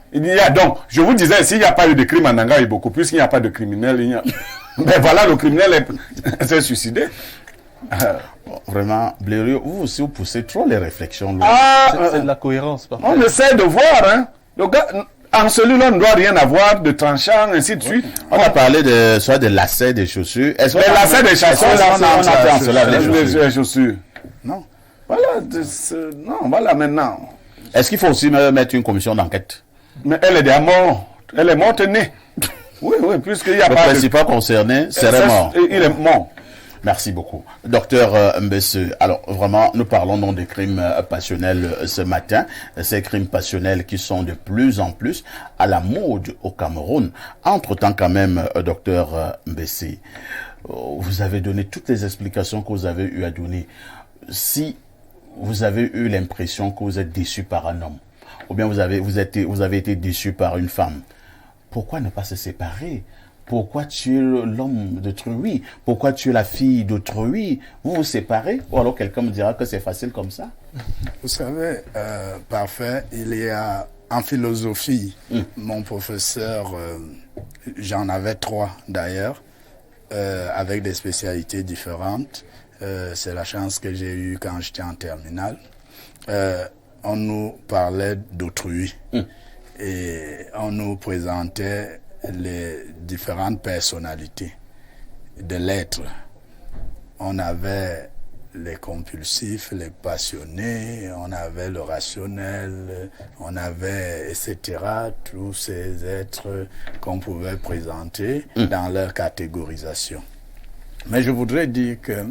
Donc, je vous disais, s'il n'y a pas eu de crime en Nanga et beaucoup, puisqu'il n'y a pas de criminel, mais voilà, le criminel s'est suicidé. Vraiment, Blériot, vous aussi, vous poussez trop les réflexions. C'est de la cohérence. Parfait. On essaie de voir, hein. Le gars, en celui-là, on ne doit rien avoir de tranchant, ainsi de suite. On a parlé de lacets des chaussures. Est-ce que les lacets des chaussures, on a fait en cela les chaussures. Non. Voilà maintenant. Est-ce qu'il faut aussi mettre une commission d'enquête? Mais elle est déjà morte. Elle est morte née. Oui, puisqu'il n'y a pas de... Le principal concerné serait mort. Il est mort. Merci beaucoup. Docteur Mbesse, alors vraiment, nous parlons donc des crimes passionnels ce matin. Ces crimes passionnels qui sont de plus en plus à la mode au Cameroun. Entre-temps quand même, docteur Mbesse, vous avez donné toutes les explications que vous avez eu à donner. Si vous avez eu l'impression que vous êtes déçu par un homme, ou bien vous avez été déçu par une femme, pourquoi ne pas se séparer? Pourquoi tuer l'homme d'autrui? Pourquoi tuer la fille d'autrui? Vous vous séparez? Ou alors quelqu'un me dira que c'est facile comme ça? Vous savez, parfait, il y a en philosophie, mon professeur, j'en avais 3 d'ailleurs, avec des spécialités différentes. C'est la chance que j'ai eue quand j'étais en terminale. On nous parlait d'autrui et on nous présentait les différentes personnalités de l'être. On avait les compulsifs, les passionnés, on avait le rationnel, on avait, etc., tous ces êtres qu'on pouvait présenter dans leur catégorisation. Mais je voudrais dire que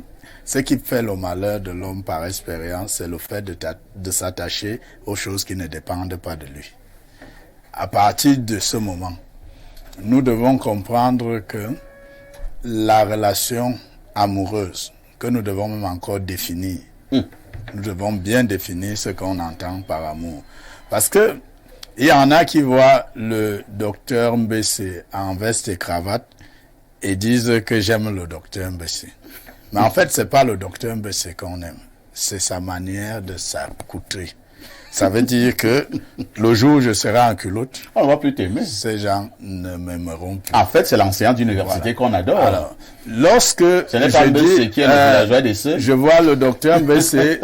ce qui fait le malheur de l'homme par expérience, c'est le fait de s'attacher aux choses qui ne dépendent pas de lui. À partir de ce moment, nous devons comprendre que la relation amoureuse, que nous devons même encore définir, nous devons bien définir ce qu'on entend par amour. Parce que il y en a qui voient le docteur Mbesse en veste et cravate et disent que j'aime le docteur Mbesse. Mais en fait, c'est pas le docteur Mbesse qu'on aime. c'est sa manière de s'accouter. Ça veut dire que le jour où je serai en culotte, On ne va plus t'aimer. ces gens ne m'aimeront plus. En fait, c'est l'enseignant d'université qu'on adore. Alors, lorsque ce n'est pas Mbessé qui est le villageois des Ceux. je vois le docteur Mbessé,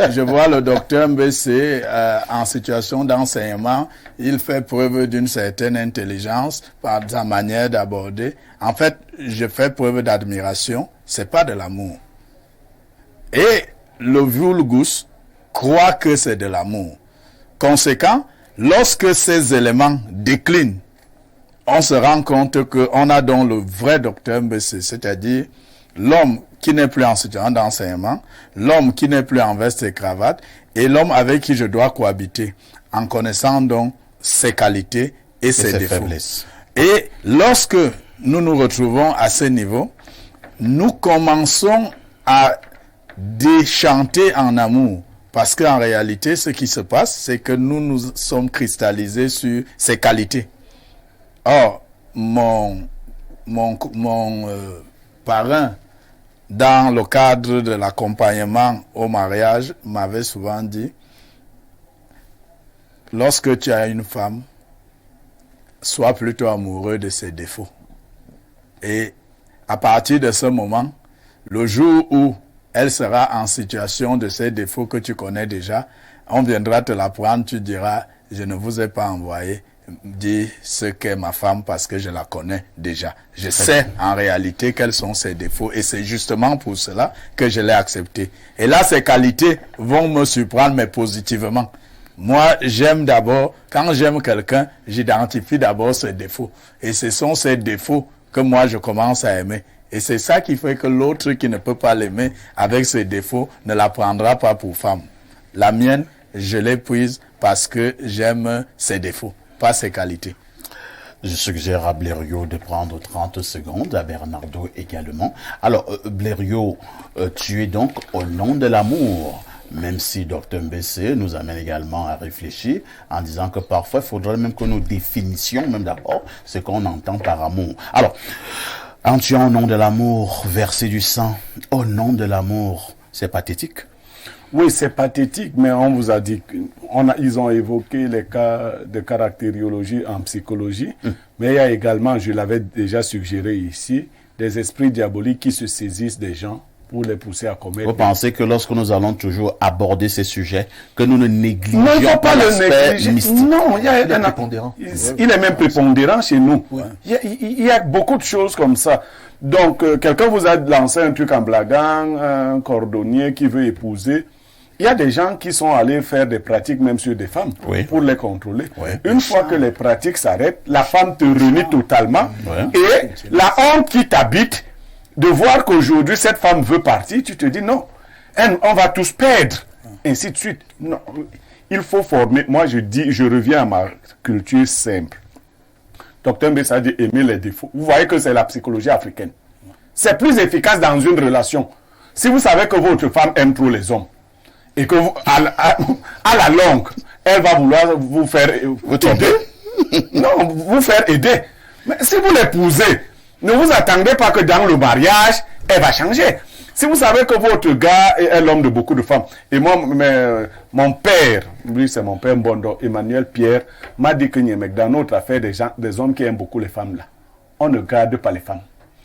en situation d'enseignement, il fait preuve d'une certaine intelligence par sa manière d'aborder. En fait, je fais preuve d'admiration, c'est pas de l'amour. Et le vulgus croit que c'est de l'amour. Conséquent, lorsque ces éléments déclinent, on se rend compte qu'on a donc le vrai docteur Mbessé, c'est-à-dire l'homme qui n'est plus en situation d'enseignement, l'homme qui n'est plus en veste et cravate, et l'homme avec qui je dois cohabiter, en connaissant donc ses qualités et ses défauts. Faiblesses. Et lorsque nous nous retrouvons à ce niveau, nous commençons à déchanter en amour. Parce qu'en réalité, ce qui se passe, c'est que nous nous sommes cristallisés sur ses qualités. Or, mon parrain, dans le cadre de l'accompagnement au mariage, m'avait souvent dit, lorsque tu as une femme, sois plutôt amoureux de ses défauts. Et à partir de ce moment, le jour où elle sera en situation de ces défauts que tu connais déjà, on viendra te l'apprendre, tu diras, je ne vous ai pas envoyé dire ce qu'est ma femme parce que je la connais déjà. Je sais en réalité quels sont ses défauts et c'est justement pour cela que je l'ai accepté. Et là, ces qualités vont me surprendre, mais positivement. Moi, j'aime d'abord, quand j'aime quelqu'un, j'identifie d'abord ses défauts. Et ce sont ces défauts que moi, je commence à aimer. Et c'est ça qui fait que l'autre qui ne peut pas l'aimer avec ses défauts ne la prendra pas pour femme. La mienne, je l'ai prise parce que j'aime ses défauts, pas ses qualités. Je suggère à Blériot de prendre 30 secondes, à Bernardo également. Alors, Blériot, tu es donc au nom de l'amour, même si Dr Mbessé nous amène également à réfléchir en disant que parfois, il faudrait même que nous définissions même d'abord ce qu'on entend par amour. Alors, en tuant au nom de l'amour, verser du sang, au nom de l'amour, c'est pathétique. Oui, c'est pathétique, mais on vous a dit ils ont évoqué les cas de caractériologie en psychologie, mais il y a également, je l'avais déjà suggéré ici, des esprits diaboliques qui se saisissent des gens pour les pousser à commettre. Vous pensez que lorsque nous allons toujours aborder ces sujets, que nous ne négligeons non, il ne faut pas pas le l'aspect négliger. mystique? Non, il est prépondérant. Il est même prépondérant chez nous. Ouais. Il y a beaucoup de choses comme ça. Donc, quelqu'un vous a lancé un truc en blaguant, un cordonnier qui veut épouser. Il y a des gens qui sont allés faire des pratiques même sur des femmes pour les contrôler. Une fois que les pratiques s'arrêtent, la femme te renie totalement et la honte qui t'habite de voir qu'aujourd'hui cette femme veut partir, tu te dis non, on va tous perdre, ainsi de suite. Non, il faut former. Moi je reviens à ma culture simple. Docteur Mbessé a dit aimer les défauts. Vous voyez que c'est la psychologie africaine. C'est plus efficace dans une relation. Si vous savez que votre femme aime trop les hommes, et que à la longue, elle va vouloir vous faire aider. Non, vous faire aider. Mais si vous l'épousez, ne vous attendez pas que dans le mariage, elle va changer. Si vous savez que votre gars est l'homme de beaucoup de femmes, et moi, mon père, lui c'est mon père Mbondo, Emmanuel Pierre, m'a dit que dans notre affaire, des hommes qui aiment beaucoup les femmes là, on ne garde pas les femmes.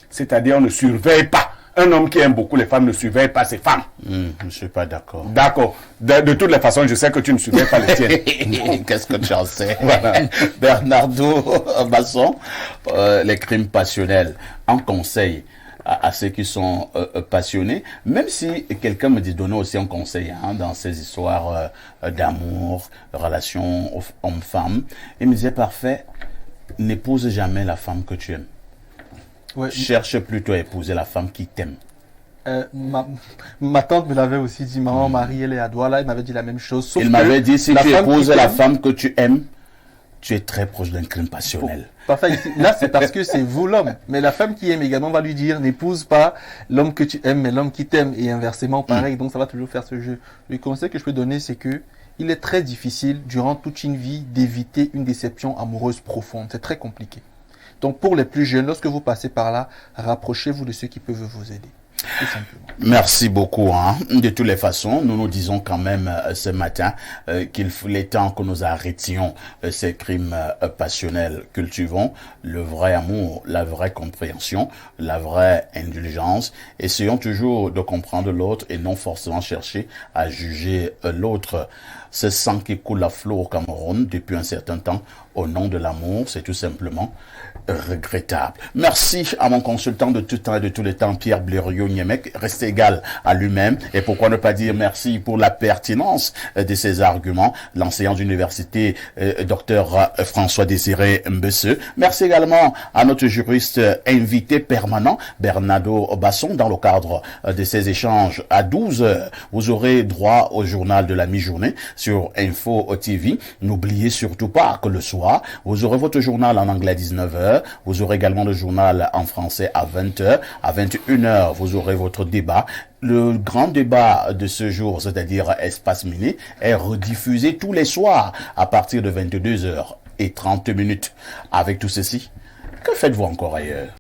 C'est-à-dire on ne surveille pas. Un homme qui aime beaucoup les femmes ne surveille pas ses femmes. Je ne suis pas d'accord. D'accord. De toutes les façons, je sais que tu ne surveilles pas les tiennes. Qu'est-ce que tu en sais? Voilà. Bernardo Basson, les crimes passionnels, un conseil à ceux qui sont passionnés, même si quelqu'un me dit donner aussi un conseil dans ces histoires d'amour, de relations homme-femme, il me disait parfait, n'épouse jamais la femme que tu aimes. Ouais. Cherche plutôt à épouser la femme qui t'aime. Ma tante me l'avait aussi dit, maman Marie, elle est à Douala, elle m'avait dit la même chose. Il m'avait dit, si tu épouses la femme que tu aimes, tu es très proche d'un crime passionnel. Parfait. Là, c'est parce que c'est vous l'homme. Mais la femme qui aime également va lui dire, n'épouse pas l'homme que tu aimes, mais l'homme qui t'aime. Et inversement, pareil. Donc, ça va toujours faire ce jeu. Le conseil que je peux donner, c'est que il est très difficile, durant toute une vie, d'éviter une déception amoureuse profonde. C'est très compliqué. Donc, pour les plus jeunes, lorsque vous passez par là, rapprochez-vous de ceux qui peuvent vous aider. tout simplement. Merci beaucoup. De toutes les façons, nous nous disons quand même ce matin qu'il est temps que nous arrêtions ces crimes passionnels. Cultivons le vrai amour, la vraie compréhension, la vraie indulgence. Essayons toujours de comprendre l'autre et non forcément chercher à juger l'autre. Ce sang qui coule à flot au Cameroun depuis un certain temps au nom de l'amour, c'est tout simplement regrettable. Merci à mon consultant de tout temps et de tous les temps, Pierre Blériot-Niemek, resté égal à lui-même. Et pourquoi ne pas dire merci pour la pertinence de ses arguments, l'enseignant d'université, docteur François-Désiré Mbesse. Merci également à notre juriste invité permanent, Bernardo Basson, dans le cadre de ces échanges à 12h. Vous aurez droit au journal de la mi-journée sur Info TV. N'oubliez surtout pas que le soir, vous aurez votre journal en anglais à 19h. Vous aurez également le journal en français à 20h. À 21h, vous aurez votre débat. Le grand débat de ce jour, c'est-à-dire Espace Mini, est rediffusé tous les soirs à partir de 22h30. Avec tout ceci, que faites-vous encore ailleurs?